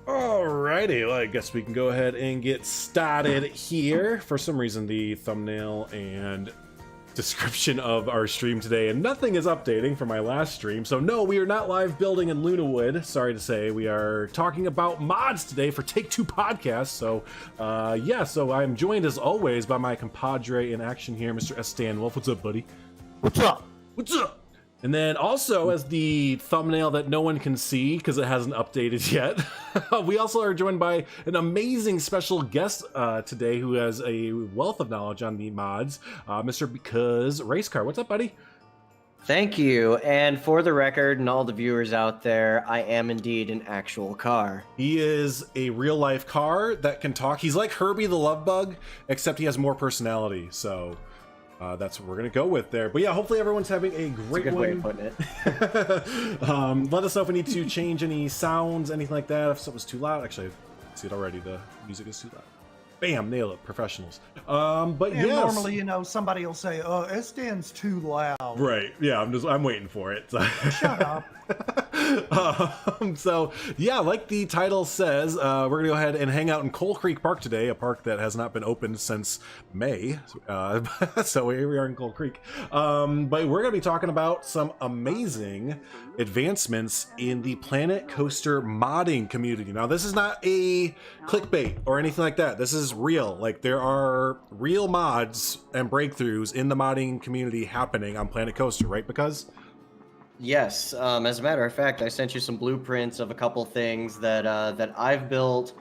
Alrighty, well, I guess we can go ahead and get started here. For some reason, the thumbnail and description of our stream today, and nothing is updating from my last stream. So no, we are not live building in Lunawood. Sorry to say, we are talking about mods today for Take2Podcast. So yeah, so I'm joined as always by my compadre in action here, Mr. S. Stanwolf. What's up, buddy? What's up? What's up? And then also as the thumbnail that no one can see because it hasn't updated yet, we also are joined by an amazing special guest today who has a wealth of knowledge on the mods, Mr. Because Race Car. What's up, buddy? Thank you. And for the record and all the viewers out there, I am indeed an actual car. He is a real life car that can talk. He's like Herbie the Love Bug, except he has more personality. So that's what we're gonna go with there. But yeah, hopefully everyone's having a great That's a good one. way of putting it. Let us know if we need to change any sounds, anything like that. If something's too loud, actually, I see it already. The music is too loud. Bam, nail it, professionals. But and yes. normally, you know, somebody will say, "Oh, S-Dan's too loud." Right. Yeah, I'm waiting for it. Shut up. So yeah, like the title says, we're gonna go ahead and hang out in Coal Creek Park today, a park that has not been opened since May. So here we are in Coal Creek. But we're gonna be talking about some amazing advancements in the Planet Coaster modding community. Now, this is not a clickbait or anything like that. This is real. Like, there are real mods and breakthroughs in the modding community happening on Planet Coaster, right? Because Yes. As a matter of fact, I sent you some blueprints of a couple things that I've built.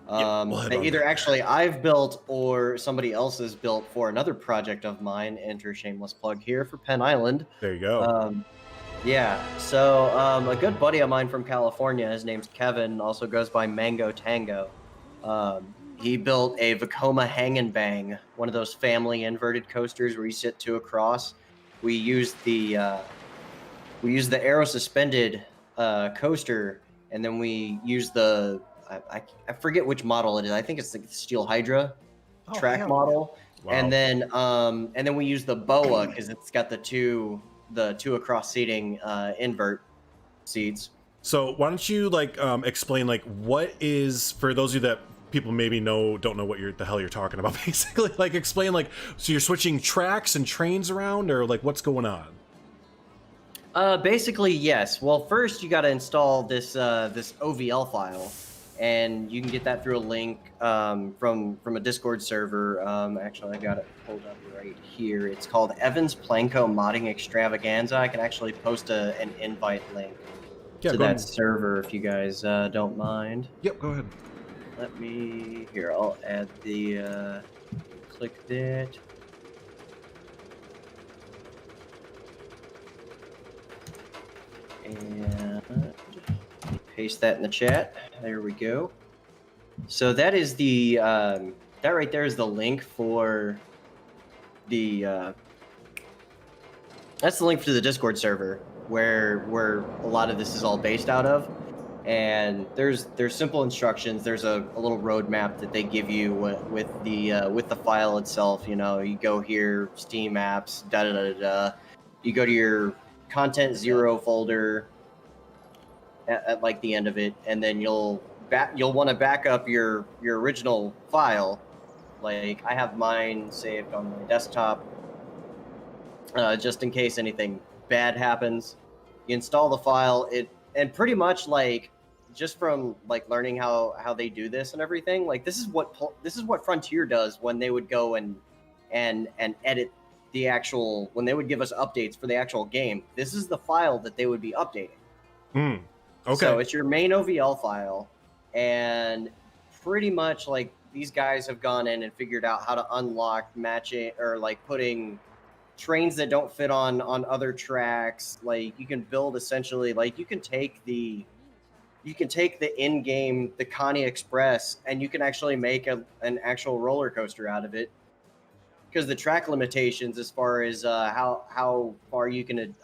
That either actually I've built or somebody else has built for another project of mine. Enter shameless plug here for Penn Island. there you go. Yeah. So a good buddy of mine from California, his name's Kevin, also goes by Mango Tango. He built a Vekoma Hang and Bang, one of those family inverted coasters where you sit two across. We used the aero suspended coaster, and then we used the I forget which model it is. I think it's the Steel Hydra track model. Wow. And then we use the BOA because it's got the two across seating invert seats. So why don't you explain what is, for those of you that people maybe don't know what the hell you're talking about, basically, explain so you're switching tracks and trains around, or what's going on? Basically, yes. Well, first you got to install this OVL file, and you can get that through a link from a Discord server. Actually, I got it pulled up right here. It's called Evan's Planko Modding Extravaganza. I can actually post an invite link to that server if you guys don't mind. Yep, go ahead. Let me here. I'll add the click that. And paste that in the chat. There we go. So that is the that right there is the link for the that's the link to the Discord server where a lot of this is all based out of. And there's simple instructions. There's a little roadmap that they give you with the file itself. You know, you go here, Steam apps, da da da da. You go to your Content 0 folder at the end of it, and then you'll want to back up your original file. Like, I have mine saved on my desktop just in case anything bad happens. You install the file, and pretty much just from learning how they do this and everything, this is what Frontier does when they would go and edit the actual, when they would give us updates for the actual game. This is the file that they would be updating. Okay. So it's your main OVL file, and pretty much these guys have gone in and figured out how to unlock matching or putting trains that don't fit on other tracks. You can build essentially you can take the in-game, the Connie Express, and you can actually make an actual roller coaster out of it. Because the track limitations, as far as how far you can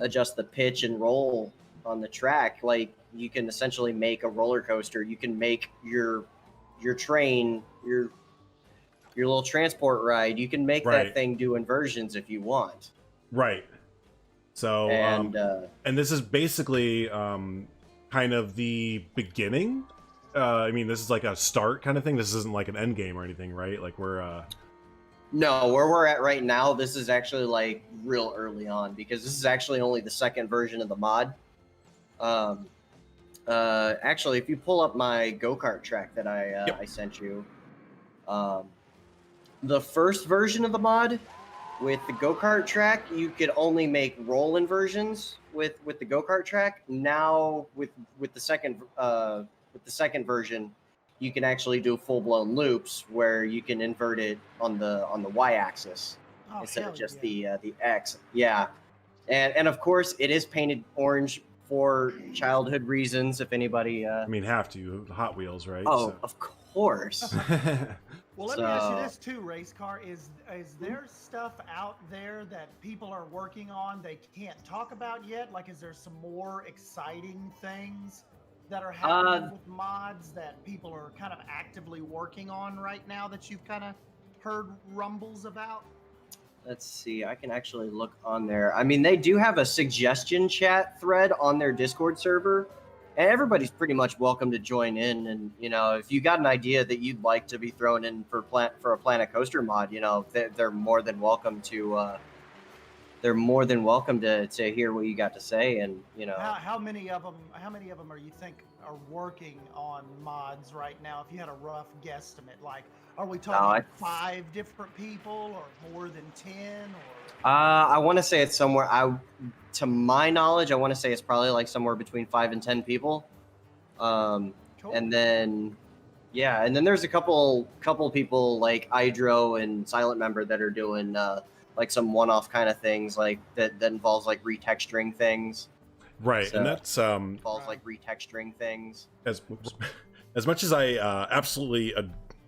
adjust the pitch and roll on the track, you can essentially make a roller coaster. You can make your train, your little transport ride, you can make Right. that thing do inversions if you want. Right. So, And and this is basically kind of the beginning. I mean, this is like a start kind of thing. This isn't like an end game or anything, right? Like we're no, where we're at right now, this is actually like real early on because this is actually only the second version of the mod. Actually, if you pull up my go-kart track that I sent you, the first version of the mod with the go-kart track, you could only make roll inversions with the go-kart track. Now with the second version, you can actually do full-blown loops where you can invert it on the y-axis instead of just the X. Yeah, and of course it is painted orange for childhood reasons. If anybody, I mean, have to Hot Wheels, right? oh, So. of course. Well, let me ask you this too, Race Car. Is there stuff out there that people are working on they can't talk about yet? Like, is there some more exciting things that are happening with mods that people are kind of actively working on right now that you've kind of heard rumbles about? Let's see. I can actually look on there. I mean, they do have a suggestion chat thread on their Discord server, and everybody's pretty much welcome to join in. And you know, if you got an idea that you'd like to be thrown in for a Planet Coaster mod, you know, they're more than welcome to. They're more than welcome to hear what you got to say, and you know. How many of them are you think are working on mods right now? If you had a rough guesstimate, like, are we talking 5 different people or more than 10? Or I want to say it's somewhere. To my knowledge, I want to say it's probably like somewhere between 5 and 10 people. cool. And then, yeah, and then there's a couple people like Hydro and Silent Member that are doing like some one-off kind of things, like that involves like retexturing things. Right, So, and that's involves like retexturing things. as much as I absolutely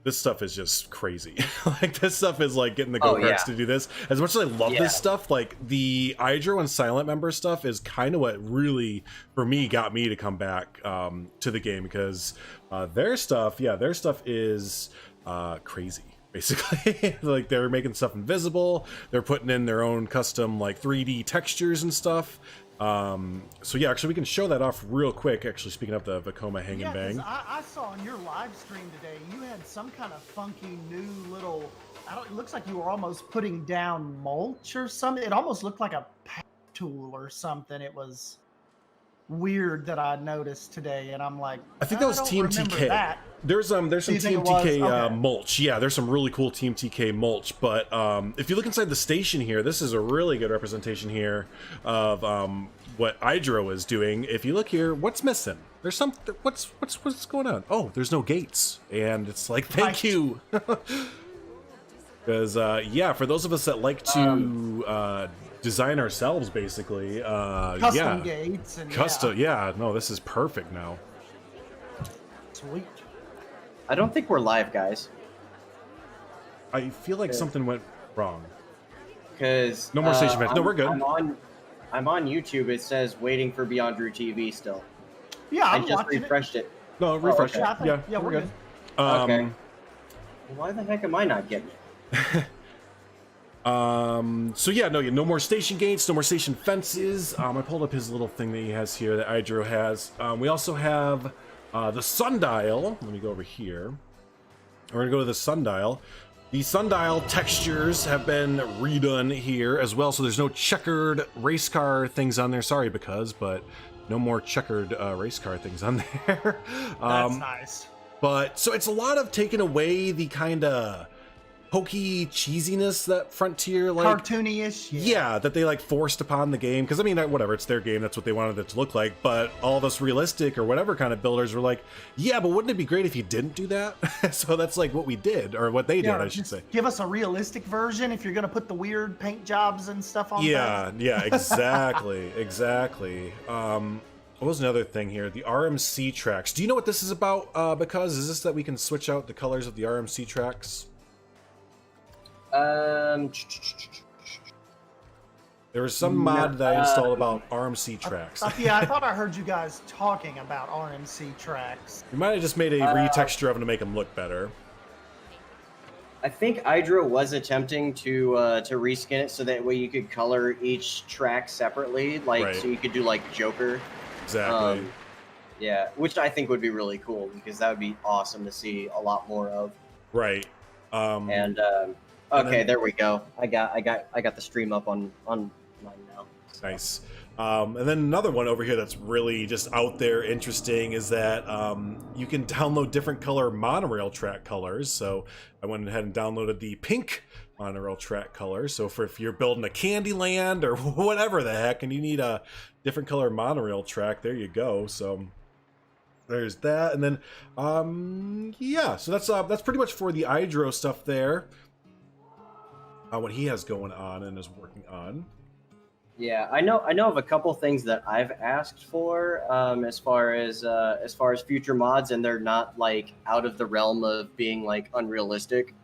this stuff is just crazy. Like this stuff is like getting the go-karts to do this. As much as I love this stuff, like the Hydro and Silent Member stuff is kind of what really, for me, got me to come back to the game, because their stuff is crazy. Basically, like they're making stuff invisible. They're putting in their own custom like 3D textures and stuff. So yeah, actually we can show that off real quick. Actually, speaking of the Vekoma Hang and Bang. I saw on your live stream today, you had some kind of funky new little, it looks like you were almost putting down mulch or something. It almost looked like a pack tool or something. It was weird that I noticed today, and I'm like, I think that was Team TK. That. There's some Team TK okay. mulch. Yeah, there's some really cool Team TK mulch. But if you look inside the station here, this is a really good representation here of what Hydro is doing. If you look here, what's missing? There's some. What's going on? Oh, there's no gates, and it's like, thank you. Because yeah, for those of us that like to design ourselves, basically, custom gates and custom. Yeah, no, this is perfect now. Sweet. I don't think we're live, guys. I feel like something went wrong. Because No more station events. No, we're good. I'm on YouTube. It says waiting for BeyondDrewTV still. Yeah, I I'm just watching refreshed it. No, refresh. okay. Yeah, we're good. Okay. Why the heck am I not getting it? So yeah, no more station gates, no more station fences. I pulled up his little thing that he has here that Hydro has. We also have the Sundial. Let me go over here. We're gonna go to the Sundial. The Sundial textures have been redone here as well, so there's no checkered race car things on there. Sorry, but no more checkered race car things on there. That's nice. But so it's a lot of taking away the kind of hokey cheesiness that Frontier like cartoony-ish. Yeah, that they like forced upon the game, because I mean, whatever, it's their game, that's what they wanted it to look like. But all of us realistic or whatever kind of builders were like, yeah, but wouldn't it be great if you didn't do that? So that's like what we did, or what they did, I should say. Give us a realistic version if you're gonna put the weird paint jobs and stuff on. Yeah, exactly. What was another thing here? The RMC tracks. Do you know what this is about? Because is this that we can switch out the colors of the RMC tracks? Um, There was some mod that I installed about RMC tracks. I thought I heard you guys talking about RMC tracks. We might have just made a retexture of them to make them look better. I think Hydro was attempting to reskin it so that way you could color each track separately, like Right. so you could do like Joker. Exactly. Yeah, which I think would be really cool because that would be awesome to see a lot more of. Right. Okay, then, there we go. I got the stream up on mine now. So. Nice. And then another one over here that's really just out there interesting is that you can download different color monorail track colors. So I went ahead and downloaded the pink monorail track color. So if you're building a Candyland or whatever the heck, and you need a different color monorail track, there you go. So there's that. And then yeah, so that's pretty much for the Hydro stuff there. What he has going on and is working on. Yeah, I know of a couple things that I've asked for as far as future mods, and they're not like out of the realm of being like unrealistic.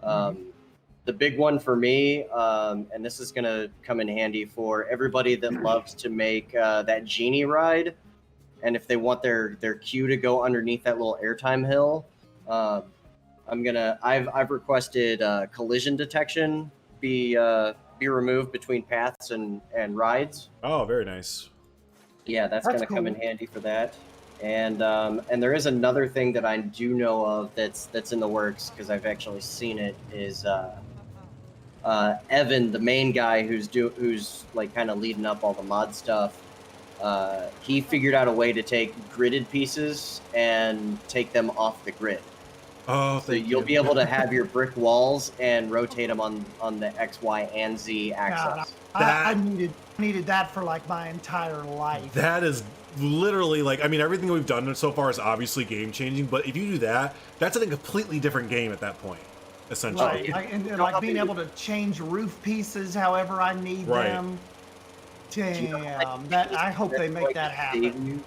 The big one for me, and this is gonna come in handy for everybody that loves to make that genie ride, and if they want their queue to go underneath that little airtime hill, I've requested collision detection be removed between paths and rides. Oh, very nice. Yeah, that's gonna come in handy for that. And there is another thing that I do know of that's in the works because I've actually seen it is Evan, the main guy who's like kind of leading up all the mod stuff. He figured out a way to take gridded pieces and take them off the grid. Oh, so you'll be able to have your brick walls and rotate them on the X, Y, and Z axis. I needed that for like my entire life. That is literally like, I mean, everything we've done so far is obviously game changing, but if you do that, that's a completely different game at that point, essentially. Right. And like being able to change roof pieces however I need them. Damn, that I hope they make that happen.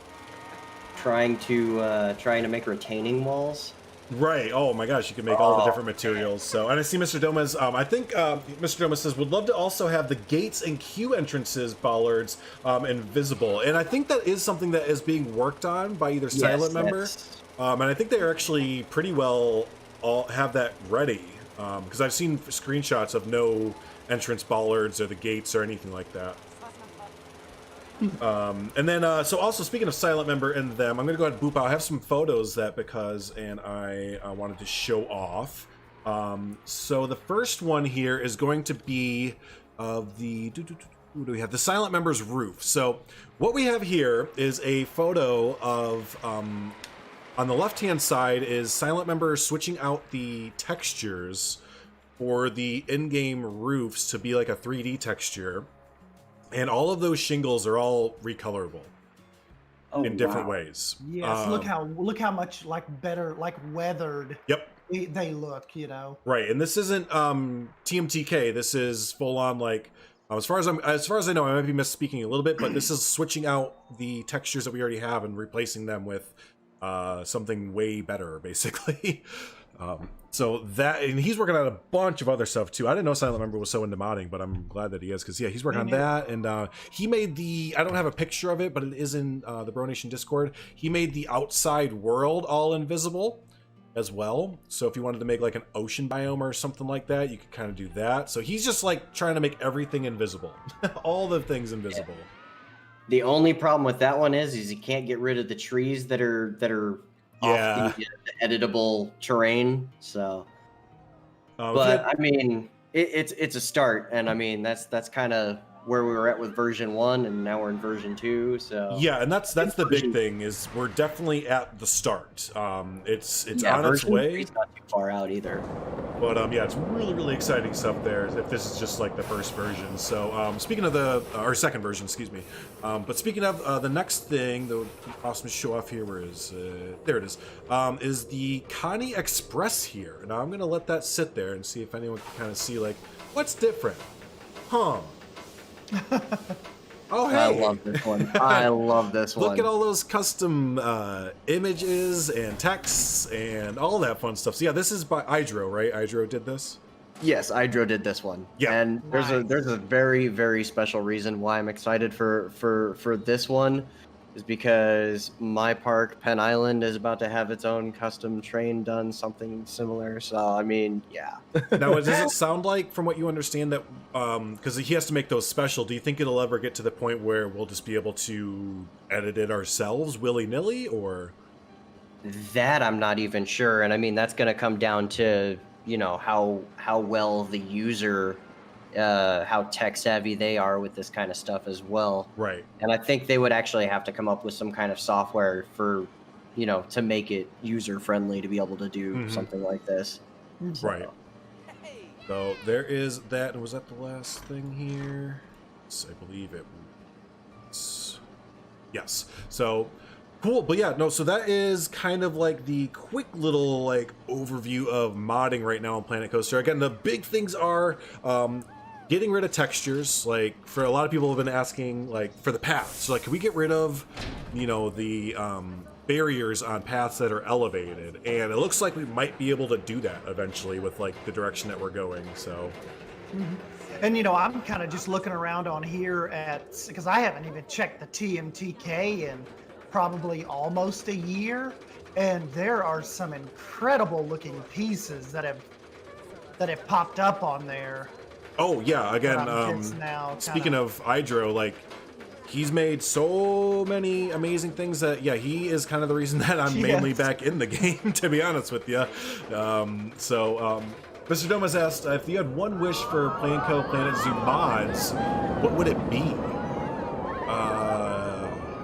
Trying to make retaining walls. Right. Oh my gosh, you can make all the different materials. So, and I see Mr. Doma's. I think Mr. Doma says would love to also have the gates and queue entrances bollards invisible, and I think that is something that is being worked on by either Silent Member, and I think they are actually pretty well all have that ready because I've seen screenshots of no entrance bollards or the gates or anything like that. And then, so also speaking of Silent Member and them, I'm going to go ahead and boop out. I have some photos that I wanted to show off. So the first one here is going to be of the, who do we have? The Silent Member's roof. So what we have here is a photo of, on the left-hand side is Silent Member switching out the textures for the in-game roofs to be like a 3D texture. And all of those shingles are all recolorable in different ways. Yes, look how much like better, like weathered. Yep. They look, you know. Right, and this isn't TMTK. This is full on like as far as I know, I might be misspeaking a little bit, but this is switching out the textures that we already have and replacing them with something way better, basically. So that, and he's working on a bunch of other stuff too. I didn't know Silent Member was so into modding, but I'm glad that he is, because yeah, he's working on that. And he made I don't have a picture of it, but it is in the Bro Nation Discord. He made the outside world all invisible as well. So if you wanted to make like an ocean biome or something like that, you could kind of do that. So he's just like trying to make everything invisible, all the things invisible. Yeah. The only problem with that one is you can't get rid of the trees that are off the editable terrain. So, but I mean, it's a start, and I mean that's kind of where we were at with version 1, and now we're in version 2. So yeah, and that's the big thing, is we're definitely at the start. It's on its way. It's not too far out either. But yeah, it's really exciting stuff there. If this is just like the first version. So speaking of or second version, excuse me. But speaking of the next thing, the awesome show off here, where is there it is the Connie Express here. Now I'm gonna let that sit there and see if anyone can kind of see like what's different, huh? Oh, hey. I love this one. I love this one. Look at all those custom images and texts and all that fun stuff. So yeah, this is by Hydro, right? Hydro did this? Yes, Hydro did this one. Yeah. And there's a very special reason why I'm excited for this one. is because my park, Penn Island, is about to have its own custom train done, something similar. So, I mean, yeah. Now, does it sound like, from what you understand, that because he has to make those special, do you think it'll ever get to the point where we'll just be able to edit it ourselves willy-nilly, or? That I'm not even sure. And I mean, that's going to come down to, you know, how well the user, how tech savvy they are with this kind of stuff as well. Right. And I think they would actually have to come up with some kind of software for, you know, to make it user friendly to be able to do something like this. Right. So there is that. Was that the last thing here? Yes, I believe it was. Yes. So cool. But yeah, no, so that is kind of like the quick little like overview of modding right now on Planet Coaster. Again, the big things are getting rid of textures. Like, for a lot of people have been asking, like, for the paths. So, like, can we get rid of, you know, the barriers on paths that are elevated? And it looks like we might be able to do that eventually with, like, the direction that we're going. So And, you know, I'm kind of just looking around on here because I haven't even checked the TMTK in probably almost a year, and there are some incredible looking pieces that have popped up on there. oh yeah, again, speaking of Hydro, like, he's made so many amazing things that, yeah, he is kind of the reason that I'm mainly back in the game, to be honest with you. Mr. Domas asked, if you had one wish for Planco Planet Zoo mods, what would it be?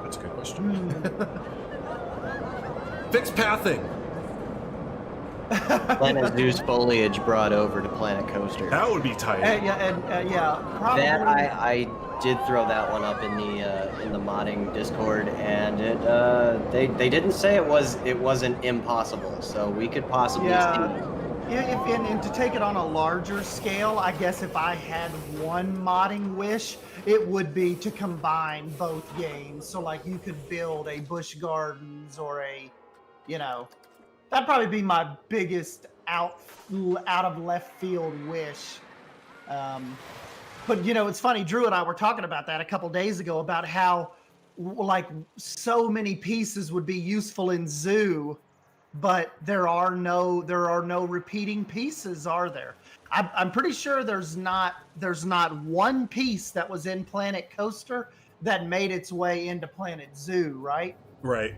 That's a good question. Fix pathing. Planet Zoo's foliage brought over to Planet Coaster. That would be tight. Probably. That I did throw that one up in the modding Discord, and they didn't say it wasn't impossible, so we could possibly see. Yeah, and to take it on a larger scale, I guess if I had one modding wish, it would be to combine both games. So like you could build a Busch Gardens or a, you know, that'd probably be my biggest out of left field wish. But you know, it's funny, Drew and I were talking about that a couple days ago about how like so many pieces would be useful in Zoo, but there are no repeating pieces, are there? I'm pretty sure there's not one piece that was in Planet Coaster that made its way into Planet Zoo, right? Right.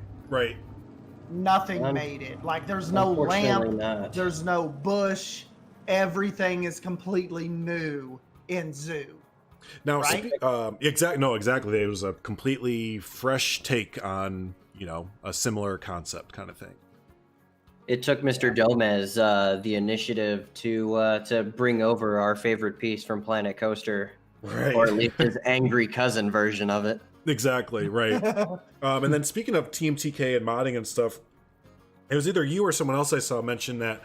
Nothing made it. Like there's no lamp, there's no bush. Everything is completely new in Zoo. Now, right? Exactly. It was a completely fresh take on, you know, a similar concept kind of thing. It took Mr. Domez the initiative to bring over our favorite piece from Planet Coaster, right? Or at least his angry cousin version of it. Exactly, right. And then speaking of TMTK and modding and stuff, it was either you or someone else I saw mention that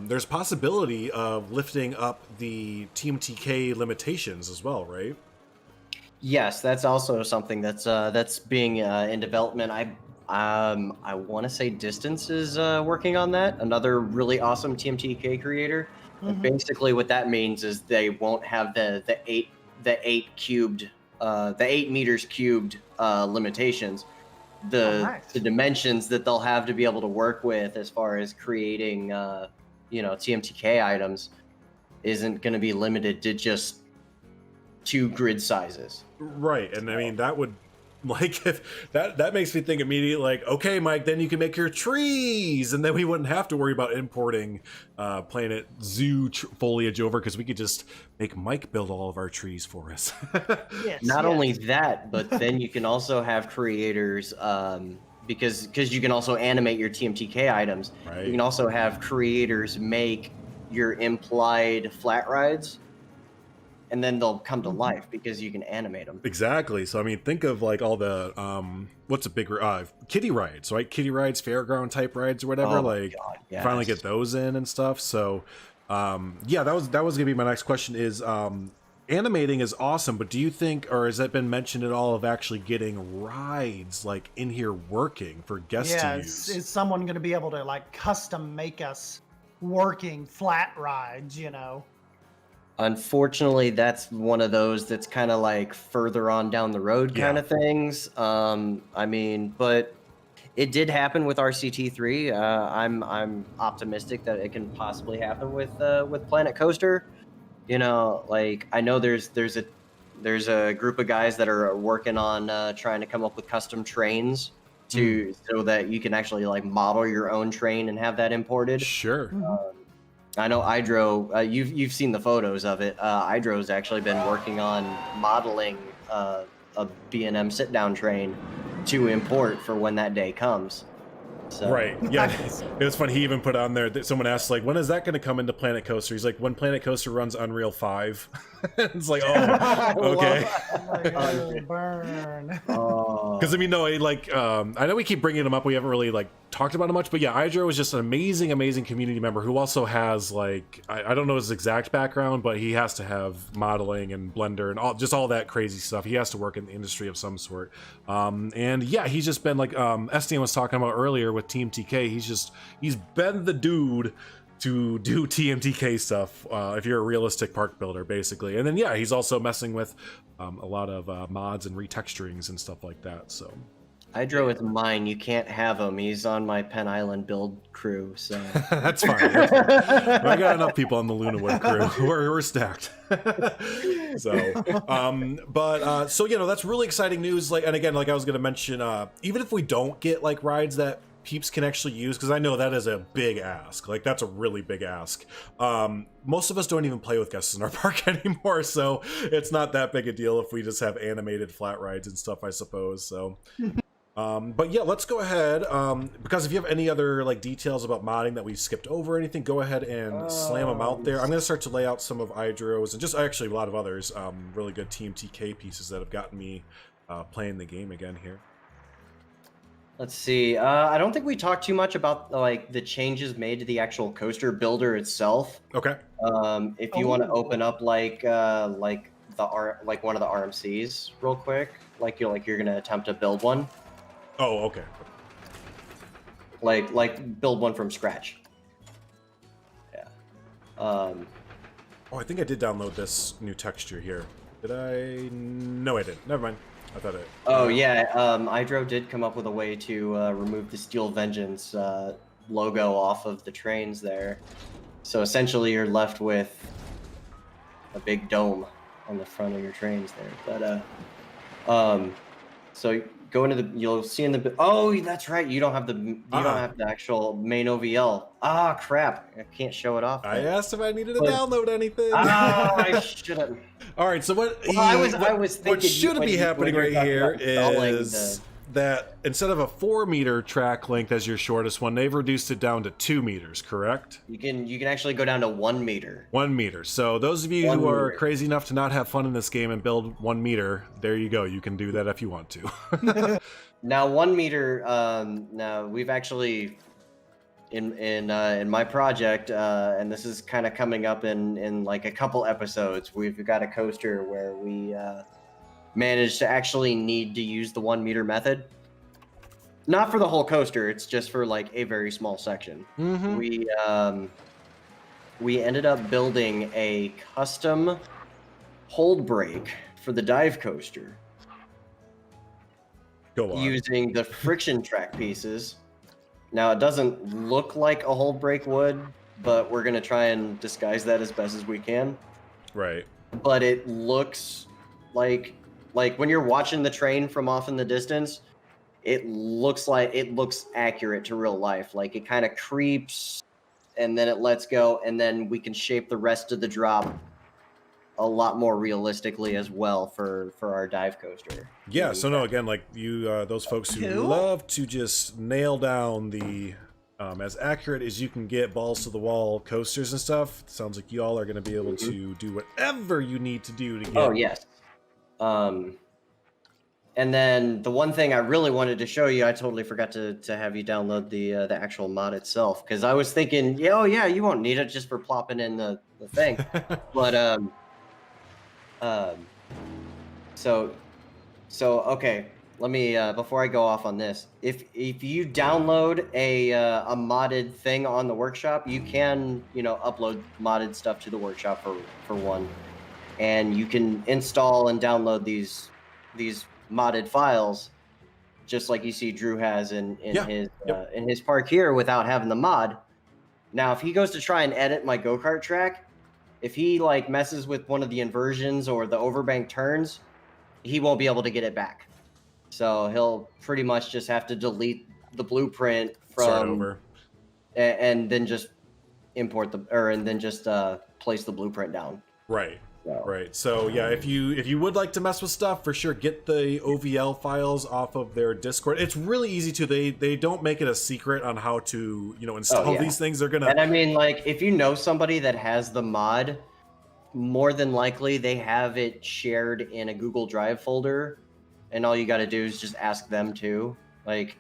there's possibility of lifting up the TMTK limitations as well, right? Yes, that's also something that's being in development. I want to say Distance is working on that. Another really awesome TMTK creator. And basically, what that means is they won't have the 8 meters cubed limitations. The dimensions that they'll have to be able to work with as far as creating TMTK items isn't going to be limited to just 2 grid sizes. Right, and I mean that would, like, if that makes me think immediately, like, okay, Mike, then you can make your trees, and then we wouldn't have to worry about importing Planet Zoo foliage over, because we could just make Mike build all of our trees for us. Not only that, but then you can also have creators, because you can also animate your TMTK items. Right. You can also have creators make your implied flat rides, and then they'll come to life because you can animate them. Exactly. So I mean, think of like all the what's a big kiddie rides, right? Kiddie rides, fairground type rides or whatever. Finally get those in and stuff. So that was gonna be my next question. Is animating is awesome, but do you think, or has that been mentioned at all, of actually getting rides like in here working for guests to use? Is someone going to be able to like custom make us working flat rides, you know? Unfortunately, that's one of those that's kind of like further on down the road kind Yeah. of things. I mean, but it did happen with RCT3. I'm optimistic that it can possibly happen with Planet Coaster. You know, like I know there's a group of guys that are working on trying to come up with custom trains so that you can actually like model your own train and have that imported. Sure. I know Hydro, you've seen the photos of it. Hydro's actually been working on modeling a B&M sit-down train to import for when that day comes. So. Right. Yeah. It was funny. He even put on there that someone asked, like, when is that going to come into Planet Coaster? He's like, when Planet Coaster runs Unreal 5. It's like, oh, okay. Burn. Because I mean, no, like, I know we keep bringing him up. We haven't really like talked about him much, but yeah, Hydro is just an amazing community member who also has like, I don't know his exact background, but he has to have modeling and Blender and all that crazy stuff. He has to work in the industry of some sort. And yeah, he's just been like, Estienne was talking about earlier with Team TK. He's been the dude to do TMTK stuff, if you're a realistic park builder, basically. And then yeah, he's also messing with a lot of mods and retexturings and stuff like that. So Hydro is mine. You can't have him. He's on my Penn Island build crew. So that's fine. I got enough people on the Lunawood crew. We're stacked. So you know, that's really exciting news. Like, and again, like I was going to mention, even if we don't get like rides that peeps can actually use, because I know that is a big ask. Like that's a really big ask. Most of us don't even play with guests in our park anymore, so it's not that big a deal if we just have animated flat rides and stuff, I suppose. So but yeah, let's go ahead, because if you have any other like details about modding that we skipped over or anything, go ahead and slam them out there. I'm going to start to lay out some of Hydro's and just actually a lot of others really good Team TK pieces that have gotten me playing the game again here. Let's see. I don't think we talked too much about like the changes made to the actual coaster builder itself. Okay. If you want to open up like one of the RMCs real quick, like you're gonna attempt to build one. Oh, okay. Like build one from scratch. Yeah. Oh, I think I did download this new texture here. Did I? No, I didn't. Never mind. I thought it. Oh yeah, Hydro did come up with a way to remove the Steel Vengeance logo off of the trains there. So essentially, you're left with a big dome on the front of your trains there. But so go into you'll see in the. Oh, that's right. You don't have the don't have the actual main OVL. Ah, crap! I can't show it off. I asked if I needed to download anything. Oh, I shouldn't. All right, so what should be happening right here is that instead of a 4-meter track length as your shortest one, they've reduced it down to 2 meters, correct? You can actually go down to 1 meter. 1 meter. So those of you who are crazy enough to not have fun in this game and build 1 meter, there you go. You can do that if you want to. Now 1 meter. Now we've actually in my project, and this is kind of coming up in like a couple episodes. We've got a coaster where we managed to actually need to use the 1 meter method. Not for the whole coaster, it's just for like a very small section. Mm-hmm. We ended up building a custom hold brake for the dive coaster. Go on. Using the friction track pieces. Now it doesn't look like a hold brake would, but we're gonna try and disguise that as best as we can. Right. But it looks like when you're watching the train from off in the distance, it looks accurate to real life. Like it kind of creeps and then it lets go, and then we can shape the rest of the drop a lot more realistically as well for our dive coaster. Yeah, so no, again, like you those folks who love to just nail down the as accurate as you can get balls to the wall coasters and stuff, sounds like you all are going to be able to do whatever you need to do to get. Oh yes. And then the one thing I really wanted to show you, I totally forgot to have you download the actual mod itself, because I was thinking, oh yeah, you won't need it just for plopping in the thing. But so okay, let me before I go off on this, if you download a modded thing on the workshop, you can upload modded stuff to the workshop for one, and you can install and download these modded files, just like you see Drew has in his park here, without having the mod. Now, if he goes to try and edit my go-kart track, if he like messes with one of the inversions or the overbank turns, he won't be able to get it back. So he'll pretty much just have to delete the blueprint Start over. And then just place the blueprint down. Right. Right. So yeah, if you would like to mess with stuff, for sure, get the OVL files off of their Discord. It's really easy to. They don't make it a secret on how to install these things. They're gonna. And I mean, like, if you know somebody that has the mod, more than likely they have it shared in a Google Drive folder, and all you got to do is just ask them to. Like,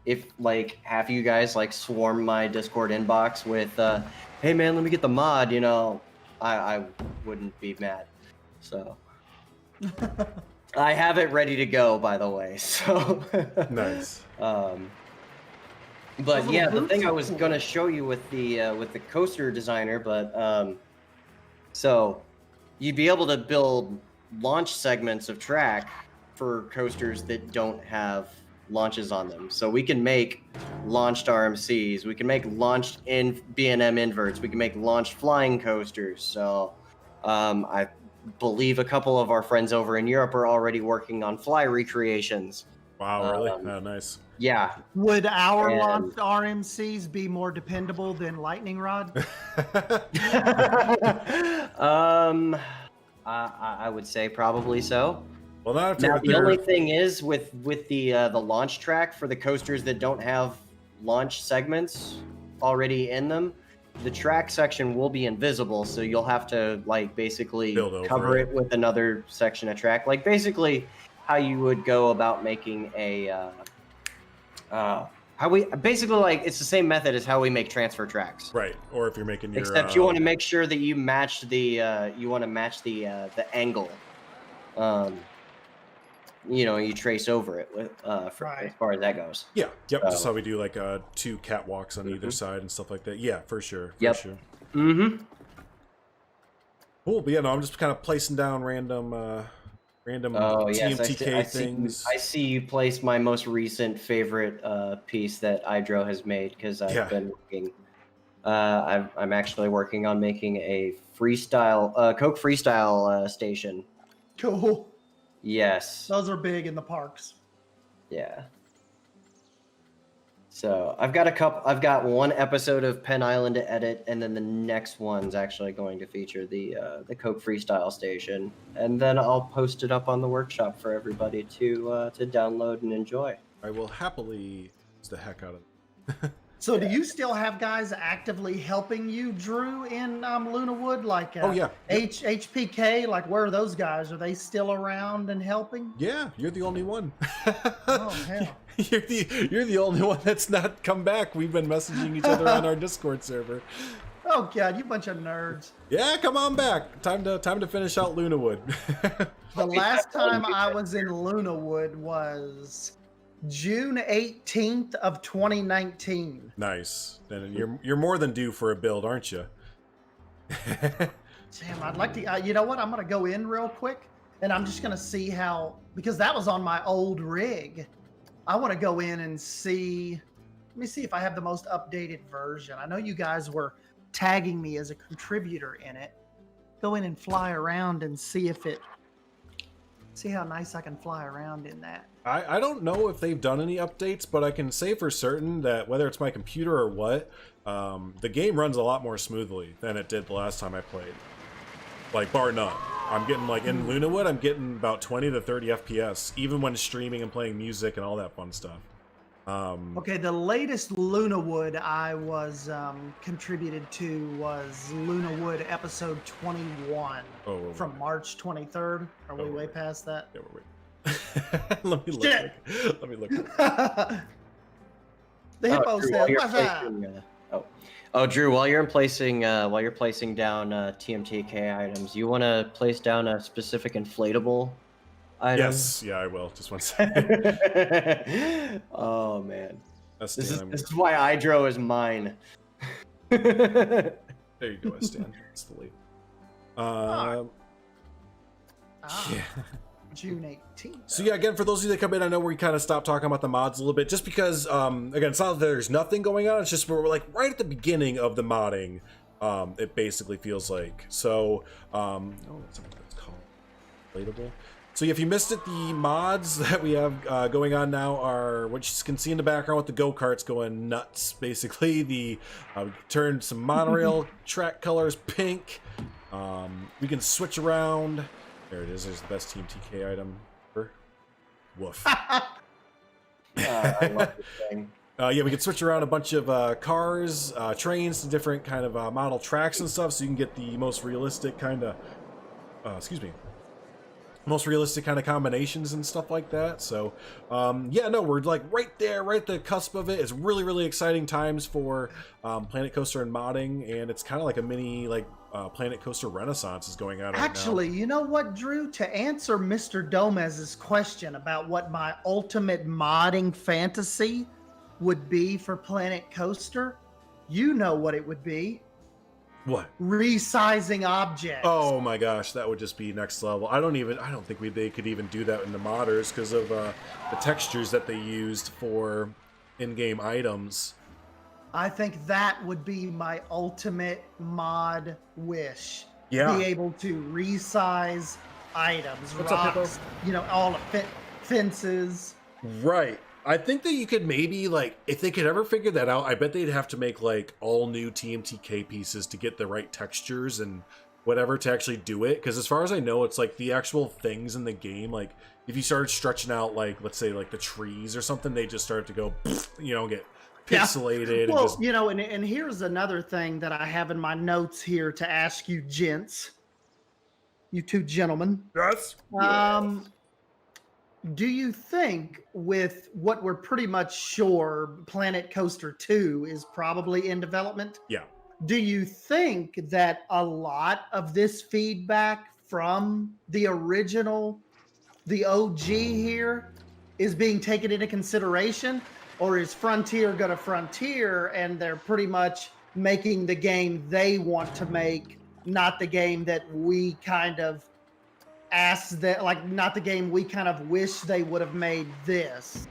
if like half of you guys like swarm my Discord inbox with, "Hey man, let me get the mod," I wouldn't be mad. So I have it ready to go, by the way. So nice. But yeah, the thing I was gonna show you with the coaster designer, but so you'd be able to build launch segments of track for coasters that don't have launches on them. So we can make launched RMCs, we can make launched in B&M inverts, we can make launched flying coasters. So I believe a couple of our friends over in Europe are already working on fly recreations. Wow, really? Oh, nice. Yeah. Would our launched RMCs be more dependable than Lightning Rod? I would say probably so. Well, now the only thing is with the launch track for the coasters that don't have launch segments already in them, the track section will be invisible, so you'll have to like basically cover it with another section of track, like basically how you would go about making a it's the same method as how we make transfer tracks, right? Or if you're making your except you want to make sure that you match the angle. You trace over it with as far as that goes. Yeah, yep. That's how we do like two catwalks on either side and stuff like that. Yeah, for sure. Yep. Sure. Mm-hmm. Cool, but yeah, no, I'm just kind of placing down random TMTK things. I see you place my most recent favorite piece that Idro has made, because I've been working. I'm actually working on making a freestyle Coke freestyle station. Cool. Yes. Those are big in the parks. Yeah. So I've got one episode of Penn Island to edit, and then the next one's actually going to feature the Coke freestyle station, and then I'll post it up on the workshop for everybody to download and enjoy. I will happily use the heck out of it. So do you still have guys actively helping you, Drew, in Lunawood? Like HPK, like where are those guys? Are they still around and helping? Yeah, you're the only one. Oh, hell. You're the only one that's not come back. We've been messaging each other on our Discord server. Oh God, you bunch of nerds. Yeah, come on back. Time to finish out Lunawood. The last time I was in Lunawood was June 18th of 2019. Nice. Then you're more than due for a build, aren't you? Damn, I'd like to. You know what? I'm gonna go in real quick, and I'm just gonna see how, because that was on my old rig. I want to go in and see. Let me see if I have the most updated version. I know you guys were tagging me as a contributor in it. Go in and fly around and see how nice I can fly around in that. I don't know if they've done any updates, but I can say for certain that whether it's my computer or what, the game runs a lot more smoothly than it did the last time I played. Like, bar none. I'm getting, like, in Lunawood, I'm getting about 20 to 30 FPS, even when streaming and playing music and all that fun stuff. Okay, the latest Lunawood I was contributed to was Lunawood episode 21 from March 23rd. Are we way past that? Yeah, we're way. Let me look. Let me look. The hippo said, "What's that?" Drew, while you're placing down TMTK items, you want to place down a specific inflatable items? Yes, yeah, I will. Just one second. Oh man, This this is why Hydro is mine. There you go, Stan. That's the lead. Yeah. June 18th. So yeah, again, for those of you that come in, I know we kind of stopped talking about the mods a little bit, just because, again, it's not that there's nothing going on. It's just we're like right at the beginning of the modding. It basically feels like. So, that's what that's called. Relatable. So if you missed it, the mods that we have going on now are what you can see in the background with the go-karts going nuts. Basically, the turned some monorail track colors pink. We can switch around. There it is. There's the best Team TK item ever. Woof. I love this thing. Yeah, we can switch around a bunch of cars, trains to different kind of model tracks and stuff, so you can get the most realistic kind of, most realistic kind of combinations and stuff like that. So, yeah, no, we're like right there, right at the cusp of it. It's really, really exciting times for Planet Coaster and modding, and it's kind of like a mini like Planet Coaster Renaissance is going on right Actually, now. you know what, Drew? To answer Mr. Domez's question about what my ultimate modding fantasy would be for Planet Coaster, you know what it would be. What? Resizing objects. Oh my gosh, that would just be next level. I don't think they could even do that in the modders because of the textures that they used for in-game items. I think that would be my ultimate mod wish. Yeah. Be able to resize items, What's up, rocks, all the fences. Right. I think that you could maybe, like, if they could ever figure that out, I bet they'd have to make, like, all new TMTK pieces to get the right textures and whatever to actually do it. Because as far as I know, it's, like, the actual things in the game, like, if you started stretching out, like, let's say, like, the trees or something, they just start to go, get pixelated. Yeah. Well, and just... and here's another thing that I have in my notes here to ask you gents, you two gentlemen. Yes. Do you think, with what we're pretty much sure Planet Coaster 2 is probably in development? Yeah. Do you think that a lot of this feedback from the original, the OG here, is being taken into consideration? Or is Frontier going to Frontier and they're pretty much making the game they want to make, not the game that we kind of asked that, like, not the game we kind of wish they would have made this?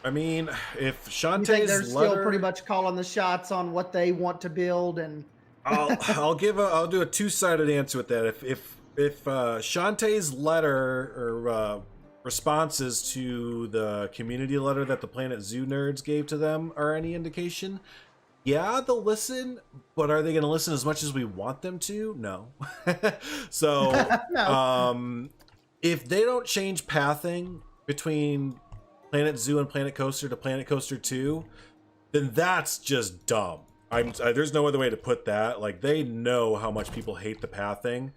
I mean, if Shantae's Shantae's still pretty much calling the shots on what they want to build, and I'll do a two-sided answer with that. If Shantae's letter or responses to the community letter that the Planet Zoo nerds gave to them are any indication, yeah, they'll listen, but are they going to listen as much as we want them to? No. So, No. If they don't change pathing between Planet Zoo and Planet Coaster to Planet Coaster 2, then that's just dumb. There's no other way to put that. Like, they know how much people hate the pathing.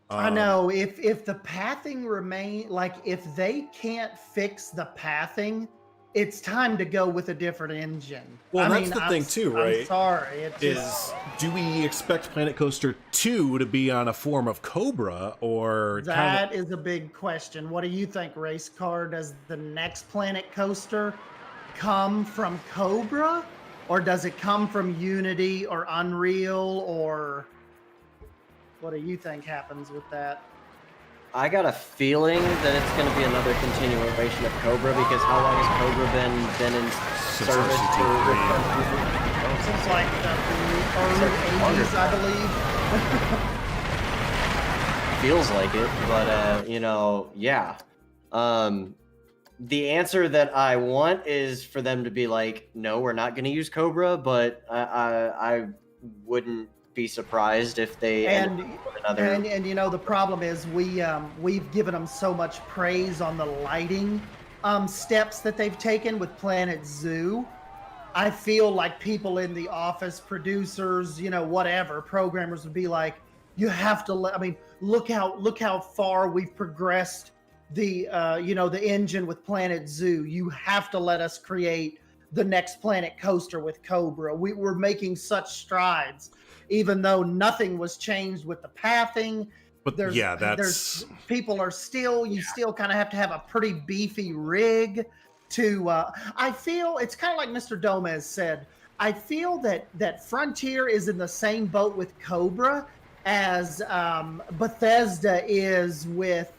I know. If the pathing remain, like, if they can't fix the pathing, it's time to go with a different engine. Well, that's the thing too, right? I'm sorry. Do we expect Planet Coaster 2 to be on a form of Cobra, or that is a big question. What do you think, Race Car? Does the next Planet Coaster come from Cobra, or does it come from Unity or Unreal, or what do you think happens with that? I got a feeling that it's going to be another continuation of Cobra, because how long has Cobra been in service? Since like the early 80s, I believe. Feels like it, but yeah. The answer that I want is for them to be like, no, we're not going to use Cobra, but I wouldn't be surprised if they and another. And the problem is we've given them so much praise on the lighting steps that they've taken with Planet Zoo. I feel like people in the office, producers, whatever, programmers would be like, you have to look how far we've progressed the engine with Planet Zoo. You have to let us create the next Planet Coaster with Cobra. We're making such strides, even though nothing was changed with the pathing. But there's people are still, you still kind of have to have a pretty beefy rig to, I feel it's kind of like Mr. Gomez said, I feel that Frontier is in the same boat with Cobra as Bethesda is with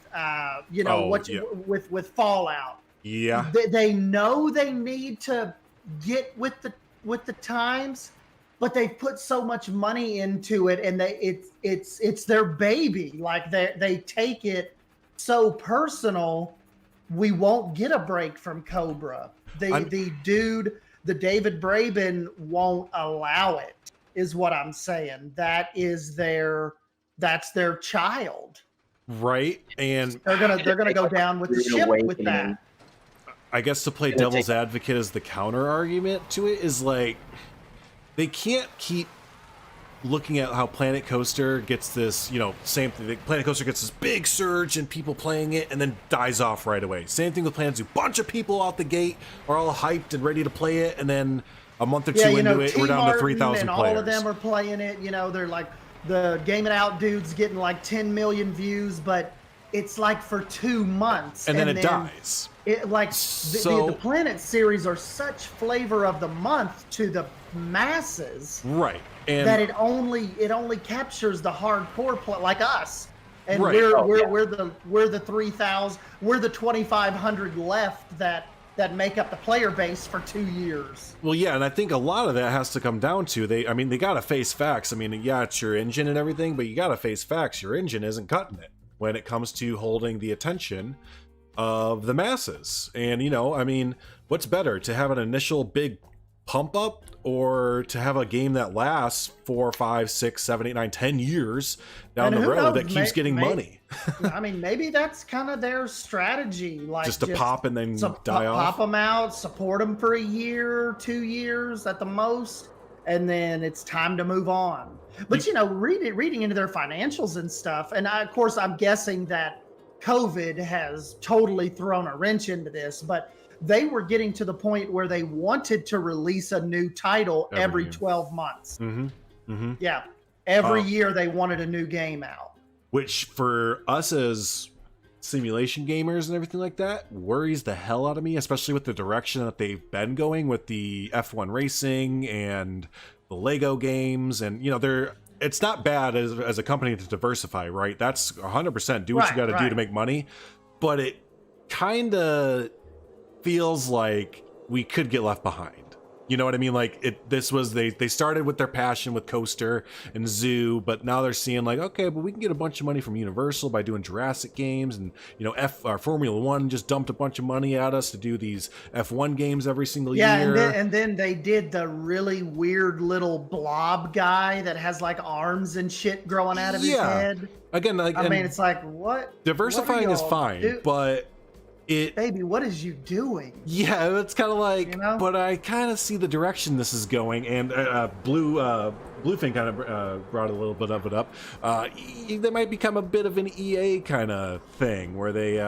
with Fallout. Yeah, they know they need to get with the times, but they've put so much money into it, and it's their baby. Like they take it so personal. We won't get a break from Cobra. The David Braben won't allow it, is what I'm saying. That's their child. Right. And they're gonna go down with the ship with that. I guess to play devil's advocate as the counter argument to it is like, they can't keep looking at how Planet Coaster gets this, same thing. Planet Coaster gets this big surge and people playing it and then dies off right away. Same thing with Planet Zoo. Bunch of people out the gate are all hyped and ready to play it, and then a month or two into it, we're down to 3,000 players. All of them are playing it. They're like, the Game It Out dude's getting like 10 million views, but it's like for 2 months. And then it dies. The Planet series are such flavor of the month to the masses. Right. And that it only captures the hardcore like us, and right. we're the 3,000, we're the 2,500 left that make up the player base for 2 years. Well, yeah, and I think a lot of that has to come down to they gotta face facts. It's your engine and everything, but you gotta face facts. Your engine isn't cutting it when it comes to holding the attention of the masses. And what's better, to have an initial big pump up, or to have a game that lasts 4, 5, 6, 7, 8, 9, 10 years down the road that keeps getting money? Maybe that's kind of their strategy, like just to pop and then die off. Pop them out, support them for a year, 2 years at the most, and then it's time to move on. But reading into their financials and stuff, and of course I'm guessing that COVID has totally thrown a wrench into this, but they were getting to the point where they wanted to release a new title every 12 months. Mm-hmm. Mm-hmm. Yeah. Every year they wanted a new game out. Which for us as simulation gamers and everything like that worries the hell out of me, especially with the direction that they've been going with the F1 racing and the Lego games. And, it's not bad as a company to diversify, right? That's 100% do what you got to do to make money. But it kind of feels like we could get left behind. You know what I mean? Like they started with their passion with Coaster and Zoo, but now they're seeing like, okay, but we can get a bunch of money from Universal by doing Jurassic games, and Formula One just dumped a bunch of money at us to do these F1 games every single year. And then they did the really weird little blob guy that has like arms and shit growing out of his head. Again, it's like, what? Diversifying is fine, but baby, what is you doing? Yeah, it's kind of like, but I kind of see the direction this is going, and Bluefin kind of brought a little bit of it up. They might become a bit of an EA kind of thing, where they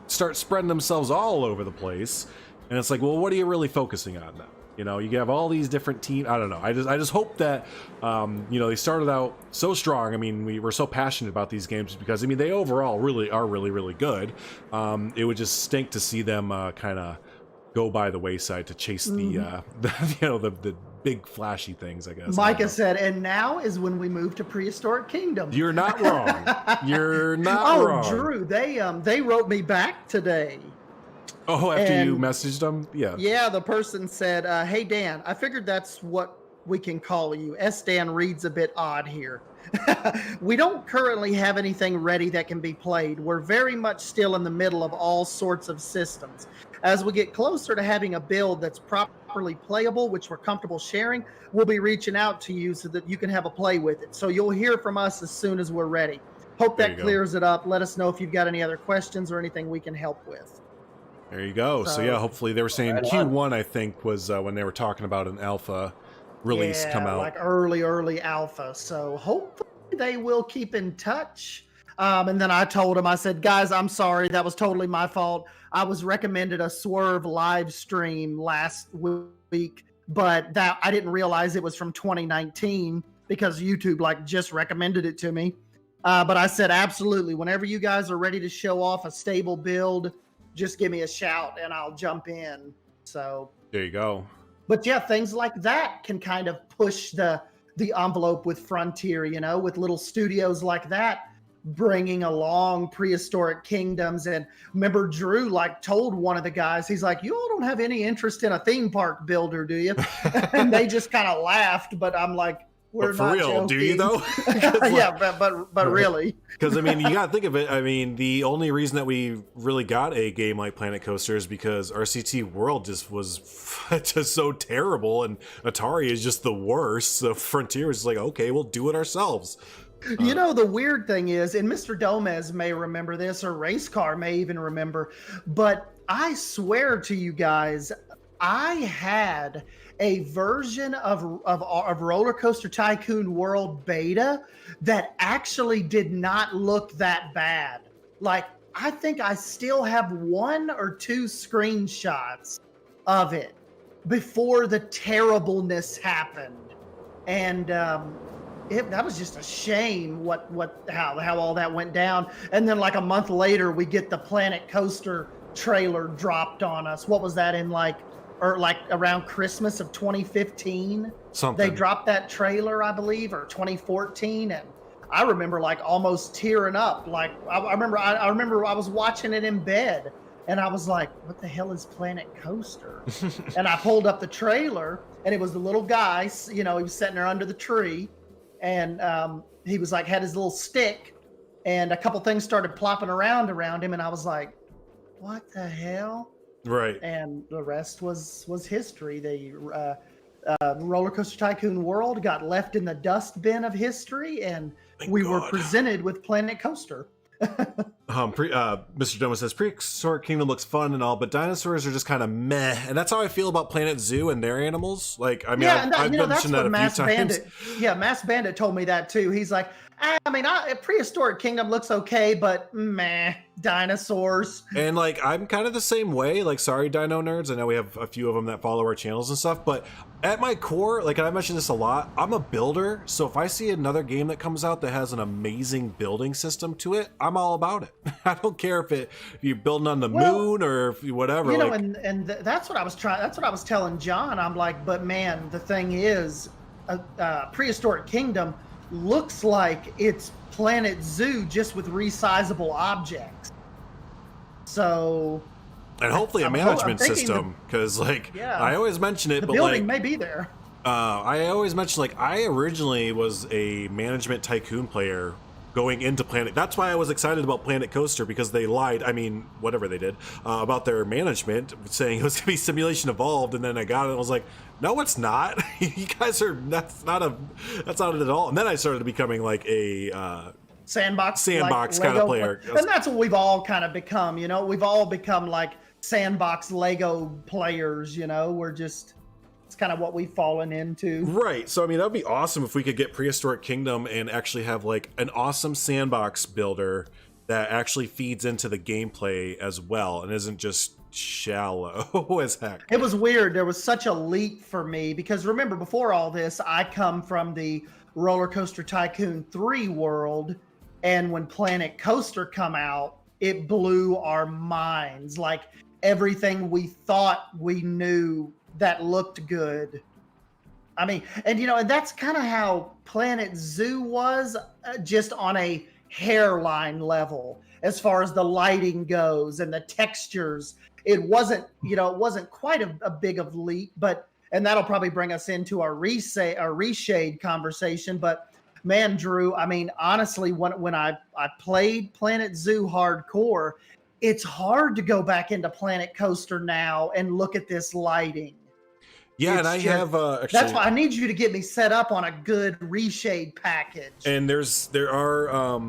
start spreading themselves all over the place, and it's like, well, what are you really focusing on now? You have all these different teams. I don't know. I just hope that, they started out so strong. We were so passionate about these games because, they overall really are really, really good. It would just stink to see them kind of go by the wayside to chase the big flashy things, I guess. Micah said, and now is when we move to Prehistoric Kingdom. You're not wrong. You're not wrong. Oh, Drew, they wrote me back today. Oh, after you messaged them? Yeah. Yeah, the person said, hey, Dan, I figured that's what we can call you. Dan reads a bit odd here. We don't currently have anything ready that can be played. We're very much still in the middle of all sorts of systems. As we get closer to having a build that's properly playable, which we're comfortable sharing, we'll be reaching out to you so that you can have a play with it. So you'll hear from us as soon as we're ready. Hope that clears it up. Let us know if you've got any other questions or anything we can help with. There you go. So yeah, hopefully they were saying Q1, I think, was when they were talking about an alpha release come out. Like early alpha. So hopefully they will keep in touch. And then I told him, I said, guys, I'm sorry. That was totally my fault. I was recommended a Swerve live stream last week, but that I didn't realize it was from 2019 because YouTube just recommended it to me. But I said, absolutely. Whenever you guys are ready to show off a stable build, just give me a shout and I'll jump in. So there you go. But yeah, things like that can kind of push the envelope with Frontier, you know, with little studios like that bringing along Prehistoric Kingdoms. And remember, Drew like told one of the guys, he's like, you all don't have any interest in a theme park builder, do you? And they just kind of laughed. But I'm like, we're but for not real, joking. do you though? Yeah, but really. Because I mean, you gotta think of it. I mean, the only reason that we really got a game like Planet Coaster is because RCT World just was just so terrible, and Atari is just the worst. So Frontier was like, okay, we'll do it ourselves. You know, the weird thing is, and Mr. Gomez may remember this, or Race Car may even remember, but I swear to you guys, I had a version of RollerCoaster Tycoon World Beta that actually did not look that bad. Like, I think I still have 1 or 2 screenshots of it before the terribleness happened. And that was just a shame how all that went down. And then like a month later, we get the Planet Coaster trailer dropped on us. What was that in like around Christmas of 2015? Something. They dropped that trailer, I believe, or 2014, and I remember like almost tearing up. Like I remember I was watching it in bed, and I was like, "What the hell is Planet Coaster?" And I pulled up the trailer, and it was the little guy. You know, he was sitting there under the tree, and he was like had his little stick, and a couple things started plopping around him, and I was like, "What the hell?" Right. And the rest was history. The RollerCoaster Tycoon World got left in the dustbin of history, and we were presented with Planet Coaster. Mr. Doma says Prehistoric Kingdom looks fun and all, but dinosaurs are just kind of meh, and that's how I feel about Planet Zoo and their animals. Like, I mean, I've mentioned that a few times. Mass Bandit told me that too. He's like, I mean, Prehistoric Kingdom looks okay, but meh, dinosaurs. And like, I'm kind of the same way. Like, sorry, Dino Nerds. I know we have a few of them that follow our channels and stuff, but at my core, like, and I mentioned this a lot, I'm a builder. So if I see another game that comes out that has an amazing building system to it, I'm all about it. I don't care if you're building on the moon or if whatever. You know, and that's what I was trying. That's what I was telling John. I'm like, but man, the thing is, Prehistoric Kingdom looks like it's Planet Zoo just with resizable objects. So, and hopefully a management system, because like I always mention it, the but building like may be there. I always mention, like, I originally was a management tycoon player going into Planet. That's why I was excited about Planet Coaster, because they lied. I mean, whatever they did about their management, saying it was gonna be Simulation Evolved, and then I got it and I was like, no, it's not. You guys are that's not it at all. And then I started becoming like a sandbox like kind of player, and that's what we've all kind of become. You know, we've all become like sandbox Lego players. You know, we're just. It's kind of what we've fallen into. Right. So, I mean, that would be awesome if we could get Prehistoric Kingdom and actually have like an awesome sandbox builder that actually feeds into the gameplay as well and isn't just shallow as heck. It was weird. There was such a leap for me because remember, before all this, I come from the RollerCoaster Tycoon 3 world, and when Planet Coaster come out, it blew our minds. Like everything we thought we knew that looked good. I mean, and you know, and that's kind of how Planet Zoo was, just on a hairline level as far as the lighting goes and the textures. It wasn't, you know, it wasn't quite a big of leap, but, and that'll probably bring us into our reshade conversation. But man, Drew, I mean, honestly, when I played Planet Zoo hardcore, it's hard to go back into Planet Coaster now and look at this lighting. Yeah, and I have actually, that's why I need you to get me set up on a good reshade package. And there are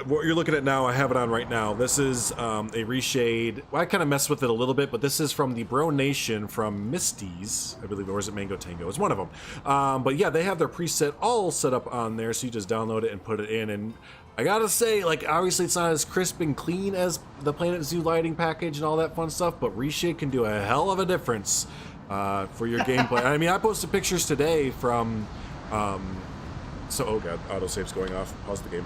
what you're looking at now, I have it on right now. This is a reshade. Well, I kind of messed with it a little bit, but this is from the Bro Nation from Misty's, I believe, or is it Mango Tango? It's one of them. But yeah, they have their preset all set up on there, so you just download it and put it in. And I gotta say, like, obviously it's not as crisp and clean as the Planet Zoo lighting package and all that fun stuff, but reshade can do a hell of a difference for your gameplay. I mean, I posted pictures today from So, oh god, autosave's going off. Pause the game.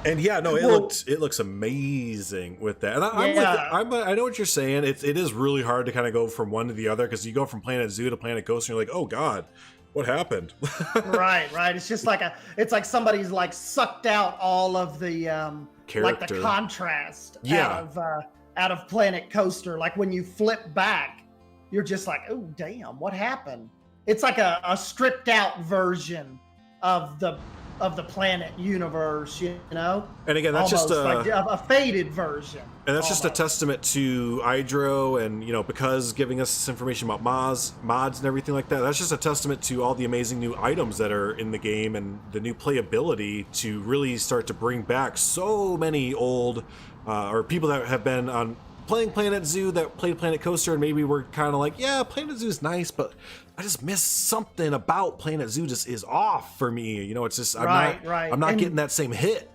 And yeah, no, it looks amazing with that. And I know what you're saying. It is really hard to kind of go from one to the other, because you go from Planet Zoo to Planet Coaster, and you're like, oh god, what happened? right. It's just like it's like somebody's like sucked out all of the like the contrast out of Planet Coaster. Like when you flip back, you're just like, oh damn, what happened? It's like a stripped out version of the Planet universe, you know. And again, that's almost just like a faded version. And that's just a testament to Hydro, and because giving us this information about mods and everything like that. That's just a testament to all the amazing new items that are in the game and the new playability to really start to bring back so many old or people that have been on playing Planet Zoo that played Planet Coaster, and maybe we're kind of like, yeah, Planet Zoo is nice, but I just miss something about Planet Zoo just is off for me. It's just I'm not getting that same hit.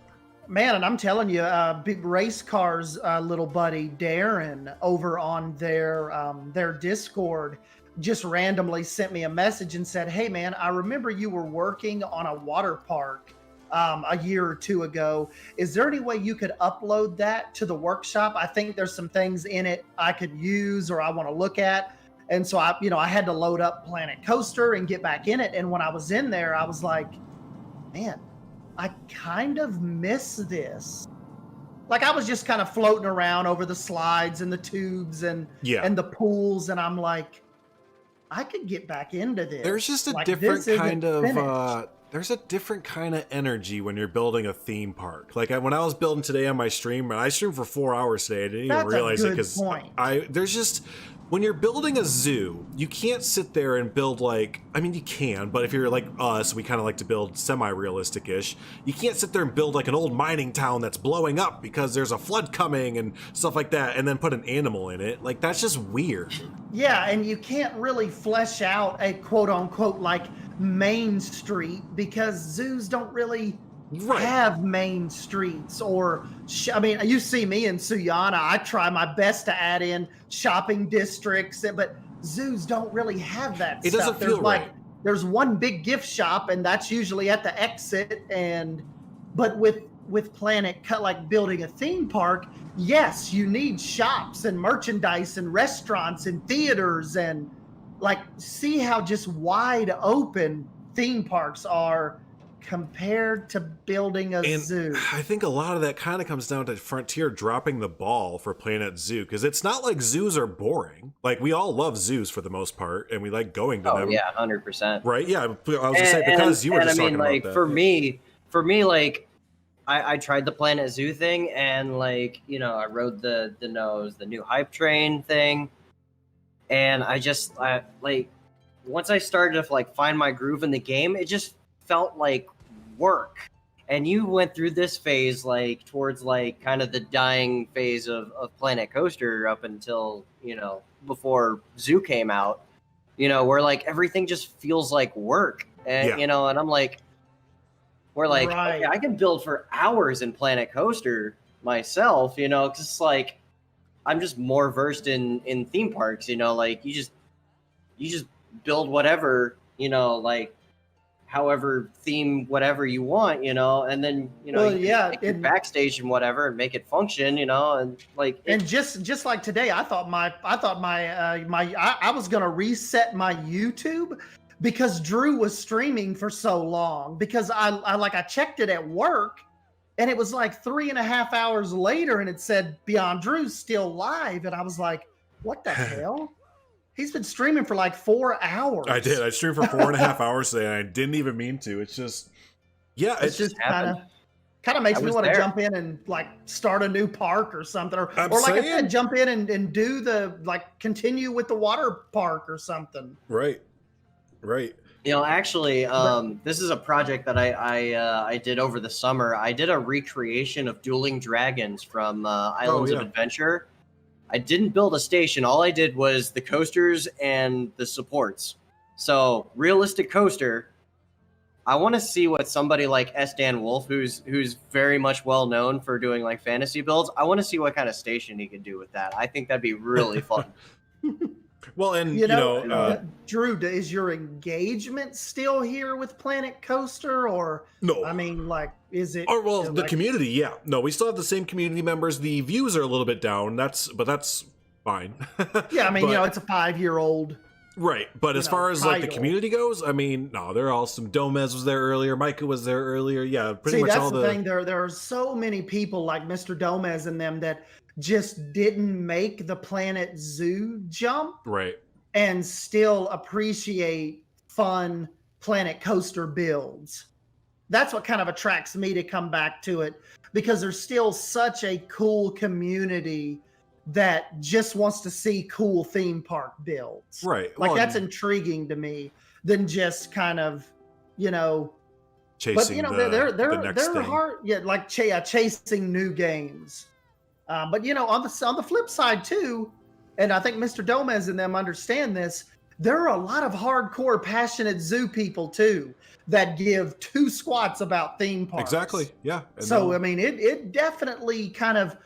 Man, and I'm telling you, Big Race Car's little buddy Darren over on their Discord just randomly sent me a message and said, "Hey man, I remember you were working on a water park a year or two ago. Is there any way you could upload that to the workshop? I think there's some things in it I could use or I want to look at." And so I had to load up Planet Coaster and get back in it. And when I was in there, I was like, man, I kind of miss this. Like I was just kind of floating around over the slides and the tubes and the pools. And I'm like, I could get back into this. There's just a different kind of, there's a different kind of energy when you're building a theme park. Like when I was building today on my stream, and I streamed for 4 hours today. I didn't even realize it because there's just, when you're building a zoo, you can't sit there and build you can, but if you're like us, we kind of like to build semi-realistic-ish. You can't sit there and build like an old mining town that's blowing up because there's a flood coming and stuff like that, and then put an animal in it. Like, that's just weird. Yeah, and you can't really flesh out a quote-unquote like main street because zoos don't really have main streets or you see me in Suyana, I try my best to add in shopping districts, but zoos don't really have that. It doesn't feel right. There's one big gift shop and that's usually at the exit, but with Planet like building a theme park, yes, you need shops and merchandise and restaurants and theaters, and like see how just wide open theme parks are compared to building a zoo. I think a lot of that kind of comes down to Frontier dropping the ball for Planet Zoo, because it's not like zoos are boring. Like, we all love zoos for the most part, and we like going to them. Oh yeah, 100%. Right? Yeah, I was gonna say, because you were just talking about that. For me, like, I tried the Planet Zoo thing, and like, I rode the new hype train thing, and I once I started to like find my groove in the game, it just felt like work. And you went through this phase like towards like kind of the dying phase of Planet Coaster up until before Zoo came out, where like everything just feels like work, and and I'm like, we're like, okay, I can build for hours in Planet Coaster myself, because like I'm just more versed in theme parks, like you just build whatever, like however theme whatever you want, and then make it backstage and whatever and make it function, and like just like today, I was gonna reset my YouTube because Drew was streaming for so long, because I checked it at work and it was like 3.5 hours later and it said Beyond Drew's still live, and I was like, what the hell? He's been streaming for like 4 hours. I did. I streamed for 4.5 hours today, and I didn't even mean to. It's just, it's just kind of makes me want to jump in and like start a new park or something, or like I said, jump in and do continue with the water park or something. Right. Actually, this is a project that I did over the summer. I did a recreation of Dueling Dragons from Islands of Adventure. I didn't build a station. All I did was the coasters and the supports. So realistic coaster. I want to see what somebody like S. Dan Wolf, who's very much well known for doing like fantasy builds, I want to see what kind of station he could do with that. I think that'd be really fun. Well, and Drew, is your engagement still here with Planet Coaster, or no? I mean, like, is it? Or well, the like, community, yeah. No, we still have the same community members. The views are a little bit down. That's fine. Yeah, I mean, it's a 5-year-old. Right, but as far as title. like the community goes, I mean, no, they're awesome. Domez was there earlier. Micah was there earlier. Yeah, pretty much all the thing. There are so many people like Mr. Domez and them that just didn't make the Planet Zoo jump, right, and still appreciate fun Planet Coaster builds. That's what kind of attracts me to come back to it, because there's still such a cool community that just wants to see cool theme park builds. Right. Like, that's intriguing to me than just kind of, chasing they're next thing. hard. Yeah. Like chasing new games. But on the flip side too, and I think Mr. Domez and them understand this, there are a lot of hardcore passionate zoo people too that give two squats about theme parks. Exactly. Yeah. So I mean, it definitely kind of,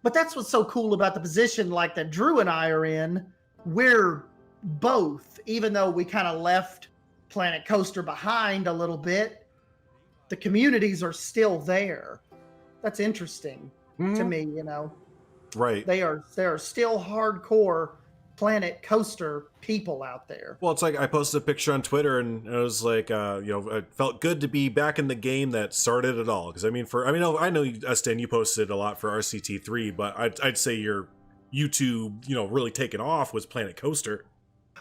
but that's what's so cool about the position like that Drew and I are in. We're both, even though we kind of left Planet Coaster behind a little bit, the communities are still there. That's interesting to me, Right. They are still hardcore Planet Coaster people out there. Well, it's like I posted a picture on Twitter, and it was like, it felt good to be back in the game that started it all. Because I know Estan, you posted a lot for RCT3, but I'd say your YouTube, really taken off was Planet Coaster.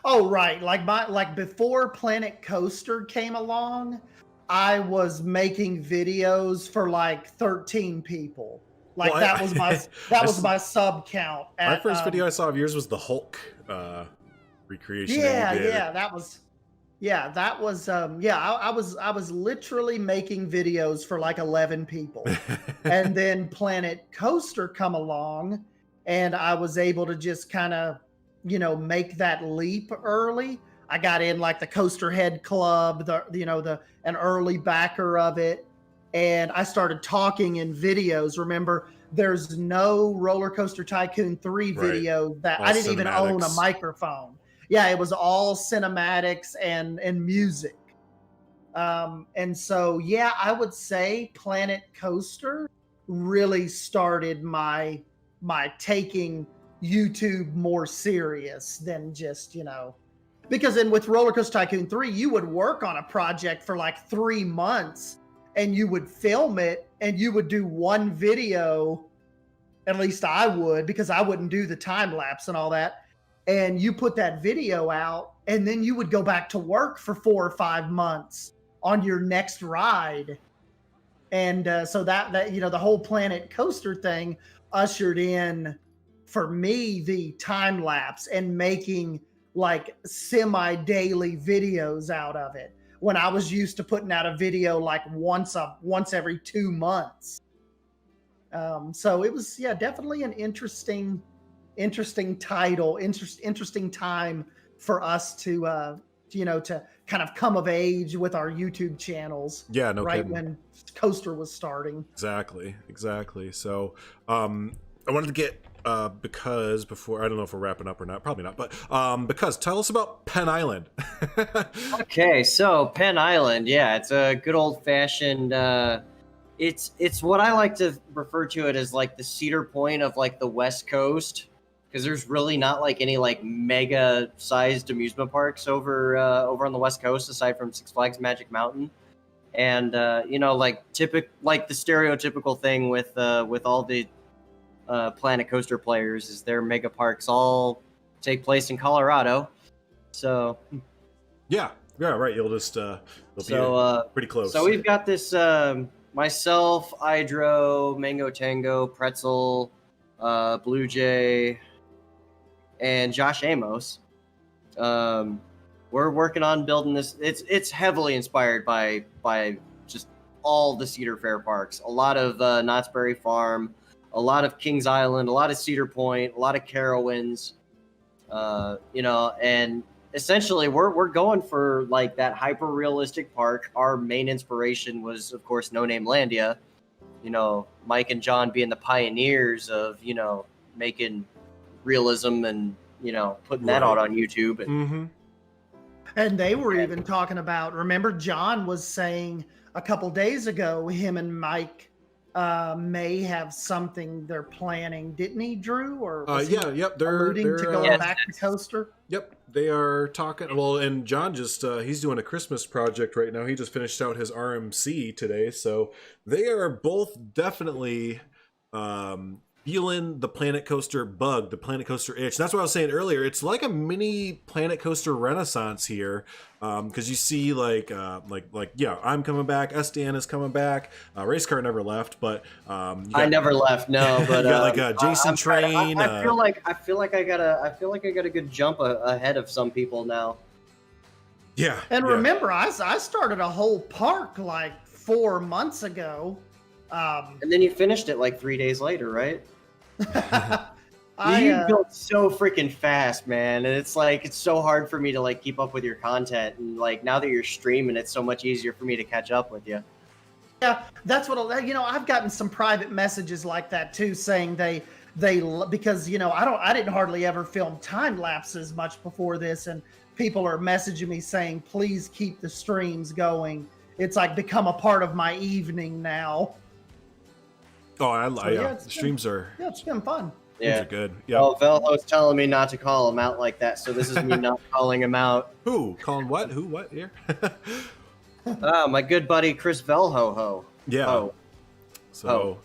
Oh, right. Like before Planet Coaster came along, I was making videos for like 13 people. Like, well, that was my sub count. My first video I saw of yours was the Hulk recreation. That was I was literally making videos for like 11 people. And then Planet Coaster come along, and I was able to just kind of, make that leap early. I got in like the Coaster Head Club, an early backer of it. And I started talking in videos. Remember, there's no RollerCoaster Tycoon 3 video that all I didn't even own a microphone. Yeah, it was all cinematics and music. And so, I would say Planet Coaster really started my taking YouTube more serious than just, because then with RollerCoaster Tycoon 3, you would work on a project for like 3 months. And you would film it, and you would do one video, at least I would, because I wouldn't do the time lapse and all that. And you put that video out, and then you would go back to work for 4 or 5 months on your next ride. And so that the whole Planet Coaster thing ushered in, for me, the time lapse and making like semi-daily videos out of it, when I was used to putting out a video like once every 2 months. So it was, definitely an interesting title, interesting time for us to kind of come of age with our YouTube channels. Yeah, no right kidding. When Coaster was starting. Exactly. So I wanted to get because before, I don't know if we're wrapping up or not, probably not, but because tell us about Penn Island. Okay, so Penn Island, it's a good old-fashioned it's what I like to refer to it as like the Cedar Point of like the West Coast, because there's really not like any like mega sized amusement parks over on the West Coast aside from Six Flags Magic Mountain. And like the stereotypical thing with all the Planet Coaster players is their mega parks all take place in Colorado. So yeah, right. You'll just be pretty close. So we've got this myself, Idro, Mango Tango, Pretzel, Blue Jay, and Josh Amos. We're working on building this. It's heavily inspired by just all the Cedar Fair parks. A lot of Knott's Berry Farm, a lot of Kings Island, a lot of Cedar Point, a lot of Carowinds, and essentially we're going for like that hyper realistic park. Our main inspiration was, of course, No Name Landia. Mike and John being the pioneers of, making realism and, putting that out on YouTube. And Mm-hmm. And they were even talking about, remember John was saying a couple days ago, him and Mike may have something they're planning, didn't he, Drew? Or was he they're alluding to going back to Coaster? Yep, they are talking. Well, and John he's doing a Christmas project right now. He just finished out his RMC today, so they are both definitely feeling the Planet Coaster bug, the Planet Coaster itch. That's what I was saying earlier. It's like a mini Planet Coaster renaissance here, because you see I'm coming back. Estan is coming back. Race Car never left, but I never left. No, but you got Jason Train. I feel like I got a good jump ahead of some people now. Yeah, and remember, I started a whole park like 4 months ago. And then you finished it like 3 days later, right? You built so freaking fast, man, and it's so hard for me to like keep up with your content, and like now that you're streaming, it's so much easier for me to catch up with you. Yeah, that's what I've gotten some private messages like that too, saying they because I didn't hardly ever film time lapses much before this, and people are messaging me saying please keep the streams going. It's like become a part of my evening now. Oh, streams are. Yeah, it's been fun. Yeah, are good. Yeah. Oh, Velho's telling me not to call him out like that, so this is me not calling him out. Who? Calling what? Who? What? Here? My good buddy Chris Velho. Yeah. Oh. So.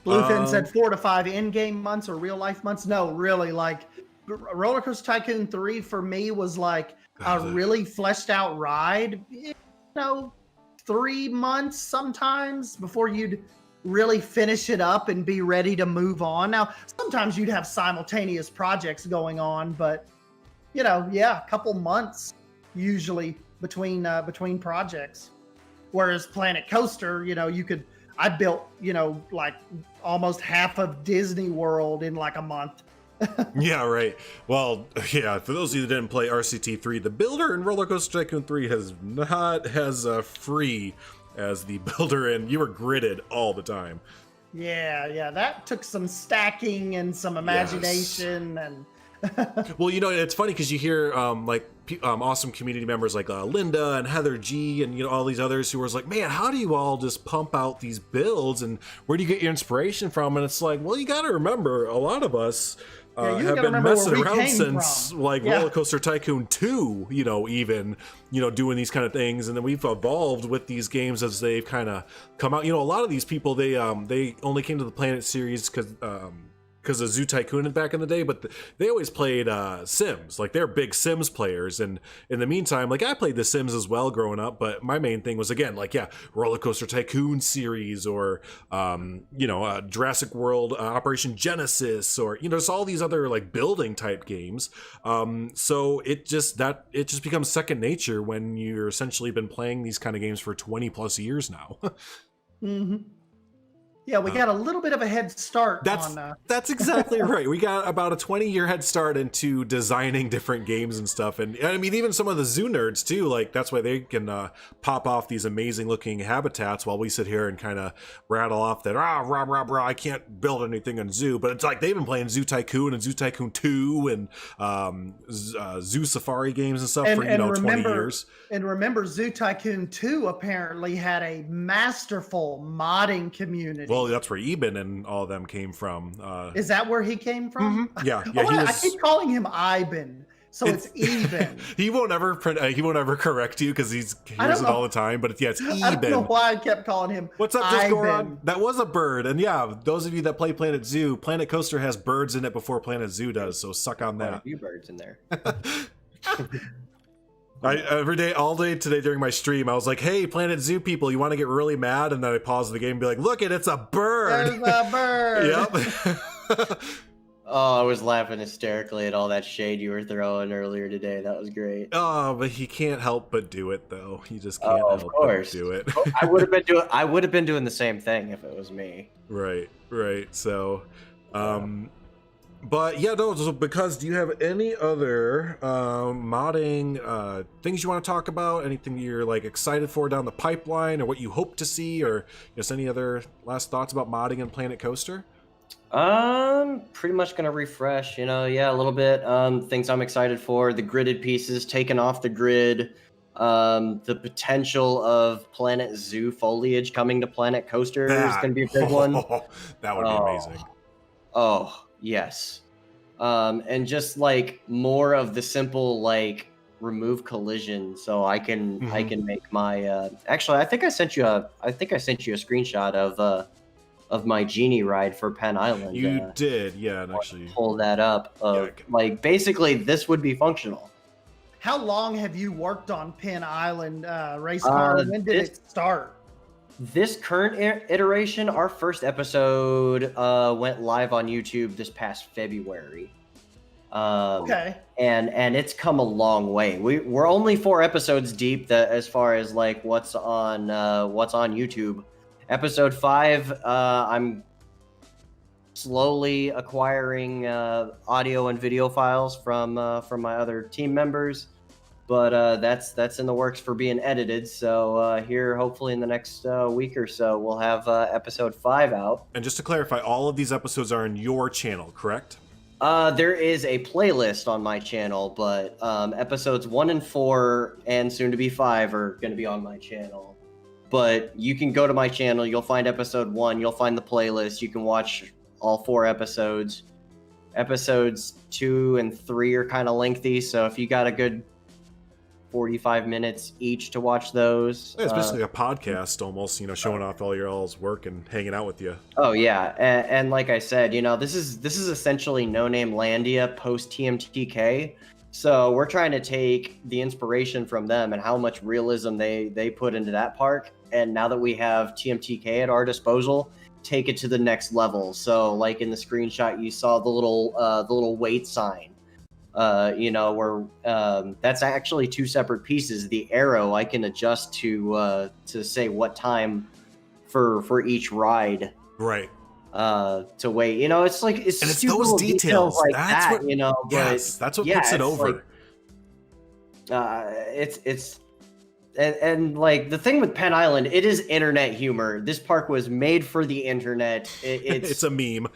Bluefin said 4 to 5 in-game months or real-life months. No, really, like RollerCoaster Tycoon 3 for me was like a really fleshed-out ride. 3 months sometimes before you'd really finish it up and be ready to move on. Now, sometimes you'd have simultaneous projects going on, but a couple months usually between projects. Whereas Planet Coaster, I built, like almost half of Disney World in like a month. Yeah, right. Well, yeah, for those of you that didn't play RCT3, the builder in RollerCoaster Tycoon 3 is not as free as the builder, and you were gridded all the time. Yeah, that took some stacking and some imagination. And well, it's funny because you hear awesome community members like Linda and Heather G and all these others who was like, man, how do you all just pump out these builds, and where do you get your inspiration from? And it's like, well, you got to remember, a lot of us have been messing around since RollerCoaster Tycoon 2, even doing these kind of things, and then we've evolved with these games as they've kind of come out. A lot of these people, they only came to the Planet series because of Zoo Tycoon back in the day, but they always played Sims. Like, they're big Sims players, and in the meantime, like, I played the Sims as well growing up, but my main thing was, again, RollerCoaster Tycoon series, or Jurassic World Operation Genesis, or just all these other like building type games. So it just becomes second nature when you're essentially been playing these kind of games for 20 plus years now. Mm-hmm. Yeah, we got a little bit of a head start. That's exactly right. We got about a 20-year head start into designing different games and stuff. And I mean, even some of the zoo nerds too, like that's why they can pop off these amazing looking habitats while we sit here and kind of rattle off that, I can't build anything in Zoo. But it's like they've been playing Zoo Tycoon and Zoo Tycoon 2 and Zoo Safari games and stuff for 20 years. And remember, Zoo Tycoon 2 apparently had a masterful modding community. Well, that's where Eben and all of them came from. Is that where he came from? Mm-hmm. Yeah. I keep calling him Iben, so it's Eben. He won't ever correct you because he hears it all the time. But it's Eben. I don't know why I kept calling him. What's up, Discord? That was a bird, and yeah, those of you that play Planet Zoo, Planet Coaster has birds in it before Planet Zoo does. So suck on that. A few birds in there. Every day, all day today during my stream, I was like, hey, Planet Zoo people, you want to get really mad? And then I pause the game and be like, look, it's a bird. There's a bird. Yep. Oh, I was laughing hysterically at all that shade you were throwing earlier today. That was great. Oh, but he can't help but do it, though. He just can't help but do it. I would have been doing the same thing if it was me. Right. So, but yeah, no, so because do you have any other modding things you want to talk about? Anything you're like excited for down the pipeline, or what you hope to see, or just any other last thoughts about modding in Planet Coaster? Pretty much gonna refresh, a little bit. Things I'm excited for: the gridded pieces taken off the grid, the potential of Planet Zoo foliage coming to Planet Coaster is gonna be a big one. That would be amazing. Oh, yes. And just like more of the simple remove collision, so I can make my. Actually, I think I sent you a screenshot of my genie ride for Penn Island. You did, yeah, and actually pull that up. Basically, this would be functional. How long have you worked on Penn Island race car? When did it start? This current iteration, our first episode went live on YouTube this past February. Okay. And it's come a long way. We're only 4 episodes deep as far as what's on YouTube. Episode 5, I'm slowly acquiring audio and video files from my other team members, but that's in the works for being edited. So here, hopefully in the next week or so, we'll have episode 5 out. And just to clarify, all of these episodes are on your channel, correct? There is a playlist on my channel, but episodes 1 and 4 and soon to be 5 are going to be on my channel. But you can go to my channel, you'll find episode 1, you'll find the playlist, you can watch all 4 episodes. Episodes 2 and 3 are kind of lengthy, so if you got a good 45 minutes each to watch those. Yeah, it's basically a podcast almost, showing off all your all's work and hanging out with you. Oh yeah, and like I said, this is essentially No Name Landia post TMTK. So we're trying to take the inspiration from them and how much realism they put into that park. And now that we have TMTK at our disposal, take it to the next level. So like in the screenshot, you saw the little wait sign. Where that's actually 2 separate pieces. The arrow I can adjust to say what time for each ride. Right. To wait. It's like it's those details like that's that. Yes, that's what puts it over. And like the thing with Penn Island, it is internet humor. This park was made for the internet. It's a meme.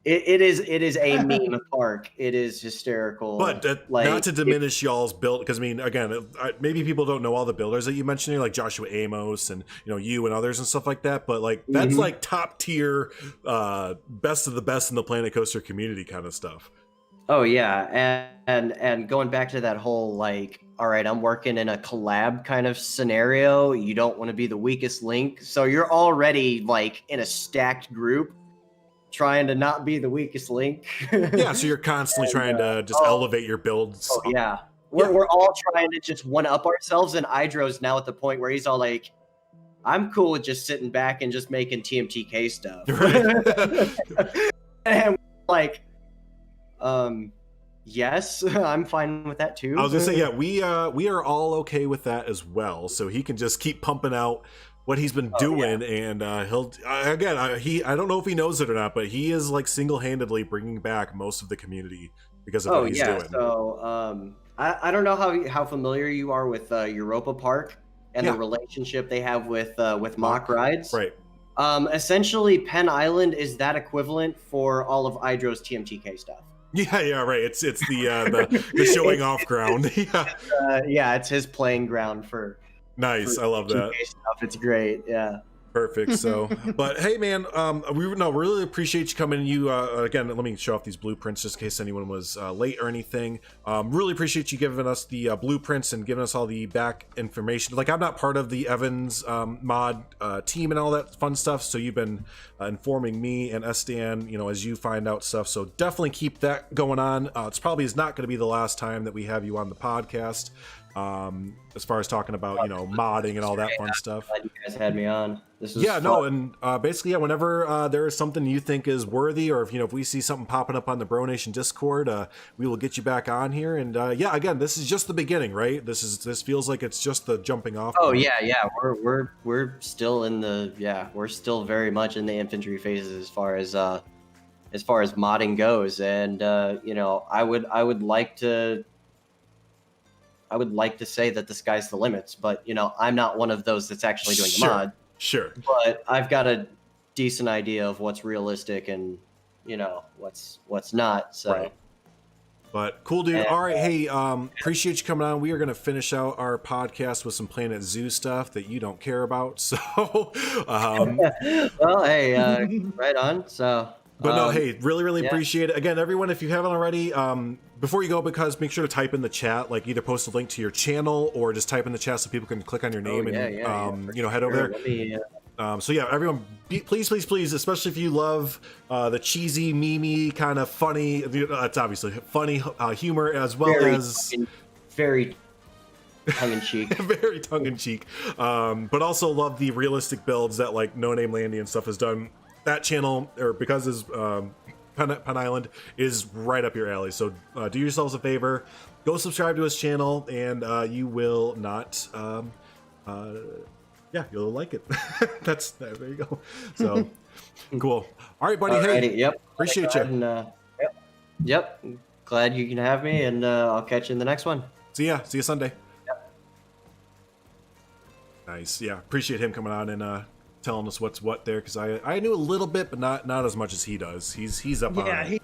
It is a meme park. It is hysterical. But not to diminish y'all's build, because again, maybe people don't know all the builders that you mentioned here, like Joshua Amos and you and others and stuff like that. But that's top tier, best of the best in the Planet Coaster community kind of stuff. Oh yeah, and going back to that whole all right, I'm working in a collab kind of scenario. You don't want to be the weakest link, so you're already in a stacked group, trying to not be the weakest link. Yeah, so you're constantly trying to just elevate your builds. Oh yeah. We're all trying to just one up ourselves, and Idro's now at the point where he's all like, I'm cool with just sitting back and just making TMTK stuff. Right. And yes, I'm fine with that too. I was gonna say, yeah, we are all okay with that as well. So he can just keep pumping out what he's been doing, and he'll again. I don't know if he knows it or not, but he is single-handedly bringing back most of the community because of what he's doing. So I don't know how familiar you are with Europa Park and the relationship they have with mock rides. Right. Essentially, Penn Island is that equivalent for all of Idro's TMTK stuff. Yeah, right. It's the showing off ground. Yeah. It's his playing ground for. Nice, I love that. Stuff. It's great, yeah. Perfect. So, but hey, man, we really appreciate you coming. You again, let me show off these blueprints just in case anyone was late or anything. Really appreciate you giving us the blueprints and giving us all the back information. I'm not part of the Evans mod team and all that fun stuff, so you've been informing me and Estan, as you find out stuff. So definitely keep that going on. It's probably is not going to be the last time that we have you on the podcast. As far as talking about modding and all that fun stuff. Glad you guys had me on. This is fun. No, and basically, whenever there is something you think is worthy, or if we see something popping up on the Bro Nation Discord, we will get you back on here. And again, this is just the beginning, right? This feels like it's just the jumping off. Oh point. Yeah. We're still we're still very much in the infantry phases as far as modding goes, and I would like to say that the sky's the limits, but I'm not one of those that's actually doing the mod. Sure. But I've got a decent idea of what's realistic and what's not. So. Right. But cool, dude. All right. Hey, appreciate you coming on. We are going to finish out our podcast with some Planet Zoo stuff that you don't care about. So, well, hey, right on. So, but no, hey, really appreciate it. Again, everyone, if you haven't already, before you go, make sure to type in the chat, like either post a link to your channel or just type in the chat so people can click on your name head over there. So yeah, everyone, please, especially if you love the cheesy, memey, kind of funny, it's obviously funny humor as well as very tongue-in-cheek. Very tongue-in-cheek. But also love the realistic builds that like No Name Landy and stuff has done. That channel, or because his Pen Island is right up your alley. So do yourselves a favor, go subscribe to his channel, and you will not. Yeah, you'll like it. There you go. So cool. All right, buddy. Alrighty, hey, yep. Appreciate you. And, yep. Glad you can have me, and I'll catch you in the next one. See ya Sunday. Yep. Nice. Yeah, appreciate him coming on and telling us what's what there, because I knew a little bit, but not as much as he does. He's up on it.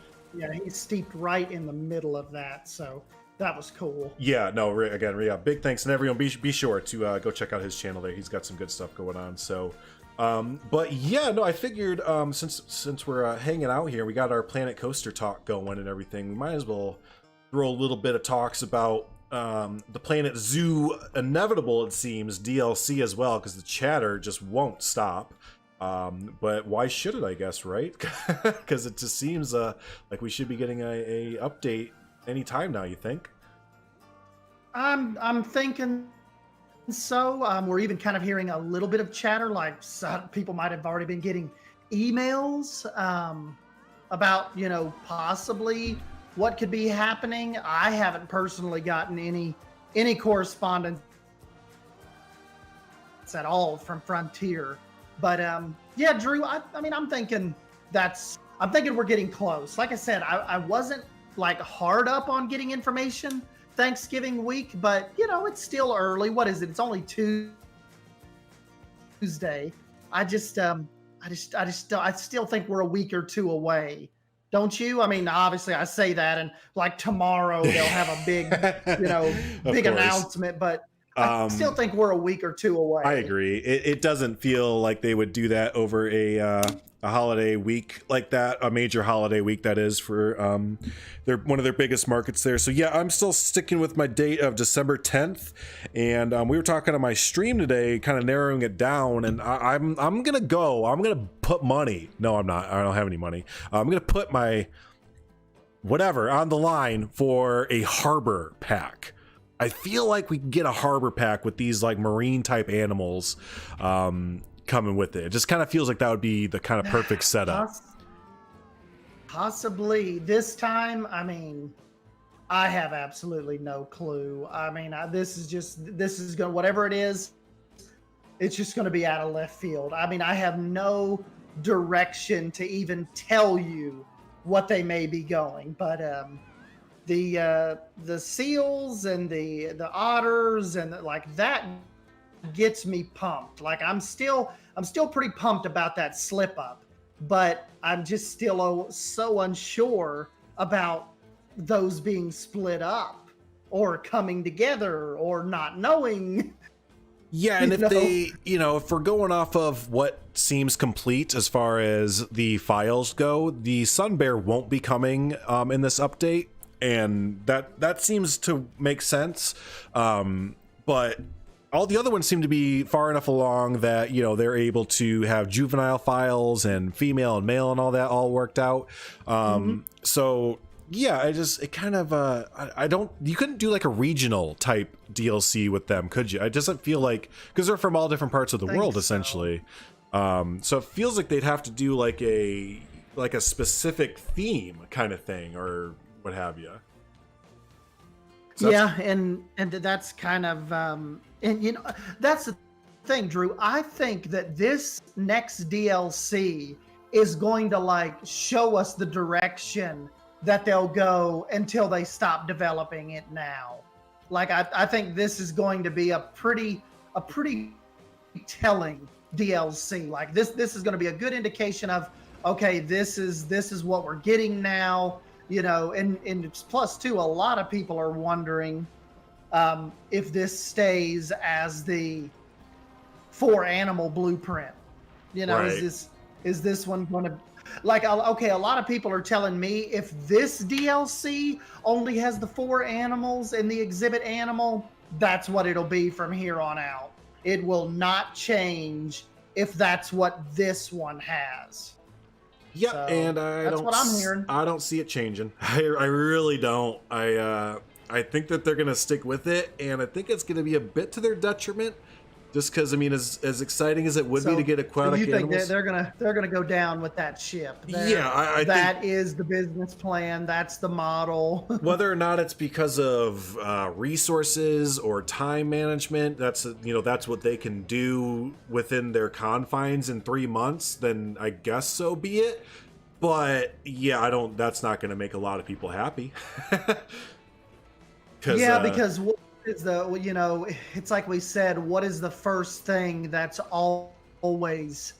He's steeped right in the middle of that. So. That was cool. Yeah, no, again, big thanks. And everyone, be sure to go check out his channel there. He's got some good stuff going on. So, but yeah, no, I figured since we're hanging out here, we got our Planet Coaster talk going and everything, we might as well throw a little bit of talks about the Planet Zoo Inevitable, it seems, DLC as well, because the chatter just won't stop. But why should it, I guess, right? Because it just seems like we should be getting a update anytime now, you think? I'm thinking so. We're even kind of hearing a little bit of chatter, like some people might have already been getting emails about, possibly what could be happening. I haven't personally gotten any correspondence at all from Frontier, but yeah, Drew, I mean, I'm thinking we're getting close. Like I said, I wasn't like hard up on getting information Thanksgiving week, but it's still early. What is it? It's only Tuesday. I still think we're a week or two away. Don't you? I mean, obviously I say that and like tomorrow they'll have a big, big announcement, but I still think we're a week or two away. I agree. It doesn't feel like they would do that over a holiday week like that, a major holiday week that is for they're one of their biggest markets there. So yeah, I'm still sticking with my date of December 10th, and we were talking on my stream today, kind of narrowing it down, and I'm gonna put money. No, I'm not. I don't have any money. I'm gonna put my whatever on the line for a harbor pack. I feel like we can get a harbor pack with these like marine type animals coming with it. It just kind of feels like that would be the kind of perfect setup. Possibly this time. I mean, I have absolutely no clue. I mean, this is going, whatever it is, it's just going to be out of left field. I mean, I have no direction to even tell you what they may be going, but the seals and the otters and like that gets me pumped. Like I'm still pretty pumped about that slip up, but I'm just still so unsure about those being split up or coming together or not knowing. Yeah, and if we're going off of what seems complete as far as the files go, the Sun Bear won't be coming in this update, and that seems to make sense. But all the other ones seem to be far enough along that they're able to have juvenile files and female and male and all that all worked out. So yeah, you couldn't do like a regional type DLC with them, could you? It doesn't feel like, because they're from all different parts of the world essentially. So it feels like they'd have to do like a specific theme kind of thing or what have you. So yeah, and that's kind of and that's the thing, Drew. I think that this next DLC is going to like show us the direction that they'll go until they stop developing it now. Like I think this is going to be a pretty telling DLC. Like this is going to be a good indication of okay, this is what we're getting now, you know, and it's plus too, a lot of people are wondering if this stays as the 4-animal blueprint. You know, Right. is this one going to, like, okay, a lot of people are telling me if this DLC only has the 4 animals and the exhibit animal, that's what it'll be from here on out. It will not change if that's what this one has. Yeah, So, and that's what I'm hearing. I don't see it changing. I really don't. I think that they're gonna stick with it, and I think it's gonna be a bit to their detriment. Just because, I mean, as exciting as it would be to get aquatic you think animals, they're gonna go down with that ship? Yeah, I that think is the business plan. That's the model. whether or not it's because of resources or time management, that's what they can do within their confines in 3 months. Then I guess so be it. But yeah, that's not going to make a lot of people happy. Yeah, because what is it's like we said, what is the first thing that's always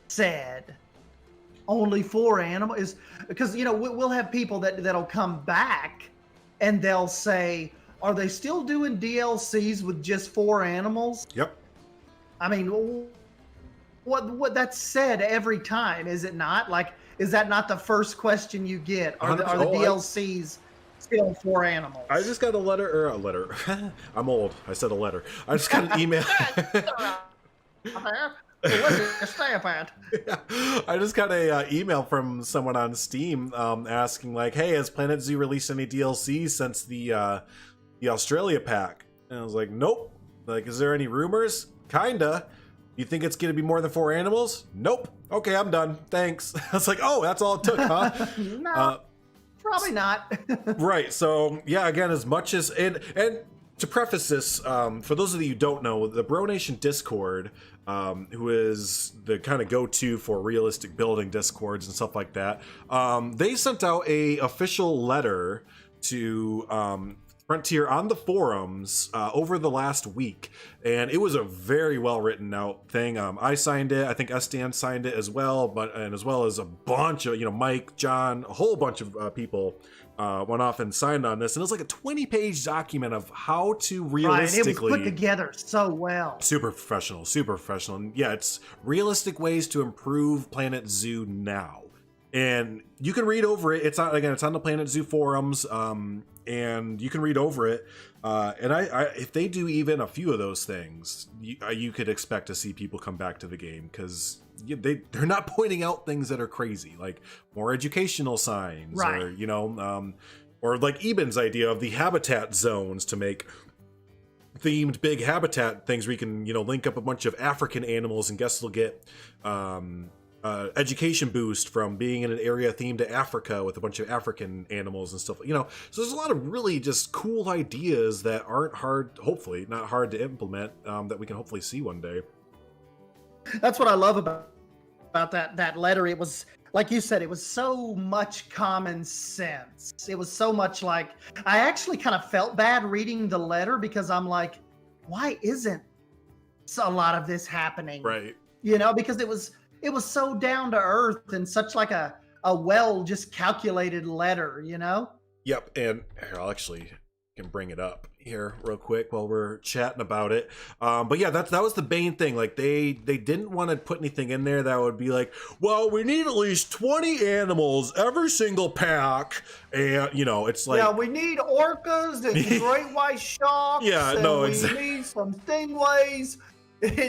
said? Only 4 animals is because we'll have people that'll come back and they'll say, are they still doing DLCs with just 4 animals? Yep. I mean, what that's said every time, is it not? Like, is that not the first question you get? Are the DLCs still 4 animals? I just got a letter. I'm old. I said a letter. I just got an email. I just got a email from someone on Steam asking like, hey, has Planet Zoo released any DLC since the Australia pack? And I was like, nope. Like, is there any rumors? Kinda. You think it's gonna be more than 4 animals? Nope. Okay, I'm done. Thanks. I was like, oh, that's all it took, huh? No, probably not. Right. So yeah, again, as much as and to preface this, for those of you who don't know, the Bro Nation Discord, who is the kind of go-to for realistic building discords and stuff like that, they sent out a official letter to Frontier on the forums over the last week, and it was a very well written out thing. I signed it. I think Stan signed it as well, and as well as a bunch of Mike, John, a whole bunch of people went off and signed on this, and it was like a 20-page document of how to realistically. Right, it was put together so well. Super professional, and yeah, it's realistic ways to improve Planet Zoo now. And you can read over it. It's on the Planet Zoo forums, and you can read over it. And I if they do even a few of those things, you could expect to see people come back to the game, because they're not pointing out things that are crazy, like more educational signs, right. or like Eben's idea of the habitat zones to make themed big habitat things where you can link up a bunch of African animals, and guests will get education boost from being in an area themed to Africa with a bunch of African animals and stuff. So there's a lot of really just cool ideas that aren't hopefully not hard to implement, that we can hopefully see one day. That's what I love about that letter. It was, like you said, it was so much common sense. It was so much like, I actually kind of felt bad reading the letter, because I'm like, why isn't a lot of this happening? Right. Because it was so down to earth and such like a well just calculated letter, Yep. And I'll actually can bring it up here real quick while we're chatting about it. But yeah, that was the main thing. Like they didn't want to put anything in there that would be like, well, we need at least 20 animals every single pack, and it's like, yeah, we need orcas and great white sharks. Yeah, and no, we exactly. need some stingrays.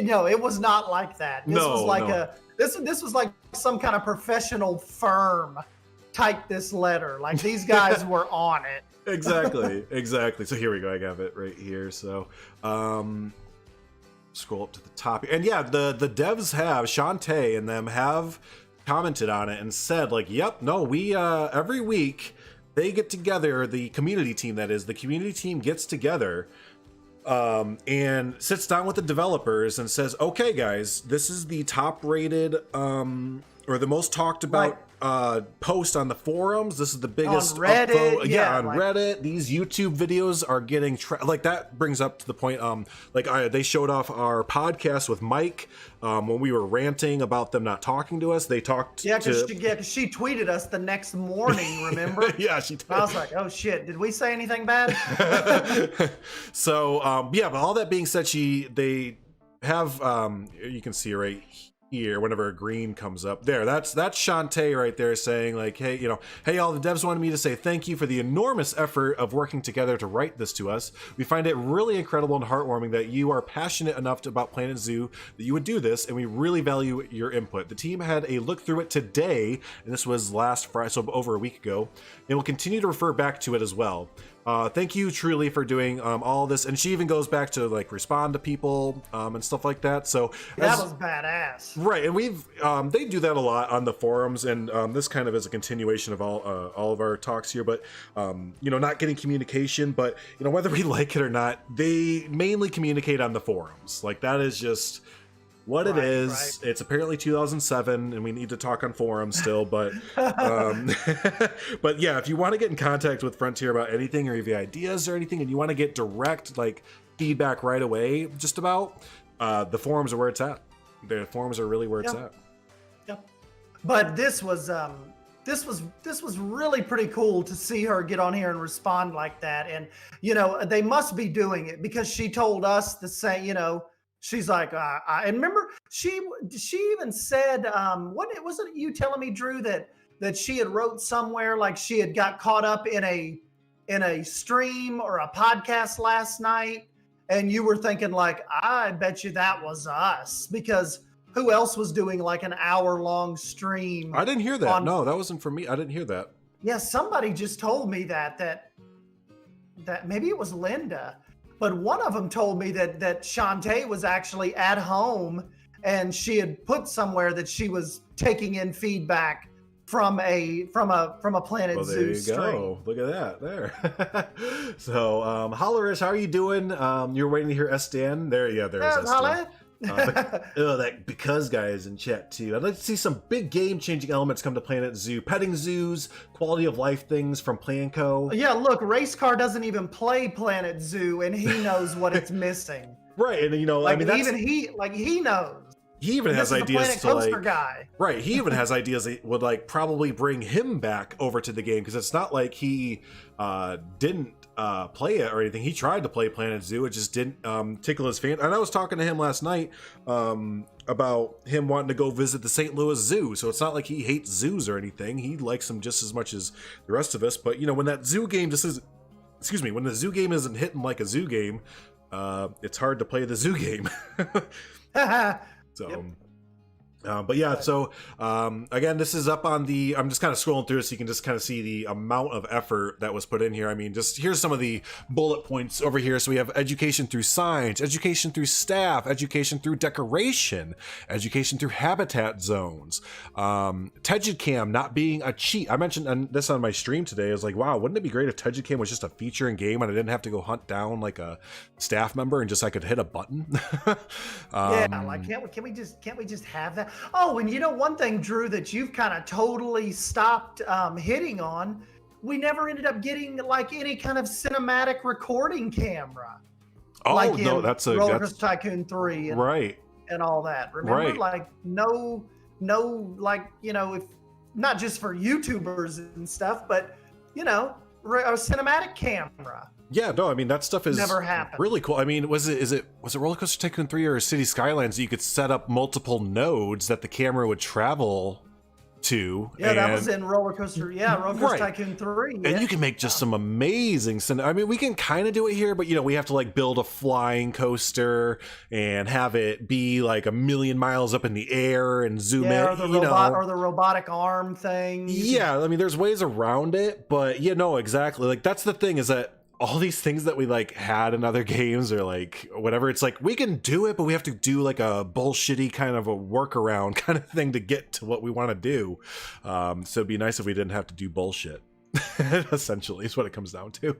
No, it was not like that. This was like this was like some kind of professional firm typed this letter. Like, these guys were on it. Exactly. So here we go. I have it right here. So scroll up to the top. And yeah, the devs have, Shantae and them have commented on it and said like, yep, no, we every week they get together, the community team gets together and sits down with the developers and says, okay guys, this is the top rated or the most talked about post on the forums. This is the biggest on Reddit. on Reddit. These YouTube videos are getting like that brings up to the point. They showed off our podcast with Mike when we were ranting about them not talking to us. They talked. Yeah, because she tweeted us the next morning. Remember? Yeah, she did. I was like, oh shit, did we say anything bad? So but all that being said, they have you can see right here whenever a green comes up there, that's Shantae right there saying like, hey, all the devs wanted me to say thank you for the enormous effort of working together to write this to us. We find it really incredible and heartwarming that you are passionate enough about Planet Zoo that you would do this, and we really value your input. The team had a look through it today, and this was last Friday, so over a week ago, and we'll continue to refer back to it as well. Thank you truly for doing all this. And she even goes back to like respond to people and stuff like that. So that was badass. Right. And they do that a lot on the forums, and this kind of is a continuation of all of our talks here, but not getting communication, but whether we like it or not, they mainly communicate on the forums. Like that is just what it is. Right. It's apparently 2007 and we need to talk on forums still, but but yeah, if you want to get in contact with Frontier about anything, or if you have ideas or anything and you want to get direct like feedback right away, just about the forums are where it's at. The forums are really where it's at. Yep. But this was really pretty cool to see her get on here and respond like that. And they must be doing it because she told us the same, she's like, I remember she even said, wasn't you telling me, Drew, that she had wrote somewhere like she had got caught up in a stream or a podcast last night, and you were thinking like, I bet you that was us, because who else was doing like an hour-long stream? I didn't hear that. No, that wasn't for me. I didn't hear that. Yeah, somebody just told me that maybe it was Linda. But one of them told me that Shantae was actually at home, and she had put somewhere that she was taking in feedback from a Planet Zoo stream. There you go. Look at that there. So, Hollerish, how are you doing? You're waiting to hear Estan. There is Estan. That because guy is in chat too. I'd like to see some big game-changing elements come to Planet Zoo. Petting zoos, quality of life things from Planco. Yeah, look, Race Car doesn't even play Planet Zoo, and he knows what it's missing. Right, and he knows. He even has ideas to Coaster guy. Right, he even has ideas that would like probably bring him back over to the game, because it's not like he didn't play it or anything. He tried to play Planet Zoo, it just didn't tickle his fan. And I was talking to him last night about him wanting to go visit the St. Louis Zoo. So it's not like he hates zoos or anything. He likes them just as much as the rest of us. But when that zoo game when the zoo game isn't hitting like a zoo game, it's hard to play the zoo game. So. Yep. But yeah, so again, this is up on the, I'm just kind of scrolling through so you can just kind of see the amount of effort that was put in here. I mean, just here's some of the bullet points over here. So we have education through science, education through staff, education through decoration, education through habitat zones, Tegicam not being a cheat. I mentioned this on my stream today. I was like, wow, wouldn't it be great if Tegicam was just a feature in game and I didn't have to go hunt down like a staff member and just I could hit a button? Yeah, like can't we just have that? Oh, and one thing, Drew, that you've kind of totally stopped hitting on, we never ended up getting like any kind of cinematic recording camera. Oh, like no, that's RollerCoaster Tycoon 3 and, right, and all that. Remember, right. Like no, like if not just for YouTubers and stuff, but a cinematic camera. Yeah, no, I mean that stuff is never happened. Really cool. I mean, was it RollerCoaster Tycoon 3 or City Skylines that you could set up multiple nodes that the camera would travel to? Yeah, that was in RollerCoaster. Yeah, RollerCoaster Tycoon 3. And you can make just some amazing. I mean, we can kind of do it here, but we have to like build a flying coaster and have it be like a million miles up in the air and zoom in. Or the robotic arm thing. Yeah, I mean, there's ways around it, but exactly. Like that's the thing, is that all these things that we like had in other games or like whatever, it's like we can do it, but we have to do like a bullshitty kind of a workaround kind of thing to get to what we want to do. So it'd be nice if we didn't have to do bullshit. Essentially is what it comes down to.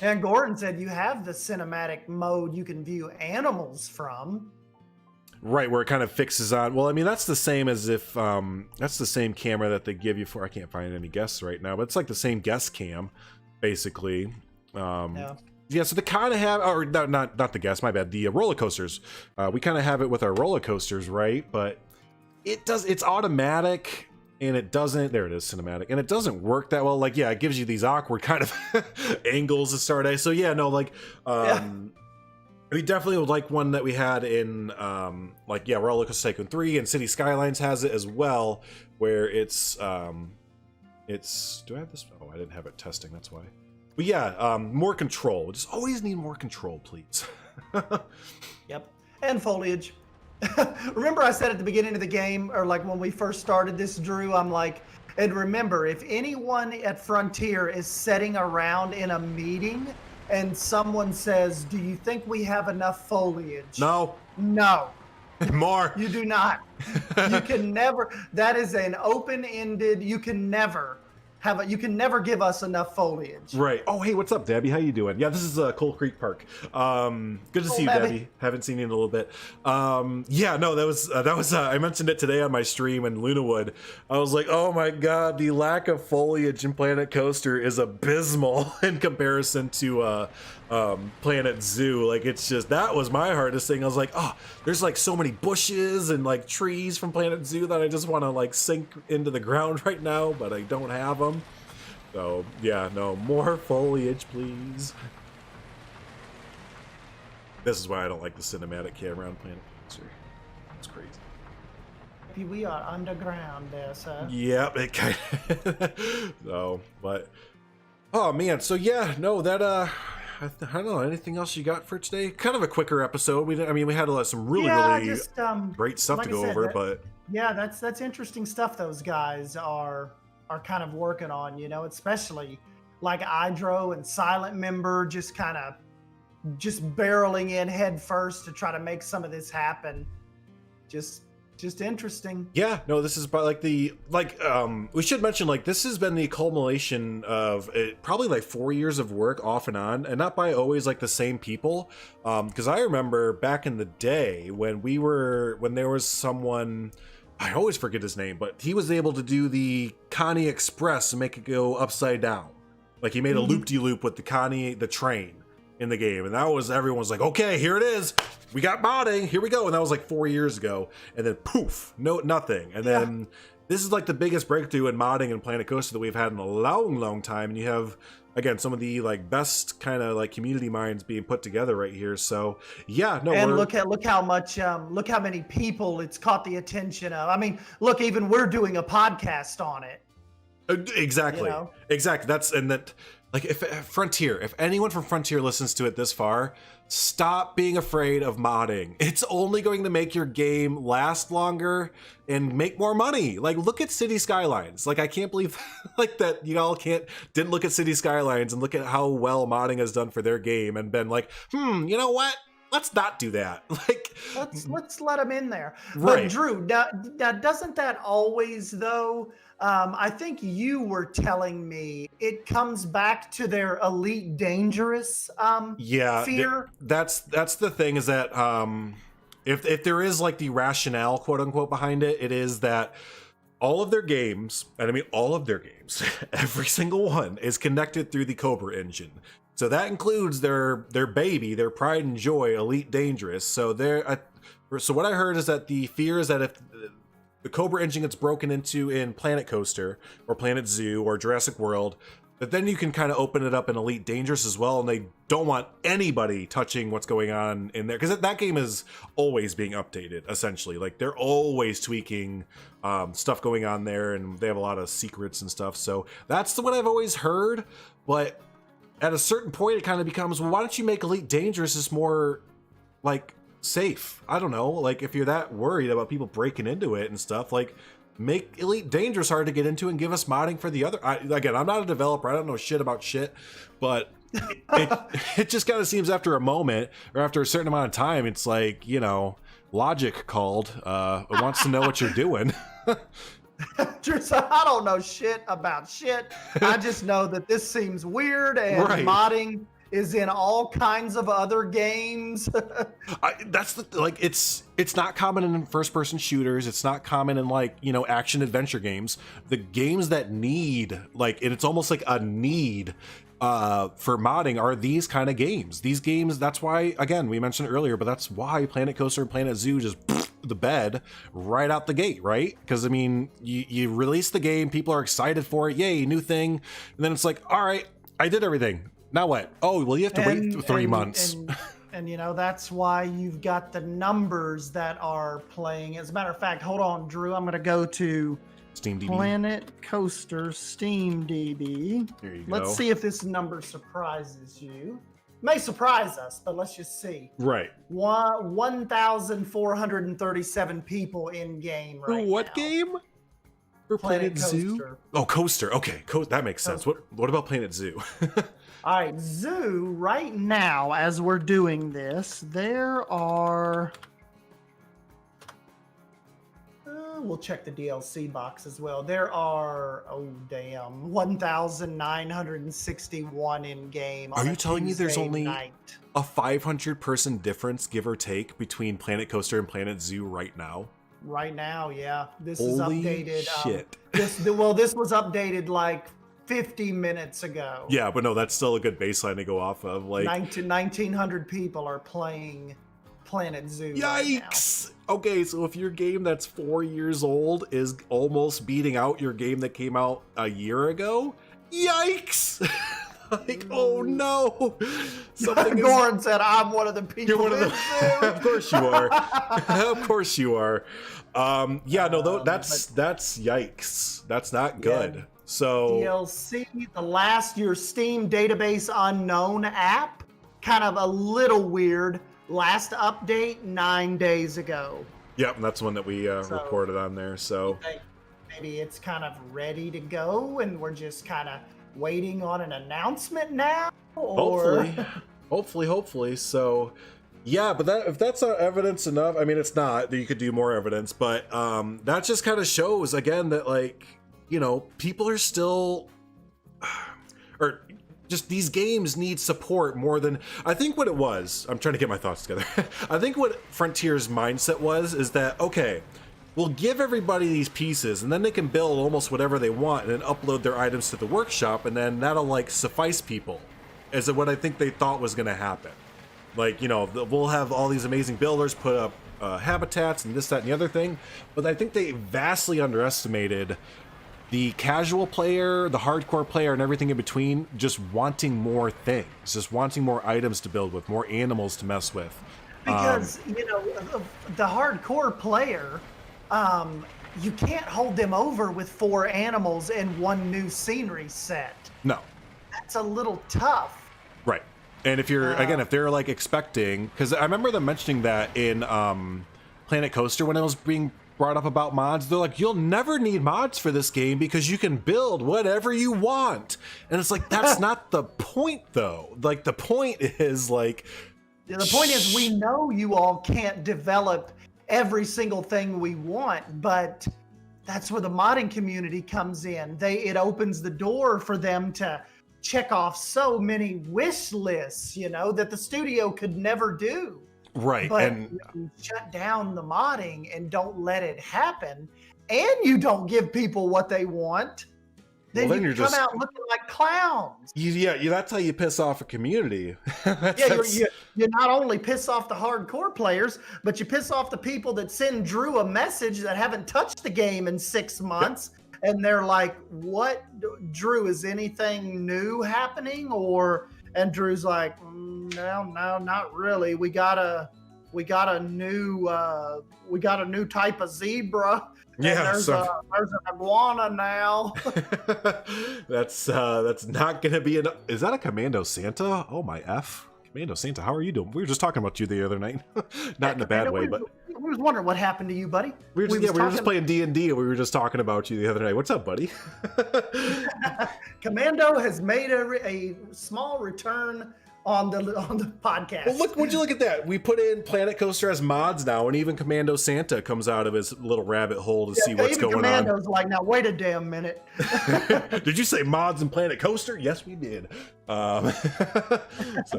And Gordon said you have the cinematic mode you can view animals from. Right, where it kind of fixes on. Well, I mean, that's the same as if that's the same camera that they give you for. I can't find any guests right now, but it's like the same guest cam, basically. Yeah, so they kind of have, or not the guests, my bad. The roller coasters. We kind of have it with our roller coasters, right? But it's automatic. And it doesn't, there it is, cinematic, and it doesn't work that well. Like, yeah, it gives you these awkward kind of angles to start at. So yeah, no, like, we definitely would like one that we had in, like, yeah, RollerCoaster Tycoon 3, and City Skylines has it as well, where it's, do I have this? Oh, I didn't have it testing, that's why. But yeah, more control. Just always need more control, please. Yep, and foliage. Remember I said at the beginning of the game, or like when we first started this, Drew, I'm like, and remember, if anyone at Frontier is sitting around in a meeting and someone says, do you think we have enough foliage? No. More. You do not. You can never, that is an open-ended, you can never give us enough foliage. Right. Oh, hey, what's up, Debbie? How you doing? Yeah, this is Coal Creek Park. Good to see you, Debbie. Haven't seen you in a little bit. Yeah, no, that was I mentioned it today on my stream in Lunawood. I was like, oh my god, the lack of foliage in Planet Coaster is abysmal in comparison to Planet Zoo. Like, it's just, that was my hardest thing. I was like, oh, there's like so many bushes and like trees from Planet Zoo that I just want to like sink into the ground right now, but I don't have them. So yeah, no, more foliage, please. This is why I don't like the cinematic camera on Planet Coaster. It's crazy. We are underground there, sir. Yep, it kind of. So, but oh man, so yeah, no, that I don't know, anything else you got for today? Kind of a quicker episode. We had some really great stuff to go over, but yeah, that's interesting stuff those guys are kind of working on, you know, especially like Hydro and Silent Member just barreling in head first to try to make some of this happen. Just interesting. Yeah, no, this is about we should mention, like, this has been the culmination of probably like 4 years of work off and on, and not by always like the same people. Because I remember back in the day when there was someone, I always forget his name, but he was able to do the Connie Express and make it go upside down. Like, he made a loop-de-loop with the train in the game, and that was, everyone's like, okay, here it is, we got modding, here we go. And that was like 4 years ago, and then poof, nothing. And then this is like the biggest breakthrough in modding in Planet Coaster that we've had in a long time. And you have, again, some of the like best kind of like community minds being put together right here. So yeah, no, and look how many people it's caught the attention of. I mean, look, even we're doing a podcast on it. Exactly. You know? Exactly. Like, if anyone from Frontier listens to it this far, stop being afraid of modding. It's only going to make your game last longer and make more money. Like, look at City Skylines. Like, I can't believe like that you all didn't look at City Skylines and look at how well modding has done for their game and been like, you know what? Let's not do that. Like, let's let them in there. Right. But Drew, now doesn't that always though? I think you were telling me it comes back to their Elite Dangerous fear. That's the thing, is that if there is like the rationale, quote unquote, behind it, it is that all of their games, and I mean all of their games, every single one is connected through the Cobra engine. So that includes their baby, their pride and joy, Elite Dangerous. So what I heard is that the fear is that if the Cobra engine gets broken into in Planet Coaster or Planet Zoo or Jurassic World, that then you can kind of open it up in Elite Dangerous as well, and they don't want anybody touching what's going on in there, because that game is always being updated, essentially. Like, they're always tweaking stuff going on there, and they have a lot of secrets and stuff. So that's what I've always heard, but at a certain point it kind of becomes, well, why don't you make Elite Dangerous is more like safe? I don't know, like, if you're that worried about people breaking into it and stuff, like, make Elite Dangerous hard to get into and give us modding for the other. Again, I'm not a developer, I don't know shit about shit, but it just kind of seems after a moment or after a certain amount of time, it's like, you know, Logic called, it wants to know what you're doing. Drew, so I don't know shit about shit. I just know that this seems weird, and right. modding is in all kinds of other games. That's the like it's not common in first person shooters. It's not common in like, you know, action adventure games. The games that need like, and it's almost like a need for modding are these kind of games. These games, that's why, again, we mentioned earlier, but that's why Planet Coaster and Planet Zoo just the bed right out the gate, right? Because I mean, you release the game, people are excited for it, yay, new thing, and then it's like, all right, I did everything. Now what? Oh, well, you have to wait 3 months. And you know, that's why you've got the numbers that are playing. As a matter of fact, hold on, Drew. I'm going to go to SteamDB. Planet Coaster SteamDB. There you go. Let's see if this number surprises you. May surprise us, but let's just see. Right. 1,437 people in game right now. What game? For Planet Zoo? Oh, Coaster. Okay, that makes sense. What about Planet Zoo? All right, Zoo, right now, as we're doing this, there are... we'll check the DLC box as well. There are, 1,961 in game. Are you telling me there's only a 500-person difference, give or take, between Planet Coaster and Planet Zoo right now? Right now, yeah. This Holy is updated. Shit. This was updated like 50 minutes ago. Yeah, but no, that's still a good baseline to go off of. Like 1,900 people are playing Planet Zoo. Yikes! Right now. Okay, so if your game that's 4 years old is almost beating out your game that came out a year ago, yikes! Like, oh no! Goran said, "I'm one of the people." You're one of the. Of course you are. Of course you are. Yeah, no, that's yikes. That's not good. Yeah. So DLC, the last your Steam database unknown app, kind of a little weird. Last update 9 days ago. Yep, that's one that we reported on there. So maybe it's kind of ready to go, and we're just kind of waiting on an announcement now. Or... hopefully. So yeah, but if that's not evidence enough, I mean, it's not. You could do more evidence, but that just kind of shows again that, like, you know, people are still, or just these games need support more than, I think what it was, I'm trying to get my thoughts together. I think what Frontier's mindset is that, okay, we'll give everybody these pieces and then they can build almost whatever they want and then upload their items to the workshop, and then that'll like suffice people, is what I think they thought was going to happen. Like, you know, we'll have all these amazing builders put up habitats and this, that, and the other thing, but I think they vastly underestimated the casual player, the hardcore player, and everything in between, just wanting more things, just wanting more items to build with, more animals to mess with. Because, you know, the hardcore player, you can't hold them over with 4 animals and 1 new scenery set. No. That's a little tough. Right. And if you're, again, if they're like expecting, because I remember them mentioning that in Planet Coaster when it was being brought up about mods, they're like, you'll never need mods for this game because you can build whatever you want. And it's like, that's not the point though. Like, the point is like, the point is, we know you all can't develop every single thing we want, but that's where the modding community comes in. It opens the door for them to check off so many wish lists, you know, that the studio could never do. Right. But and you shut down the modding and don't let it happen, and you don't give people what they want, then you come out looking like clowns. Yeah, that's how you piss off a community. You not only piss off the hardcore players, but you piss off the people that send Drew a message that haven't touched the game in 6 months. Yep. And they're like, what, Drew, is anything new happening? And Drew's like, no, not really. We got a new type of zebra. Yeah, there's an iguana now. That's not gonna be enough. Is that a Commando Santa? Oh my F. Commando Santa, how are you doing? We were just talking about you the other night. Not in a bad way, but we was wondering what happened to you, buddy. We were just playing D&D, and we were just talking about you the other night. What's up, buddy? Commando has made a small return on the podcast. Well, would you look at that? We put in Planet Coaster as mods now, and even Commando Santa comes out of his little rabbit hole to see what's going Commando's like, now wait a damn minute. Did you say mods and Planet Coaster? Yes, we did. Because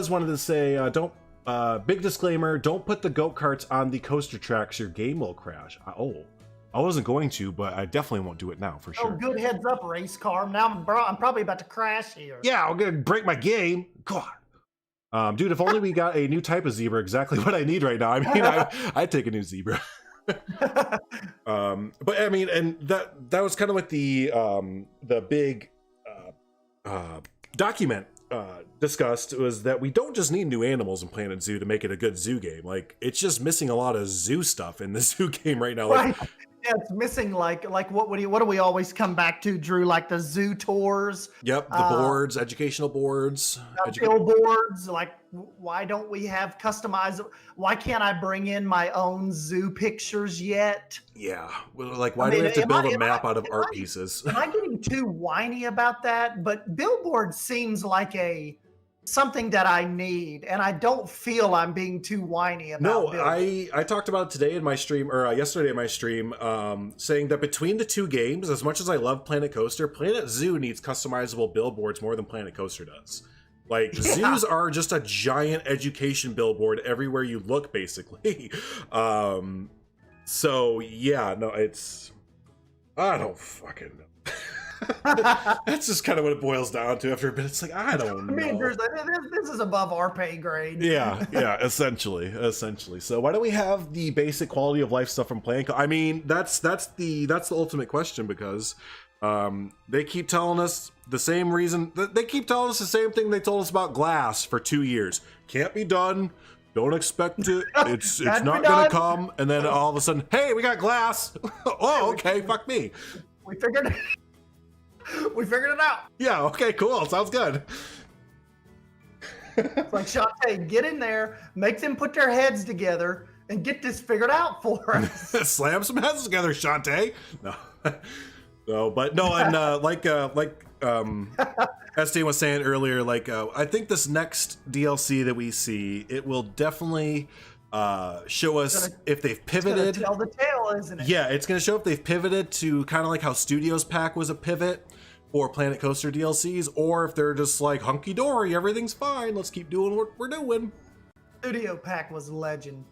wanted to say, don't. Big disclaimer: don't put the goat carts on the coaster tracks. Your game will crash. I wasn't going to, but I definitely won't do it now for sure. Oh, good heads up, race car. Now I'm probably about to crash here. Yeah, I'm gonna break my game. God, dude, if only we got a new type of zebra. Exactly what I need right now. I mean, I'd take a new zebra. But I mean, and that was kind of what the big document discussed, was that we don't just need new animals in Planet Zoo to make it a good zoo game. Like, it's just missing a lot of zoo stuff in the zoo game right now. Like, right. Yeah, it's missing like what do we always come back to, Drew? Like the zoo tours. Yep, the boards, educational boards, billboards. Like, why don't we have customized? Why can't I bring in my own zoo pictures yet? Yeah, well, like, why do we have to build a map out of art pieces? Am I getting too whiny about that? But billboard seems like something that I need, and I don't feel I'm being too whiny about. No, I talked about it today in my stream, or yesterday in my stream, saying that between the two games, as much as I love Planet Coaster, Planet Zoo needs customizable billboards more than Planet Coaster does. Like, zoos are just a giant education billboard everywhere you look, basically. So yeah, no, I don't fucking know. That's just kind of what it boils down to after a bit. It's like, I don't know. I mean, this is above our pay grade. Yeah, essentially. So why don't we have the basic quality of life stuff from Planet? I mean, that's the ultimate question, because they keep telling us the same reason. They keep telling us the same thing they told us about Glass for 2 years. Can't be done. Don't expect it. It's not gonna come. And then all of a sudden, hey, we got Glass. Oh, okay. Fuck me. We figured it out. Yeah, okay, cool. Sounds good. It's like, Shantae, get in there, make them put their heads together, and get this figured out for us. Slam some heads together, Shantae. No, but no, and like Esteban was saying earlier, like, I think this next DLC that we see, it will definitely show us if they've pivoted. It's gonna tell the tale, isn't it? Yeah, it's going to show if they've pivoted to kind of like how Studios Pack was a pivot for Planet Coaster DLCs, or if they're just like, hunky-dory, everything's fine, let's keep doing what we're doing. Studio Pack was legend.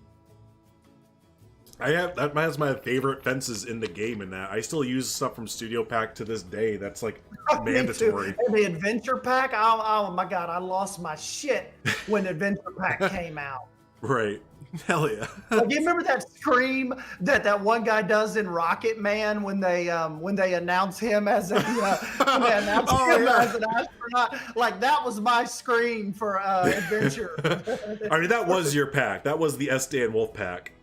That has my favorite fences in the game. In that, I still use stuff from Studio Pack to this day. That's like mandatory. And the Adventure Pack, oh my god, I lost my shit when Adventure Pack came out. Right. Hell yeah. Like, you remember that scream that one guy does in Rocket Man when they announce him as an astronaut? Like, that was my scream for Adventure. I mean, that was your pack. That was the S-Dan Wolf pack.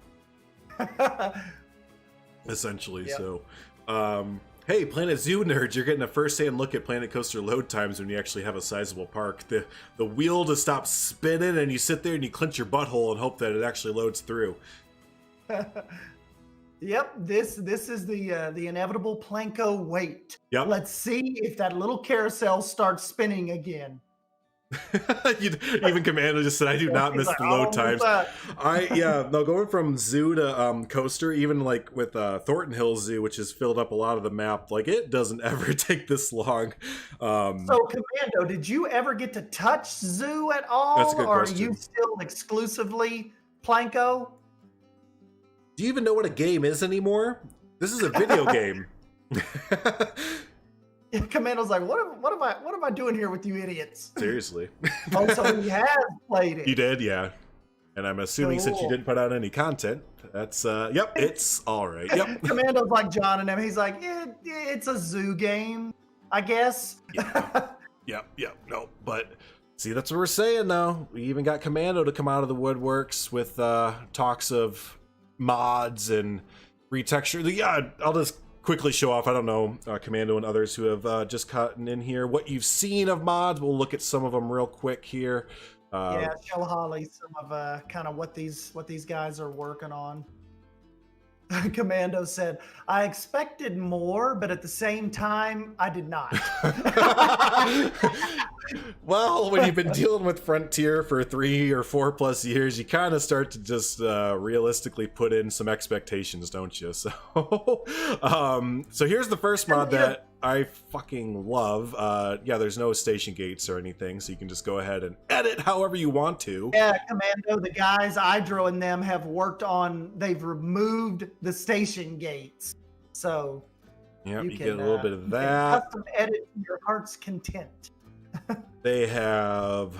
Essentially. Yep. So hey, Planet Zoo nerds, you're getting a first-hand look at Planet Coaster load times when you actually have a sizable park. The wheel to stop spinning, and you sit there and you clench your butthole and hope that it actually loads through. Yep, this is the inevitable Planko wait. Yep. Let's see if that little carousel starts spinning again. Even Commando just said, I do not miss the load times. Going from zoo to coaster, even like with Thornton Hills Zoo, which has filled up a lot of the map, like, it doesn't ever take this long. So Commando, did you ever get to touch zoo at all? That's a good question. Are you still exclusively Planko? Do you even know what a game is anymore? This is a video game. Commando's like, what am I doing here with you idiots? Seriously. Oh, so he has played it. You did, yeah. And I'm assuming since you didn't put out any content, that's yep, it's all right. Yep. Commando's like John and him. He's like, yeah, it's a zoo game, I guess. Yep. No, but see, that's what we're saying though. We even got Commando to come out of the woodworks with talks of mods and retexture. Yeah, I'll just quickly show off, I don't know, Commando and others who have just gotten in here, what you've seen of mods. We'll look at some of them real quick here. Show Holly some of kind of what these guys are working on. Commando said, I expected more, but at the same time, I did not. Well, when you've been dealing with Frontier for 3 or 4 plus years, you kind of start to just realistically put in some expectations, don't you? So, so here's the first mod that I fucking love. Yeah, there's no station gates or anything, so you can just go ahead and edit however you want to. Yeah, Commando, the guys, Idro and them have worked on, they've removed the station gates. So yeah, you can get a little bit of that. Custom edit to your heart's content. They have,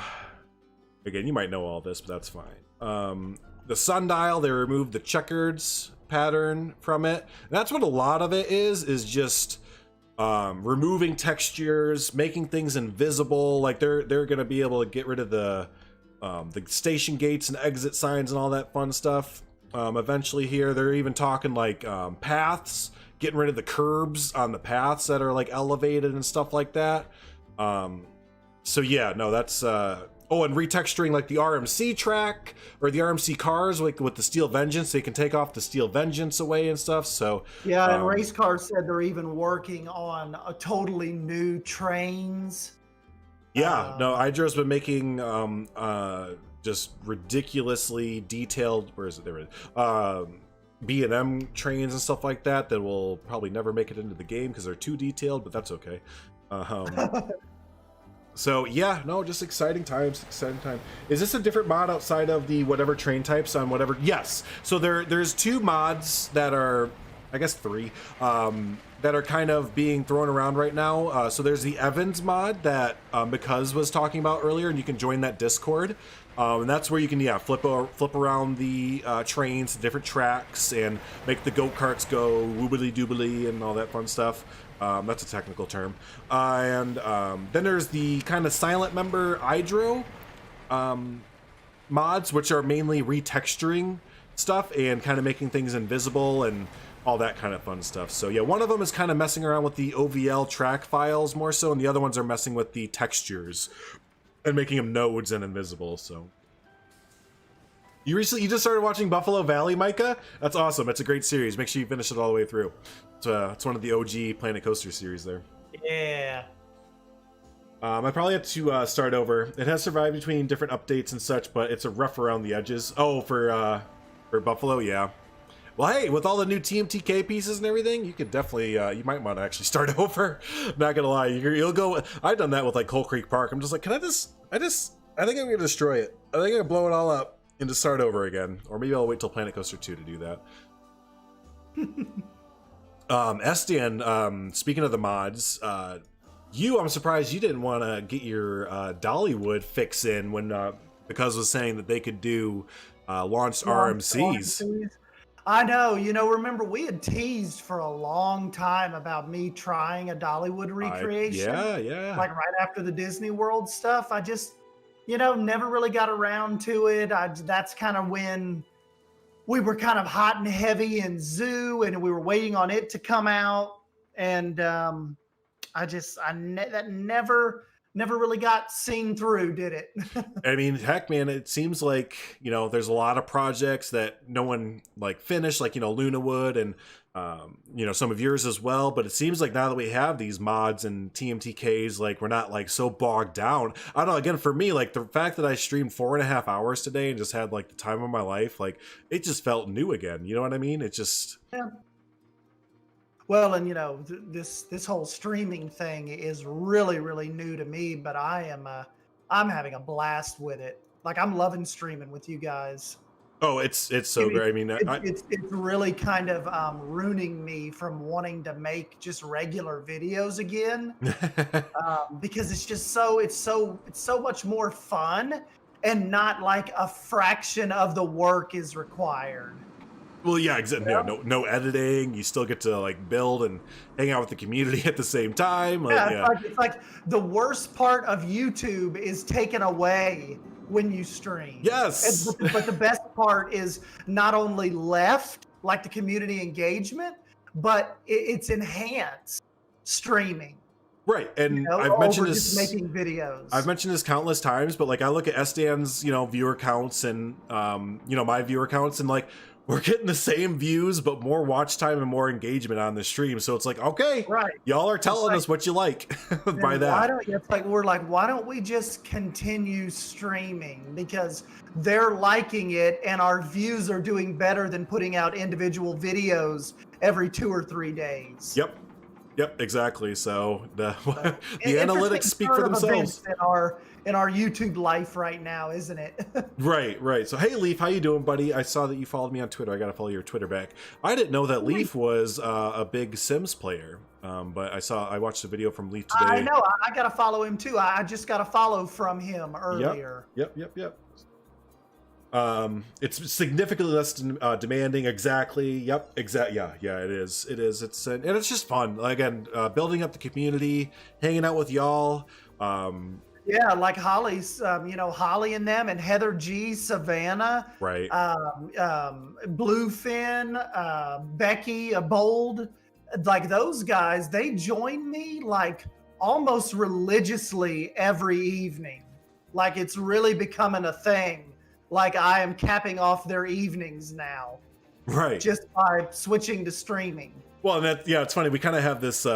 again, you might know all this, but that's fine. The Sundial, they removed the checkers pattern from it. And that's what a lot of it is just removing textures, making things invisible. Like they're going to be able to get rid of the station gates and exit signs and all that fun stuff. Eventually here, they're even talking like paths, getting rid of the curbs on the paths that are like elevated and stuff like that. So yeah, no, that's oh, and retexturing like the RMC track or the RMC cars, like with the Steel Vengeance, they can take off the Steel Vengeance away and stuff. So yeah, and Race Car said they're even working on a totally new trains. Yeah, no, Idro's been making just ridiculously detailed. Where is it? There it is. B&M trains and stuff like that will probably never make it into the game because they're too detailed, but that's okay. So yeah, no, just exciting times, exciting time. Is this a different mod outside of the whatever train types on whatever? Yes. So there's 2 mods that are, I guess 3, that are kind of being thrown around right now. So there's the Evans mod that Because was talking about earlier, and you can join that Discord. And that's where you can, yeah, flip around the trains to different tracks and make the go-karts go woobly doobly and all that fun stuff. That's a technical term. And then there's the kind of silent member Idro mods, which are mainly retexturing stuff and kind of making things invisible and all that kind of fun stuff. So yeah, one of them is kind of messing around with the OVL track files more so, and the other ones are messing with the textures and making them nodes and invisible. So you just started watching Buffalo Valley, Micah? That's awesome. It's a great series. Make sure you finish it all the way through. It's one of the OG Planet Coaster series there. Yeah. I probably have to start over. It has survived between different updates and such, but it's a rough around the edges. Oh, for Buffalo, yeah. Well, hey, with all the new TMTK pieces and everything, you could definitely, you might want to actually start over. Not gonna lie, you'll go. I've done that with like Coal Creek Park. I'm just like, can I think I'm gonna destroy it. I think I'm gonna blow it all up and just start over again, or maybe I'll wait till Planet Coaster 2 to do that. Estian, speaking of the mods, I'm surprised you didn't want to get your Dollywood fix in when Because was saying that they could do launched RMCs. I know, remember we had teased for a long time about me trying a Dollywood recreation. Yeah. Like right after the Disney World stuff. I just, never really got around to it. That's kind of when we were kind of hot and heavy in Zoo, and we were waiting on it to come out. And that never really got seen through, did it? I mean, heck, man, it seems like, there's a lot of projects that no one like finished, like, Lunawood and, some of yours as well. But it seems like now that we have these mods and TMTKs, like we're not like so bogged down. I don't know, again, for me, like the fact that I streamed 4.5 hours today and just had like the time of my life, like it just felt new again. You know what I mean? It just... Yeah. Well, and this whole streaming thing is really, really new to me, but I'm having a blast with it. Like I'm loving streaming with you guys. Oh, it's so great. I mean, it's really kind of ruining me from wanting to make just regular videos again, because it's so much more fun and not like a fraction of the work is required. Well, yeah, exactly. Yeah. No editing. You still get to like build and hang out with the community at the same time. It's like the worst part of YouTube is taken away when you stream. Yes. But the best part is not only left, like the community engagement, but it's enhanced streaming. Right, and I've mentioned this, just making videos. I've mentioned this countless times, but like I look at Estian's, viewer counts and my viewer counts, and like we're getting the same views, but more watch time and more engagement on the stream. So it's like, okay, Right. y'all are telling us what you like by that. Why don't we just continue streaming? Because they're liking it and our views are doing better than putting out individual videos every 2 or 3 days. Yep, exactly. So the analytics speak for themselves. In our YouTube life right now, isn't it? Right. So, hey, Leaf, how you doing, buddy? I saw that you followed me on Twitter. I got to follow your Twitter back. I didn't know that Leaf was a big Sims player, but I watched a video from Leaf today. I know. I got to follow him, too. I just got a follow from him earlier. Yep. It's significantly less demanding. Exactly. Yep. Yeah. It is. And it's just fun. Again, building up the community, hanging out with y'all. Yeah, like Holly's, Holly and them, and Heather G, Savannah, right? Bluefin, Becky, Bold, like those guys. They join me like almost religiously every evening. Like it's really becoming a thing. Like I am capping off their evenings now, right? Just by switching to streaming. Well, and it's funny. We kind of have this.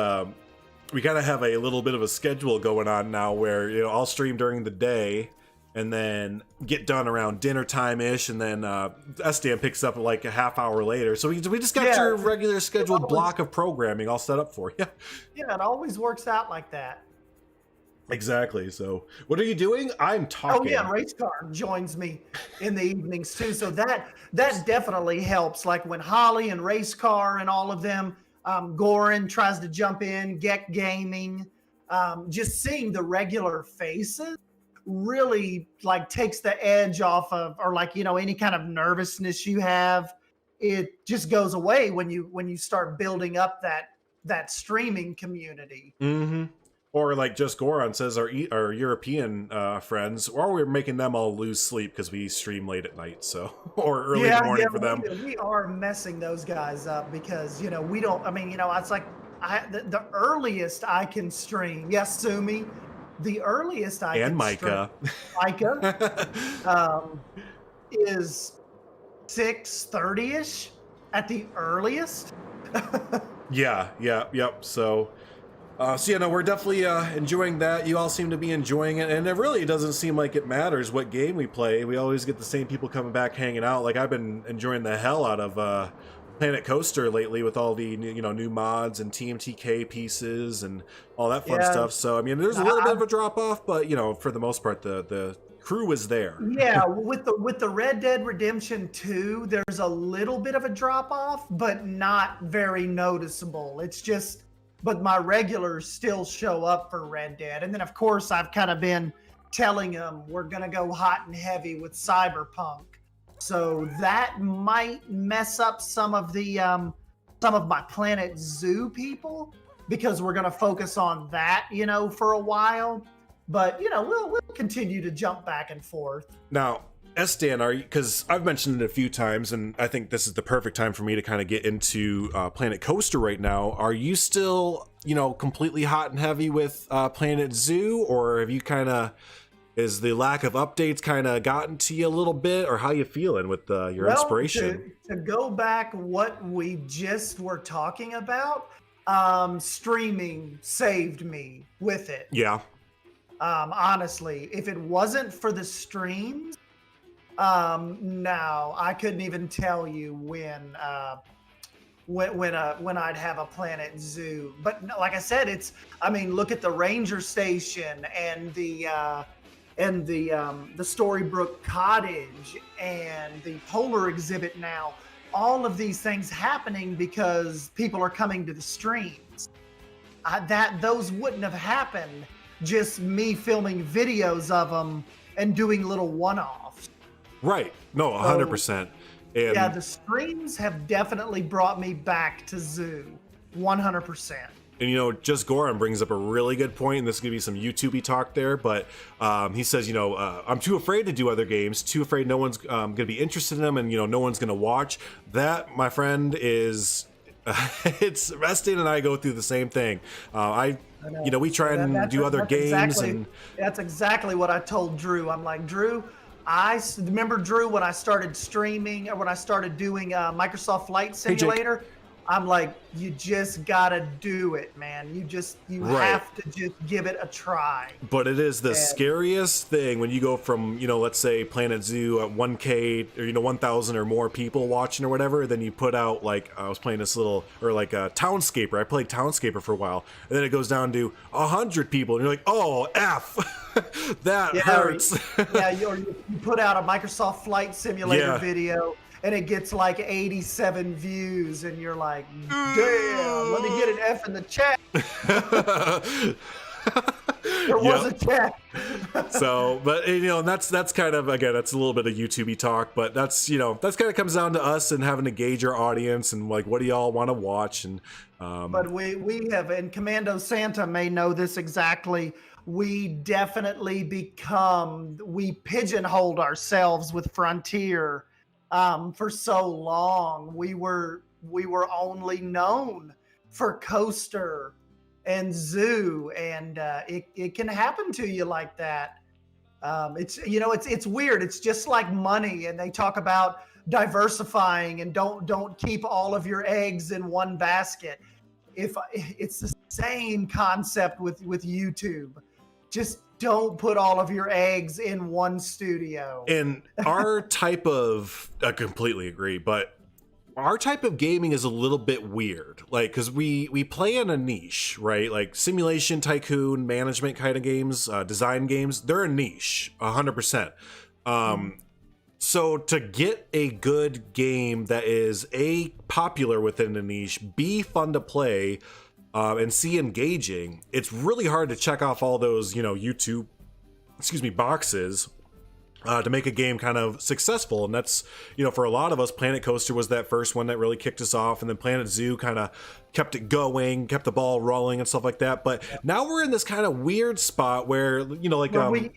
We kind of have a little bit of a schedule going on now where, I'll stream during the day and then get done around dinner time ish. And then SDM picks up like a half hour later. So we just got your regular scheduled block of programming all set up for you. Yeah, it always works out like that. Exactly. So what are you doing? I'm talking. Oh yeah, Race Car joins me in the evenings too. So that definitely helps. Like when Holly and Race Car and all of them, Goran tries to jump in, Get Gaming, just seeing the regular faces really like takes the edge off of, or like, any kind of nervousness you have, it just goes away when you start building up that streaming community. Mm-hmm. Or like Just Goron says, our European friends, or we're making them all lose sleep because we stream late at night, so or early in the morning for them. We are messing those guys up because we don't. I mean, it's like the earliest I can stream. Yes, Sumi, the earliest I and can Micah, is 6:30ish at the earliest. Yep. So we're definitely enjoying that. You all seem to be enjoying it, and it really doesn't seem like it matters what game we play. We always get the same people coming back, hanging out. Like I've been enjoying the hell out of Planet Coaster lately with all the new mods and TMTK pieces and all that fun stuff. So I mean, there's a little bit of a drop off, but for the most part, the crew is there. Yeah, with the Red Dead Redemption 2, there's a little bit of a drop off, but not very noticeable. It's just. But my regulars still show up for Red Dead. And then, of course, I've kind of been telling them we're going to go hot and heavy with Cyberpunk. So that might mess up some of my Planet Zoo people because we're going to focus on that, for a while. But, we'll continue to jump back and forth. Now, Stan, because I've mentioned it a few times, and I think this is the perfect time for me to kind of get into Planet Coaster right now. Are you still, completely hot and heavy with Planet Zoo, or have you is the lack of updates kind of gotten to you a little bit, or how you feeling with your inspiration? To go back what we just were talking about, streaming saved me with it. Yeah. Honestly, if it wasn't for the streams, no, I couldn't even tell you when I'd have a Planet Zoo. But like I said, look at the Ranger Station and the Storybrooke Cottage and the Polar exhibit now. All of these things happening because people are coming to the streams. Those wouldn't have happened just me filming videos of them and doing little one-offs. Right. No, 100%. And yeah, the streams have definitely brought me back to Zoo. 100%. And, Just Goran brings up a really good point, and this is going to be some YouTube-y talk there, but he says, I'm too afraid to do other games, too afraid no one's going to be interested in them, and, no one's going to watch. That, my friend, is... it's Restin and I go through the same thing. We try and do other games. That's exactly what I told Drew. I'm like, Drew, remember, Drew, when I started streaming or when I started doing Microsoft Flight Simulator, I'm like, you just gotta do it, man. You have to just give it a try. But it is the scariest thing when you go from, let's say Planet Zoo at 1K or 1,000 or more people watching or whatever. Then you put out, like, I was playing this little, or like a Townscaper. I played Townscaper for a while, and then it goes down to 100 people, and you're like, oh, F, that hurts. You put out a Microsoft Flight Simulator video, and it gets like 87 views, and you're like, damn, let me get an F in the chat. There was a chat. So, but that's kind of, again, that's a little bit of YouTube-y talk, but that's kind of comes down to us and having to gauge our audience and like, what do y'all want to watch? And but we have, and Commando Santa may know this exactly. We definitely we pigeonholed ourselves with Frontier. For so long, we were only known for Coaster and Zoo, and it can happen to you like that. It's weird. It's just like money, and they talk about diversifying and don't keep all of your eggs in one basket. It's the same concept with YouTube. Just don't put all of your eggs in one studio. And our type of, I completely agree, but our type of gaming is a little bit weird. Like, because we play in a niche, right? Like simulation, tycoon, management kind of games, design games, they're a niche, 100%. So to get a good game that is A, popular within the niche, B, fun to play, and C, engaging, it's really hard to check off all those, YouTube, boxes to make a game kind of successful. And that's, for a lot of us, Planet Coaster was that first one that really kicked us off, and then Planet Zoo kind of kept it going, kept the ball rolling and stuff like that. But now we're in this kind of weird spot where, like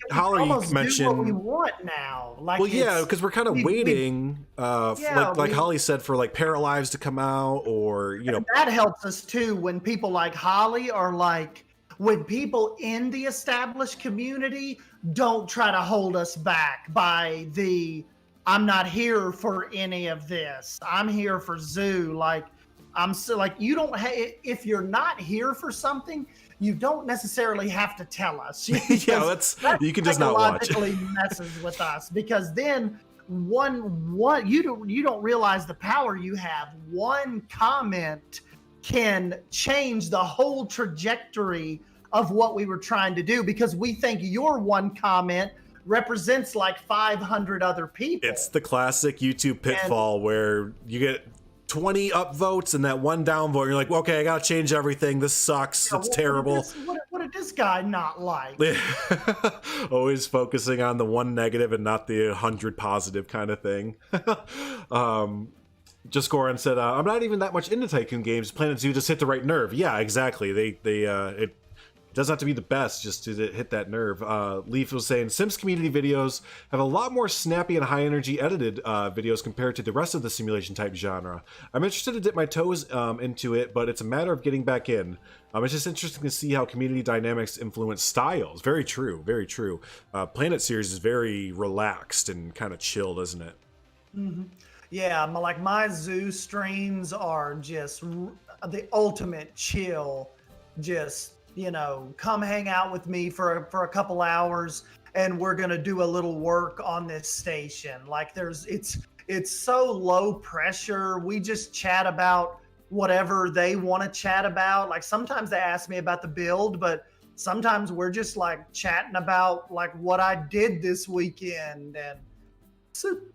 Holly mentioned, do what we want now. Like, well, yeah, because we're kind of waiting, like Holly said, for like Paralives to come out, or and that helps us too when people like Holly are like, when people in the established community don't try to hold us back by I'm not here for any of this. I'm here for Zoo. Like, you don't if you're not here for something, you don't necessarily have to tell us. That you can just not watch. Messes with us, because then you don't realize the power you have. One comment can change the whole trajectory of what we were trying to do, because we think your one comment represents like 500 other people. It's the classic YouTube pitfall where you get 20 upvotes and that one downvote. You're like, well, okay, I gotta change everything. This sucks. It's terrible. What did this guy not like? Always focusing on the one negative and not the 100 positive kind of thing. Just Goran said, I'm not even that much into Tycoon games. Planet Zoo just hit the right nerve. Yeah, exactly. It doesn't have to be the best just to hit that nerve. Leaf was saying, Sims community videos have a lot more snappy and high energy edited videos compared to the rest of the simulation type genre. I'm interested to dip my toes into it, but it's a matter of getting back in. It's just interesting to see how community dynamics influence styles. Very true, very true. Planet series is very relaxed and kind of chilled, isn't it? Mm-hmm. Yeah, like my Zoo streams are just the ultimate chill. Just, come hang out with me for a couple hours, and we're gonna do a little work on this station. Like, it's so low pressure. We just chat about whatever they want to chat about. Like, sometimes they ask me about the build, but sometimes we're just like chatting about like what I did this weekend, and super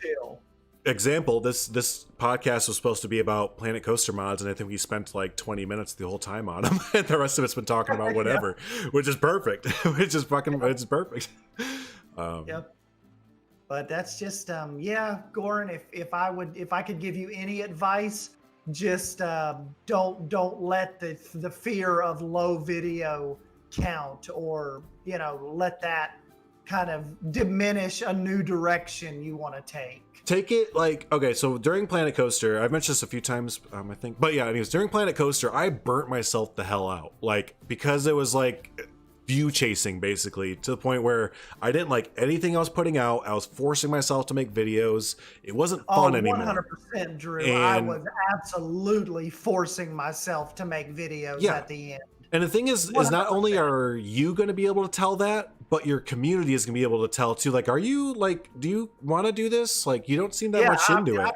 chill. Example, this podcast was supposed to be about Planet Coaster mods, and I think we spent like 20 minutes the whole time on them, and the rest of it's been talking about whatever. Which is perfect. It's perfect. Yep. But that's just Goran, if I could give you any advice, just don't let the fear of low video count, or let that kind of diminish a new direction you want to take. Take it like, okay, so during Planet Coaster, I've mentioned this a few times, I think, but yeah, anyways, during Planet Coaster, I burnt myself the hell out, like, because it was like, view chasing, basically, to the point where I didn't like anything I was putting out. I was forcing myself to make videos. It wasn't fun anymore. 100%, Drew. I was absolutely forcing myself to make videos at the end. And the thing is 100%. Not only are you going to be able to tell that, but your community is going to be able to tell too. Like, are you like, do you want to do this? Like, you don't seem that much into it.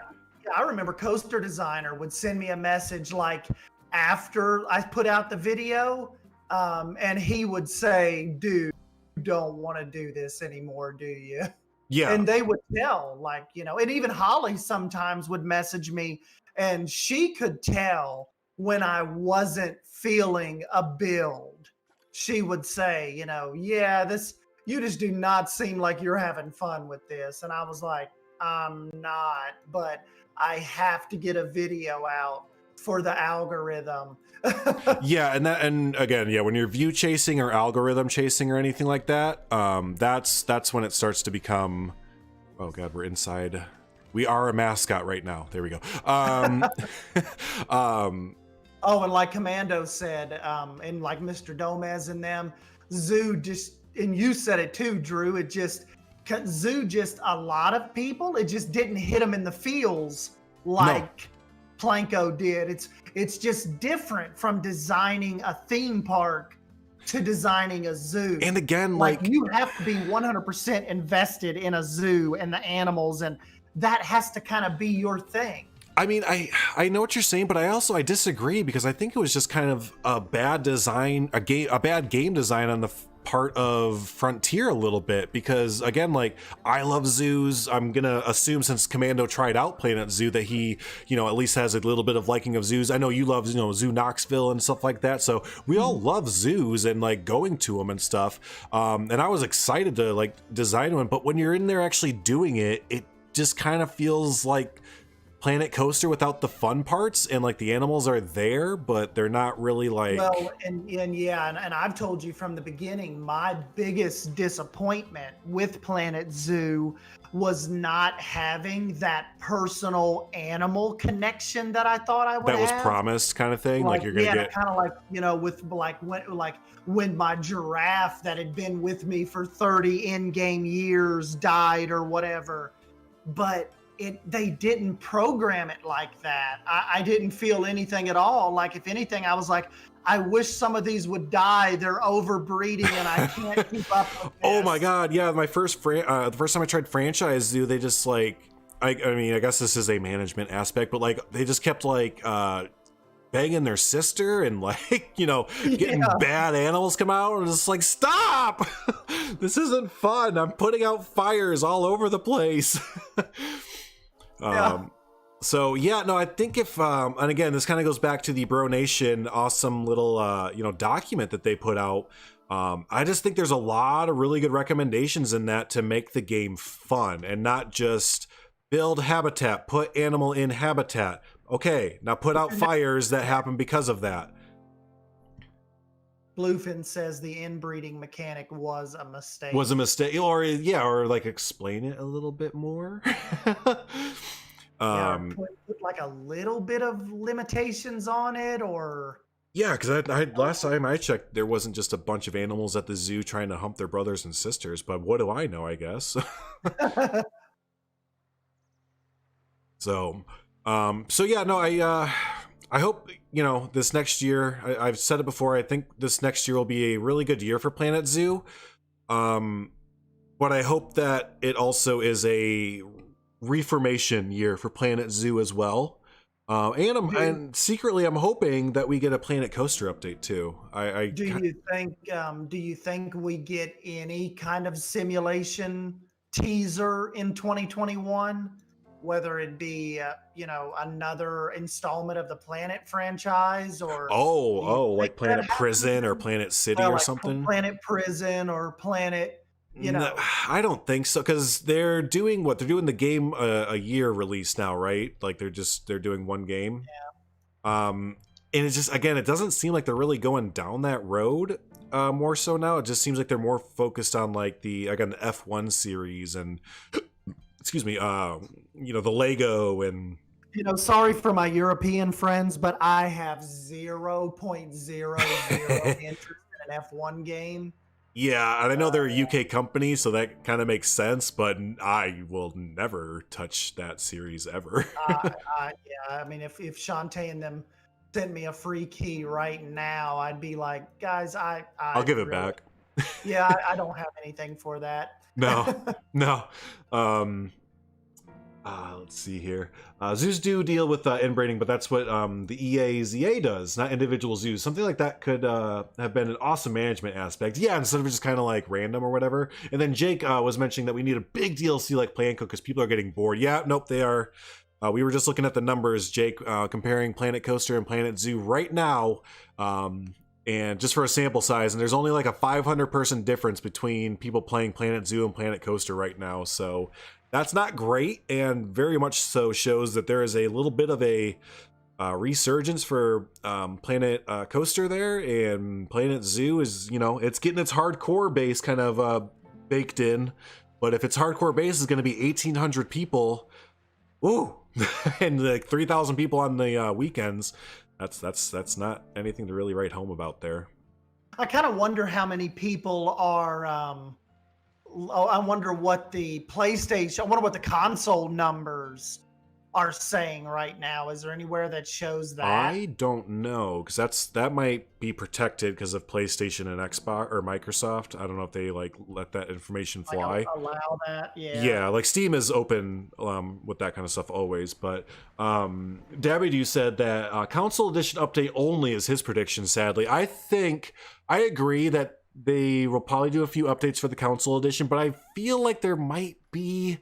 I remember Coaster Designer would send me a message like after I put out the video, and he would say, dude, you don't want to do this anymore, do you? Yeah. And they would tell, like, you know, and even Holly sometimes would message me, and she could tell when I wasn't feeling a build. She would say, you know, yeah, you just do not seem like you're having fun with this. And I was like, I'm not, but I have to get a video out for the algorithm. Yeah, and again, when you're view chasing or algorithm chasing or anything like that, that's when it starts to become, oh god, we're inside. We are a mascot right now. There we go. Oh, and like Commando said, and like Mr. Gomez and them, Zoo just, and you said it too, Drew, Zoo just, a lot of people, it just didn't hit them in the feels like Planko did. It's just different from designing a theme park to designing a zoo. And again, like you have to be 100% invested in a zoo and the animals, and that has to kind of be your thing. I mean, I know what you're saying, but I disagree, because I think it was just kind of a bad design, a bad game design on the part of Frontier a little bit, because again, like, I love zoos. I'm gonna assume, since Commando tried out Planet Zoo, that he, you know, at least has a little bit of liking of zoos. I know you love, you know, Zoo Knoxville and stuff like that, so we all love zoos and like going to them and stuff. And I was excited to like design one, but when you're in there actually doing it, it just kind of feels like Planet Coaster without the fun parts, and like the animals are there, but they're not really like. Well, and I've told you from the beginning, my biggest disappointment with Planet Zoo was not having that personal animal connection that I thought I would have. That was promised, kind of thing. Like you're gonna get kind of like, you know, with when my giraffe that had been with me for 30 in-game years died or whatever, but they didn't program it like that. I didn't feel anything at all. Like, if anything, I was like, I wish some of these would die. They're overbreeding and I can't keep up with this. Oh my god, yeah, my first the first time I tried Franchise Zoo, they just like, I mean, I guess this is a management aspect, but like they just kept like banging their sister and like, you know, getting bad animals come out, and it's like, stop. This isn't fun. I'm putting out fires all over the place. So yeah, no, I think if and again, this kind of goes back to the Bro Nation awesome little you know, document that they put out. I just think there's a lot of really good recommendations in that to make the game fun, and not just build habitat, put animal in habitat. Okay, now put out fires that happen because of that. Bluefin says the inbreeding mechanic was a mistake. Or like explain it a little bit more. Put like a little bit of limitations on it, or because I last time I checked, there wasn't just a bunch of animals at the zoo trying to hump their brothers and sisters, but what do I know, I guess. So yeah, no, I hope, you know, this next year, I've said it before, I think this next year will be a really good year for Planet Zoo. But I hope that it also is a reformation year for Planet Zoo as well. And secretly, I'm hoping that we get a Planet Coaster update too. Do you think we get any kind of simulation teaser in 2021? Whether it be, you know, another installment of the Planet franchise, or like Planet Prison or Planet City or something. Planet Prison or Planet, you know. No, I don't think so, because they're doing the game a year release now, right? Like they're doing one game. Yeah. And it's just, again, it doesn't seem like they're really going down that road. More so now, it just seems like they're more focused on like the F1 series and. Excuse me, you know, the Lego and... You know, sorry for my European friends, but I have 0.00 interest in an F1 game. Yeah, and I know they're a UK company, so that kind of makes sense, but I will never touch that series ever. Yeah, I mean, if Shantae and them sent me a free key right now, I'd be like, guys, I'll give it back. Yeah, I don't have anything for that. No. Let's see here. Zoos do deal with inbreeding, but that's what the EAZA does, not individual zoos. Something like that could have been an awesome management aspect. Yeah, instead of just kind of like random or whatever. And then Jake was mentioning that we need a big DLC like Plan Co because people are getting bored. Yeah, nope, they are. We were just looking at the numbers, Jake, comparing Planet Coaster and Planet Zoo right now. And just for a sample size, and there's only like a 500 person difference between people playing Planet Zoo and Planet Coaster right now. So that's not great, and very much so shows that there is a little bit of a resurgence for Planet Coaster there, and Planet Zoo is, it's getting its hardcore base kind of baked in. But if its hardcore base is going to be 1,800 people, ooh, and like 3,000 people on the weekends, that's not anything to really write home about there. I kind of wonder how many people are. I wonder what the PlayStation. I wonder what the console numbers are saying right now. Is there anywhere that shows that? I don't know, because that might be protected because of PlayStation and Xbox or Microsoft. I don't know if they like let that information fly. Like allow that, yeah. Yeah, like Steam is open with that kind of stuff always. But Dabby said that console edition update only is his prediction. Sadly, I agree that they will probably do a few updates for the console edition, but I feel like there might be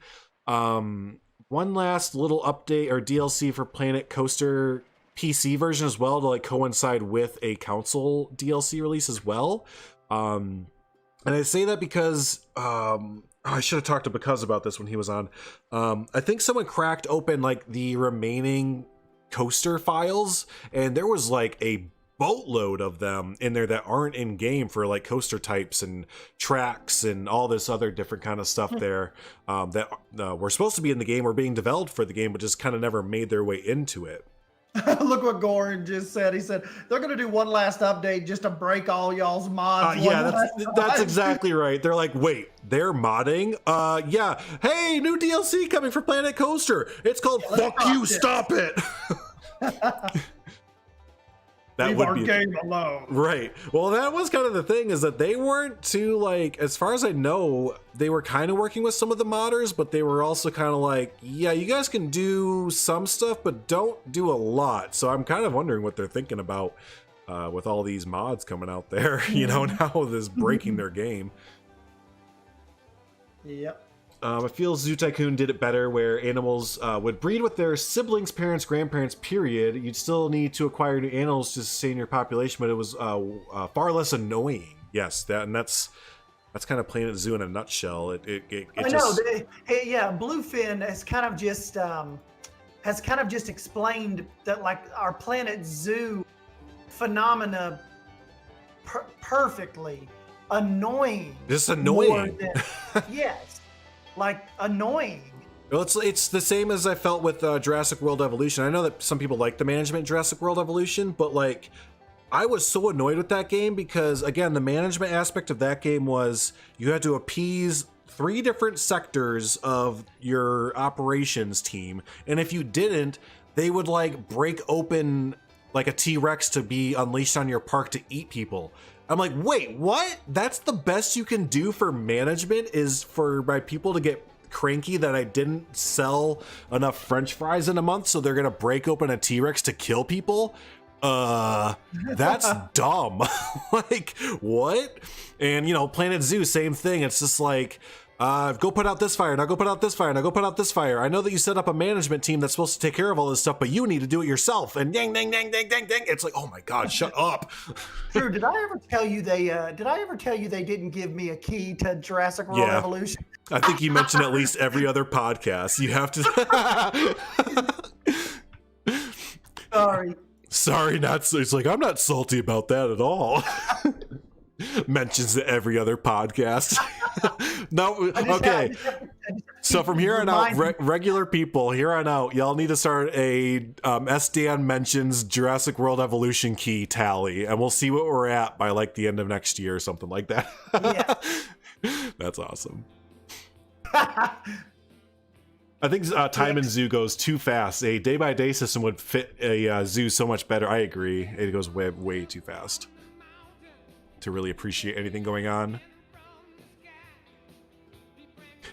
one last little update or DLC for Planet Coaster PC version as well to like coincide with a console DLC release as well. And I say that because I should have talked to Because about this when he was on. I think someone cracked open like the remaining coaster files, and there was like a boatload of them in there that aren't in game for like coaster types and tracks and all this other different kind of stuff there that were supposed to be in the game or being developed for the game, but just kind of never made their way into it. Look what Goran just said. He said they're going to do one last update just to break all y'all's mods. That's exactly right. They're like, wait, they're modding? Yeah. Hey, new DLC coming for Planet Coaster. It's called Fuck You, Stop It. That leave would our be game alone. Right. Well, that was kind of the thing, is that they weren't too, like, as far as I know, they were kind of working with some of the modders, but they were also kind of like, yeah, you guys can do some stuff, but don't do a lot. So I'm kind of wondering what they're thinking about with all these mods coming out there, now this breaking their game. Yep. I feel Zoo Tycoon did it better, where animals would breed with their siblings, parents, grandparents, period. You'd still need to acquire new animals to sustain your population, but it was far less annoying. Yes, that's kind of Planet Zoo in a nutshell. Bluefin has kind of just explained that, like, our Planet Zoo phenomena perfectly. Annoying. Just annoying. Yes. Like, annoying. Well, it's the same as I felt with Jurassic World Evolution. I know that some people like the management in Jurassic World Evolution, but like, I was so annoyed with that game because, again, the management aspect of that game was you had to appease 3 different sectors of your operations team, and if you didn't, they would like break open like a T-Rex to be unleashed on your park to eat people. I'm like, wait, what? That's the best you can do for management, is for my people to get cranky that I didn't sell enough French fries in a month, so they're gonna break open a T-Rex to kill people? That's dumb. Like, what? And Planet Zoo, same thing. It's just like, go put out this fire, now go put out this fire, now go put out this fire. I know that you set up a management team that's supposed to take care of all this stuff, but you need to do it yourself. And dang, dang, dang, dang, dang, dang. It's like, oh my God, shut up. Drew, did I ever tell you they didn't give me a key to Jurassic World Evolution? I think you mentioned at least every other podcast. You have to. Sorry, it's like, I'm not salty about that at all. Mentions to every other podcast. No, okay. So from here on out, regular people, here on out, y'all need to start a SDN mentions Jurassic World Evolution key tally, and we'll see what we're at by like the end of next year or something like that. Yeah. That's awesome. I think time in zoo goes too fast. A day-by-day system would fit a zoo so much better. I agree. It goes way, way too fast to really appreciate anything going on.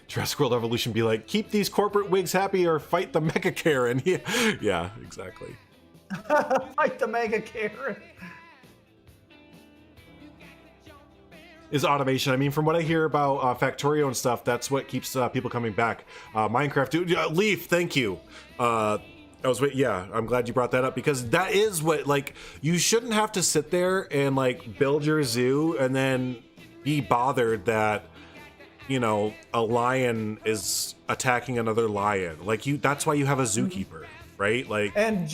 Jurassic World Evolution be like, keep these corporate wigs happy or fight the Mega Karen. Yeah, exactly. Fight the Mega Karen. Is automation. I mean, from what I hear about Factorio and stuff, that's what keeps people coming back. Minecraft, dude, Leaf, thank you. I'm glad you brought that up, because that is what, like, you shouldn't have to sit there and like build your zoo and then be bothered that, you know, a lion is attacking another lion. Like, that's why you have a zookeeper, right? Like, and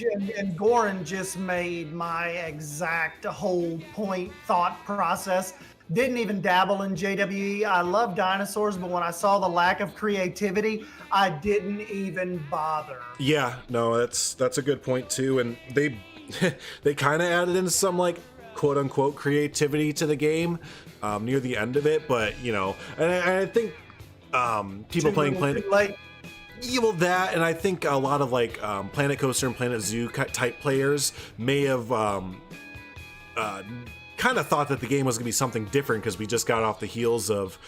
Goran just made my exact whole point thought process. Didn't even dabble in JWE. I love dinosaurs, but when I saw the lack of creativity, I didn't even bother. Yeah, no, that's a good point too. And they kind of added in some like quote unquote creativity to the game near the end of it, but you know, and I think people playing Planet, well, that, and I think a lot of like Planet Coaster and Planet Zoo type players may have kind of thought that the game was gonna be something different because we just got off the heels of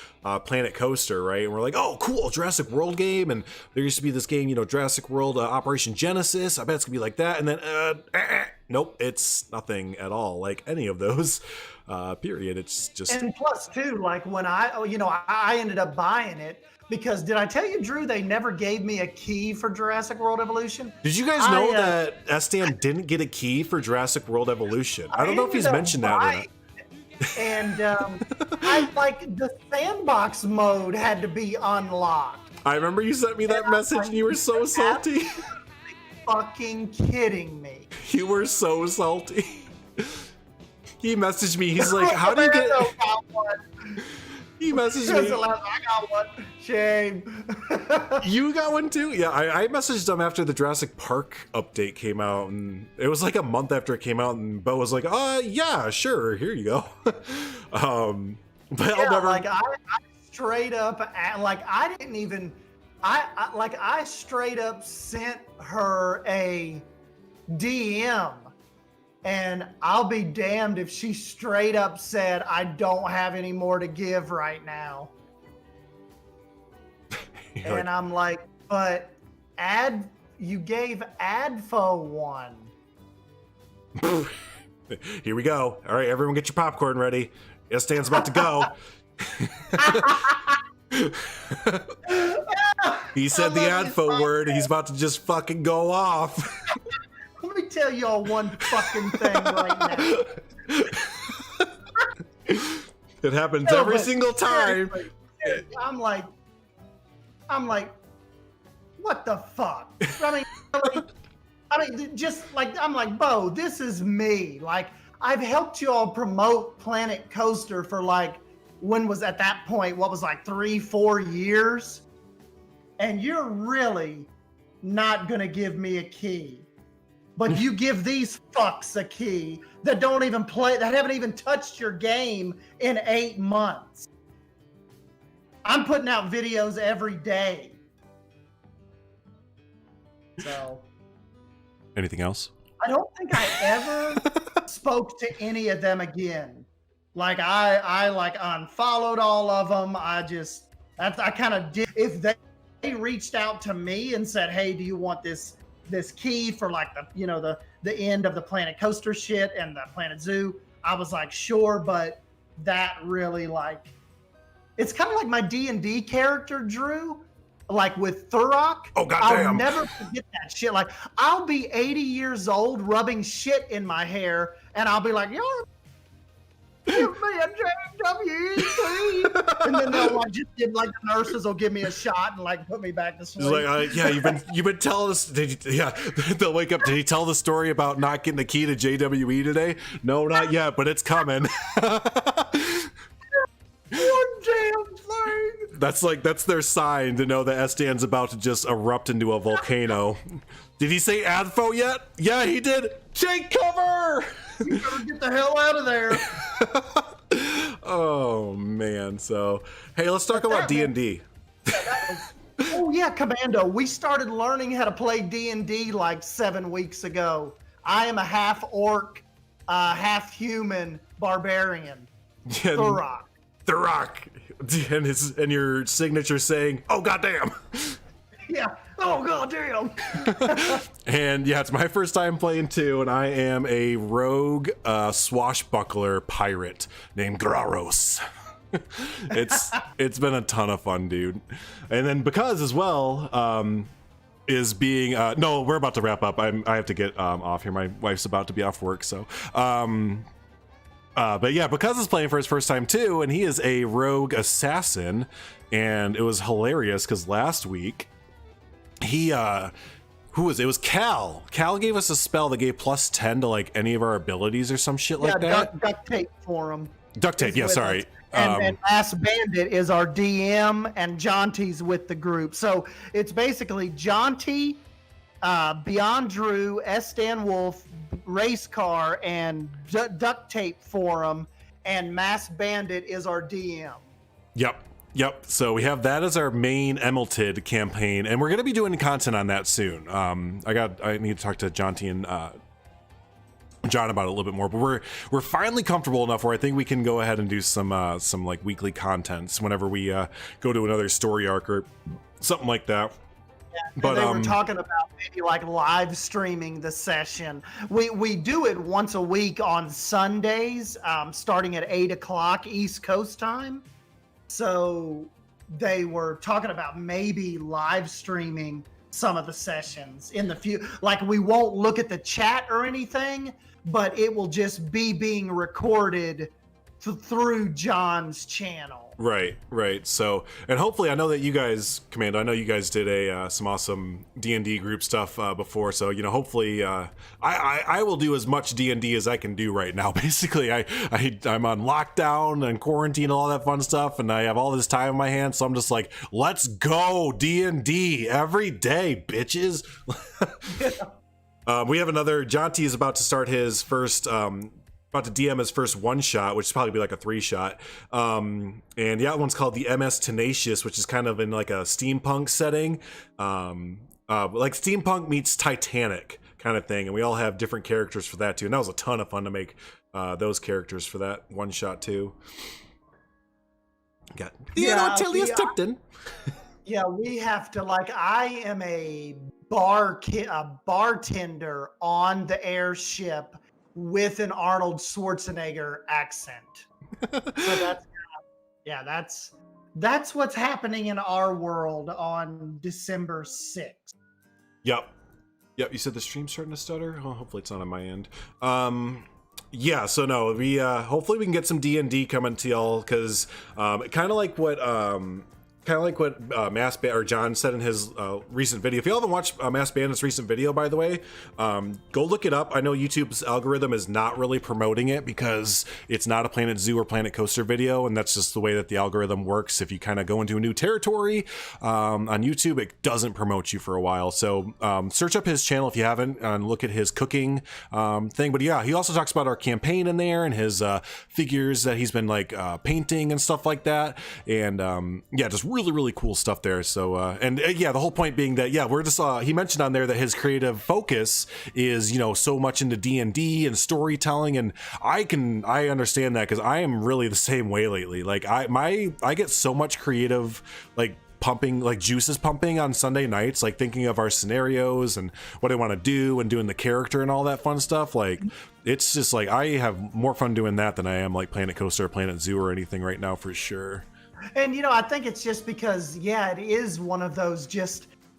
Planet Coaster, right? And we're like, oh, cool, Jurassic World game, and there used to be this game, you know, Jurassic World Operation Genesis. I bet it's gonna be like that, and then nope, it's nothing at all like any of those. Period. It's just. And plus, too, like when I ended up buying it. Because did I tell you, Drew, they never gave me a key for Jurassic World Evolution? Did you guys know that SDN didn't get a key for Jurassic World Evolution? I don't know if he's mentioned that or not. And I like the sandbox mode had to be unlocked. I remember you sent me that message and you were so salty. Fucking kidding me. You were so salty. He messaged me. He's like, how do you get... He messaged me. I got one. Shame. You got one too? Yeah, I messaged him after the Jurassic Park update came out, and it was like a month after it came out, and Bo was like, yeah, sure, here you go. But yeah, I'll never... Like, I straight up, like, I didn't even... I straight up sent her a DM. And I'll be damned if she straight up said, I don't have any more to give right now. And I'm like, but you gave Adfo one. Here we go. All right, everyone get your popcorn ready. SDN's about to go. He said the Adfo word. He's about to just fucking go off. Let me tell y'all one fucking thing right now. It happens every single time. Seriously, I'm like, what the fuck? I mean, just like, I'm like, Bo, this is me. Like, I've helped you all promote Planet Coaster for like, when was at that point, what was like 3-4 years? And you're really not gonna give me a key. But you give these fucks a key that don't even play, that haven't even touched your game in 8 months. I'm putting out videos every day. So. Anything else? I don't think I ever spoke to any of them again. Like I like unfollowed all of them. I kind of did. If they reached out to me and said, hey, do you want this key for like the end of the Planet Coaster shit and the Planet Zoo, I was like, sure, but that really, like, it's kind of like my D&D character, Drew, like with Thurrock. Oh, goddamn. I'll never forget that shit. Like, I'll be 80 years old rubbing shit in my hair, and I'll be like, yo, give me a JWE, and then they'll like just give, like, the nurses will give me a shot and like put me back to sleep. It's like, yeah, you've been telling us. They'll wake up. Did he tell the story about not getting the key to JWE today? No, not yet, but it's coming. One damn thing. That's their sign to know that Esteban's about to just erupt into a volcano. Did he say Adfo yet? Yeah, he did. Take cover! You better get the hell out of there. Oh man. So hey, let's talk about D&D. Oh yeah, Commando. We started learning how to play D&D like 7 weeks ago. I am a half orc, half human barbarian. Thurok. And your signature saying, "Oh goddamn." Yeah. Oh goddamn. And yeah, it's my first time playing too, and I am a rogue swashbuckler pirate named Graros. It's been a ton of fun, dude. And then because as well is being no, we're about to wrap up. I have to get off here. My wife's about to be off work, so but yeah, because he's playing for his first time too, and he is a rogue assassin, and it was hilarious because last week he who was it? It was Cal. Cal gave us a spell that gave +10 to like any of our abilities or some shit like that. Duct tape for him. Duct tape, yeah, sorry. Us. And Mass Bandit is our DM, and Jonty's with the group. So it's basically Jonty, Beyond Drew, Stan Wolf, Race Car, and Duct Tape Forum, and Mass Bandit is our DM. Yep. So we have that as our main Emelted campaign, and we're going to be doing content on that soon. I need to talk to Jonty and John about it a little bit more, but we're finally comfortable enough where I think we can go ahead and do some like weekly contents whenever we go to another story arc or something like that. Yeah, but they were talking about maybe like live streaming the session. We do it once a week on Sundays, starting at 8 o'clock East Coast time. So they were talking about maybe live streaming some of the sessions in the future. Like we won't look at the chat or anything, but it will just be being recorded through John's channel. Right. So, and hopefully, I know that you guys, Commando, I know you guys did some awesome D&D group stuff before. So, hopefully, I will do as much D&D as I can do right now. Basically, I'm on lockdown and quarantine and all that fun stuff, and I have all this time in my hands. So I'm just like, let's go D&D every day, bitches. We have another. Jonty is about to start his first. About to DM his first one shot, which is probably be like a 3-shot. And the other one's called the MS Tenacious, which is kind of in like a steampunk setting. Like steampunk meets Titanic kind of thing. And we all have different characters for that too. And that was a ton of fun to make those characters for that one shot too. Got Tilius Tipton. Yeah, we have to, like, I am a bartender on the airship with an Arnold Schwarzenegger accent. So that's what's happening in our world on December 6th. Yep. You said the stream's starting to stutter? Oh, hopefully it's not on my end. Yeah, so no, we hopefully we can get some D&D coming to y'all, because kind of like what Mass Bandit or John said in his recent video. If you haven't watched Mass Bandit's recent video, by the way, go look it up. I know YouTube's algorithm is not really promoting it because it's not a Planet Zoo or Planet Coaster video, and that's just the way that the algorithm works. If you kind of go into a new territory on YouTube, it doesn't promote you for a while. So search up his channel if you haven't and look at his cooking thing. But yeah, he also talks about our campaign in there and his figures that he's been like painting and stuff like that. And yeah, just really cool stuff there. So yeah, the whole point being that we're just he mentioned on there that his creative focus is so much into D&D and storytelling, and I understand that because I am really the same way lately. Like I get so much creative juices pumping on Sunday nights, like thinking of our scenarios and what I want to do and doing the character and all that fun stuff. Like it's just like I have more fun doing that than I am like Planet Coaster or Planet Zoo or anything right now, for sure. And I think it's just because it is one of those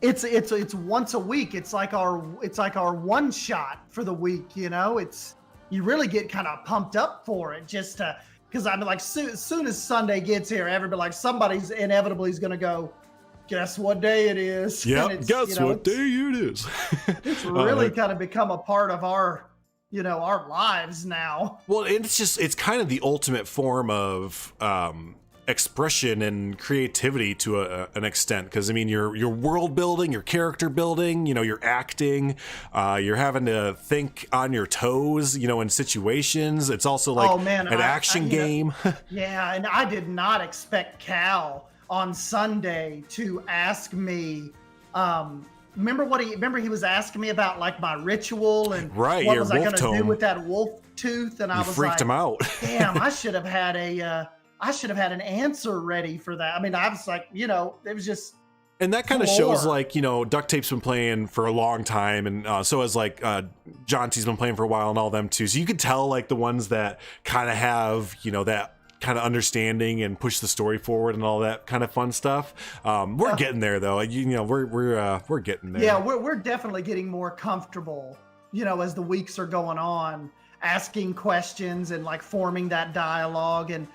it's once a week. It's like our one shot for the week. It's you really get kind of pumped up for it just to, because I'm like soon as Sunday gets here, everybody like somebody's inevitably is gonna go, guess what day it is? Yeah, guess what day it is. It's really kind of become a part of our our lives now. Well, it's kind of the ultimate form of expression and creativity to an extent, because I mean you're world building, your character building, you're acting, you're having to think on your toes, in situations. It's also like an action game. Yeah, and I did not expect Cal on Sunday to ask me remember he was asking me about like my ritual and right, what was I going to tome. do with that wolf tooth, and I was freaked him out. Damn, I should have had an answer ready for that. I mean, I was like, it was just. And that kind of shows like, Duct Tape's been playing for a long time. And so has like John T's been playing for a while and all them too. So you could tell like the ones that kind of have, that kind of understanding and push the story forward and all that kind of fun stuff. We're getting there though. We're getting there. Yeah, we're definitely getting more comfortable, as the weeks are going on, asking questions and like forming that dialogue and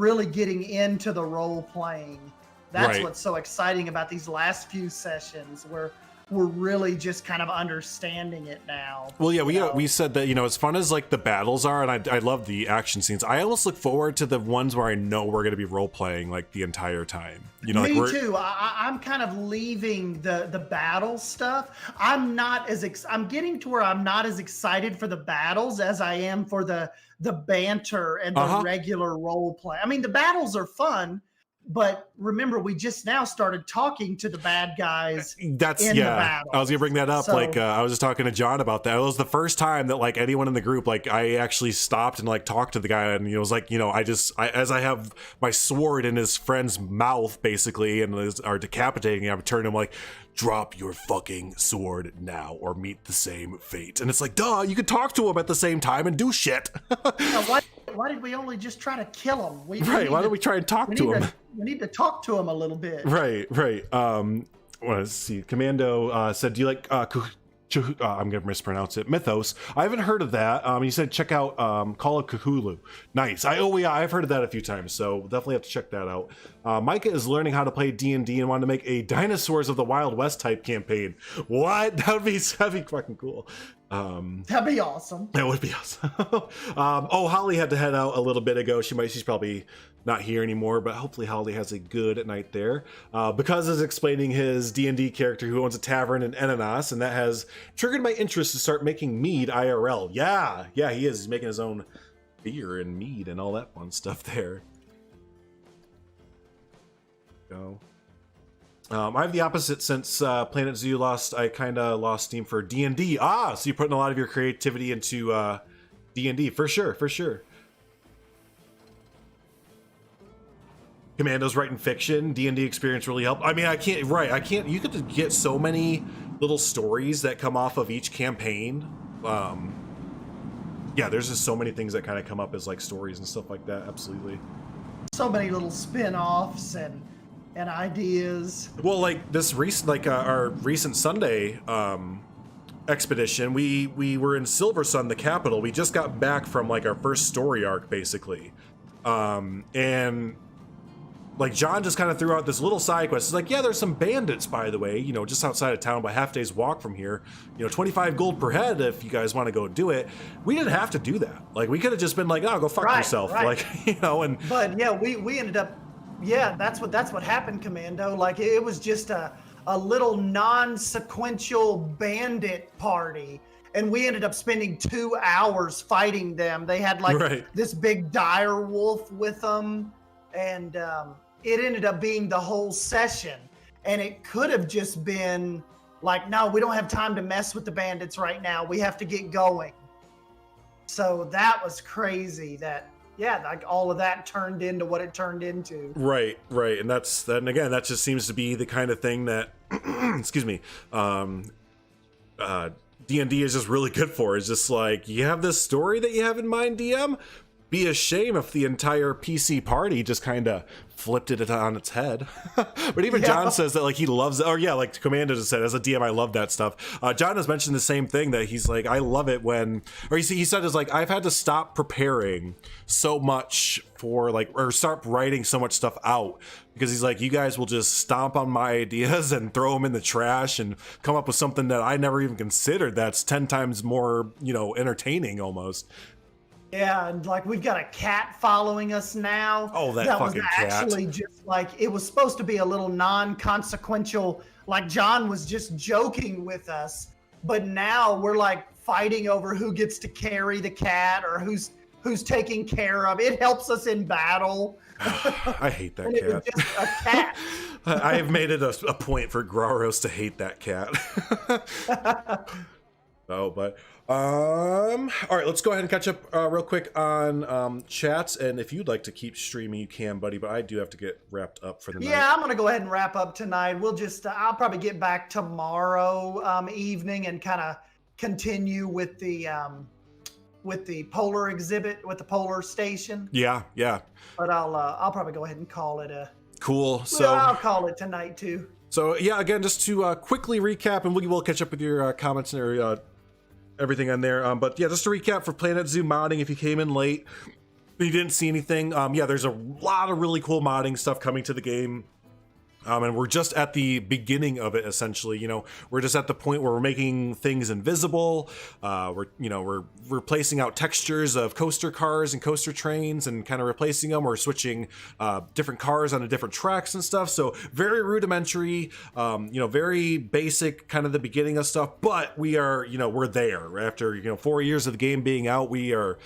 really getting into the role playing. That's what's so exciting about these last few sessions, where we're really just kind of understanding it now. Well, yeah, we said that, as fun as like the battles are, and I love the action scenes, I almost look forward to the ones where I know we're going to be role playing like the entire time. Me too. I'm kind of leaving the battle stuff. I'm getting to where I'm not as excited for the battles as I am for the banter and the regular role play. I mean, the battles are fun, but remember, we just now started talking to the bad guys. The battle. I was gonna bring that up. So, I was just talking to John about that. It was the first time that like anyone in the group, like I actually stopped and like talked to the guy, and it was like, as I have my sword in his friend's mouth, basically, and are decapitating him, I'm turning him like, drop your fucking sword now or meet the same fate. And it's like, duh, you could talk to him at the same time and do shit. Why did we only just try to kill him? Why don't we try and talk to him? We need to talk to him a little bit. Right. Let's see. Commando said, do you like I'm gonna mispronounce it, Mythos? I haven't heard of that. He said check out Call of Cthulhu. Nice. I've heard of that a few times, so definitely have to check that out. Micah is learning how to play D&D and wanted to make a Dinosaurs of the Wild West type campaign. What? That'd be fucking cool. That'd be awesome. That would be awesome. Holly had to head out a little bit ago. She's probably not here anymore, but hopefully Holly has a good night there. Because is explaining his D&D character who owns a tavern in Enanas, and that has triggered my interest to start making mead IRL. Yeah, he is. He's making his own beer and mead and all that fun stuff there. Go. I have the opposite since Planet Zoo I kind of lost steam for D&D. So you're putting a lot of your creativity into D&D, for sure. Commando's writing fiction. D&D experience really helped. I mean, I can't. You could get so many little stories that come off of each campaign. There's just so many things that kind of come up as like stories and stuff like that. Absolutely. So many little spin-offs and ideas. Well, like this recent, our recent Sunday expedition, we were in Silver Sun, the capital. We just got back from like our first story arc, basically, and like John just kind of threw out this little side quest. It's like, yeah, there's some bandits, by the way, just outside of town, about half day's walk from here. 25 gold per head if you guys want to go do it. We didn't have to do that. Like, we could have just been like, oh, go fuck yourself. Right. Like, But yeah, we ended up. Yeah, that's what happened, Commando. Like, it was just a little non-sequential bandit party, and we ended up spending 2 hours fighting them. They had this big dire wolf with them, and it ended up being the whole session. And it could have just been like, no, we don't have time to mess with the bandits right now. We have to get going. So that was crazy that. Yeah, like all of that turned into what it turned into. Right. And that just seems to be the kind of thing that, excuse me, D&D is just really good for. It's just like, you have this story that you have in mind, DM? Be a shame if the entire PC party just kind of flipped it on its head. But even John says that like he loves it. Or yeah, like Commando just said, as a DM, I love that stuff. John has mentioned the same thing, that he's like, I love it when, or he said is like, I've had to stop preparing so much for like, or start writing so much stuff out, because he's like, you guys will just stomp on my ideas and throw them in the trash and come up with something that I never even considered that's 10 times more, entertaining almost. Yeah, and like we've got a cat following us now. Oh, that was fucking cat. actually just like it was supposed to be a little non-consequential, like John was just joking with us, but now we're like fighting over who gets to carry the cat or who's taking care of it. It helps us in battle. I hate that and cat. It was just a cat. I have made it a point for Graros to hate that cat. Oh, but all right, let's go ahead and catch up real quick on chats, and if you'd like to keep streaming you can, buddy, but I do have to get wrapped up for the night. Yeah, I'm gonna go ahead and wrap up tonight. We'll just I'll probably get back tomorrow evening and kind of continue with the polar exhibit, with the polar station. Yeah. But I'll probably go ahead and call it Cool. So I'll call it tonight too. So yeah, again, just to quickly recap, and we will catch up with your comments and everything on there. But yeah, just to recap for Planet Zoo modding, if you came in late, you didn't see anything. Yeah, there's a lot of really cool modding stuff coming to the game. And we're just at the beginning of it, essentially. You know, we're just at the point where we're making things invisible. We're replacing out textures of coaster cars and coaster trains and kind of replacing them. We're switching different cars onto different tracks and stuff. So very rudimentary, very basic, kind of the beginning of stuff. But we are, we're there after 4 years of the game being out. We are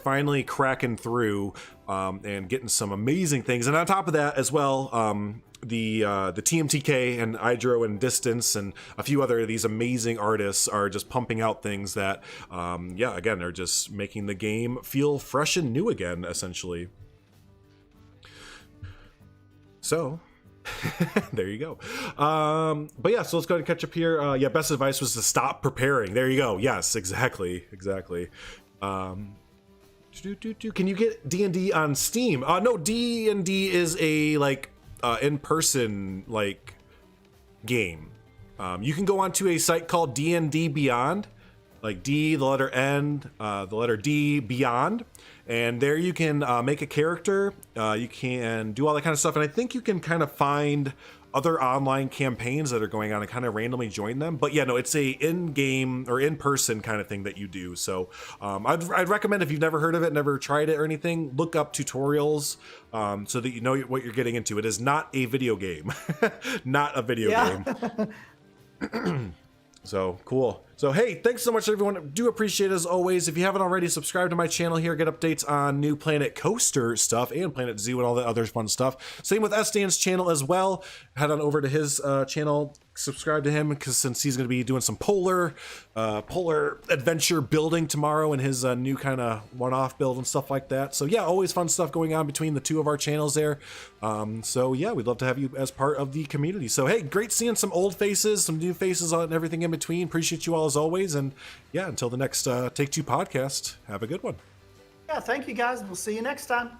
finally cracking through and getting some amazing things. And on top of that as well, the TMTK and Hydro and Distance and a few other of these amazing artists are just pumping out things that, again, are just making the game feel fresh and new again, essentially. So, there you go. But yeah, so let's go ahead and catch up here. Best advice was to stop preparing. There you go. Yes, exactly. Can you get D&D on Steam? No, D&D is a in-person game. You can go onto a site called D&D Beyond, like D, the letter N, the letter D, Beyond, and there you can make a character. You can do all that kind of stuff, and I think you can kind of find other online campaigns that are going on and kind of randomly join them. But yeah, no, it's a in-game or in-person kind of thing that you do. So I'd recommend, if you've never heard of it, never tried it or anything, look up tutorials so that you know what you're getting into. It is not a video game. Not a video game. So cool. So hey, thanks so much everyone. Do appreciate it as always. If you haven't already, subscribe to my channel here, get updates on new Planet Coaster stuff and Planet Zoo and all the other fun stuff. Same with SDan's channel as well. Head on over to his channel, subscribe to him, because since he's going to be doing some polar adventure building tomorrow and his new kind of one-off build and stuff like that. So yeah, always fun stuff going on between the two of our channels there. So yeah, we'd love to have you as part of the community. So hey, great seeing some old faces, some new faces and everything in between. Appreciate you all as always. And yeah, until the next Take2 podcast, have a good one. Yeah, thank you guys. We'll see you next time.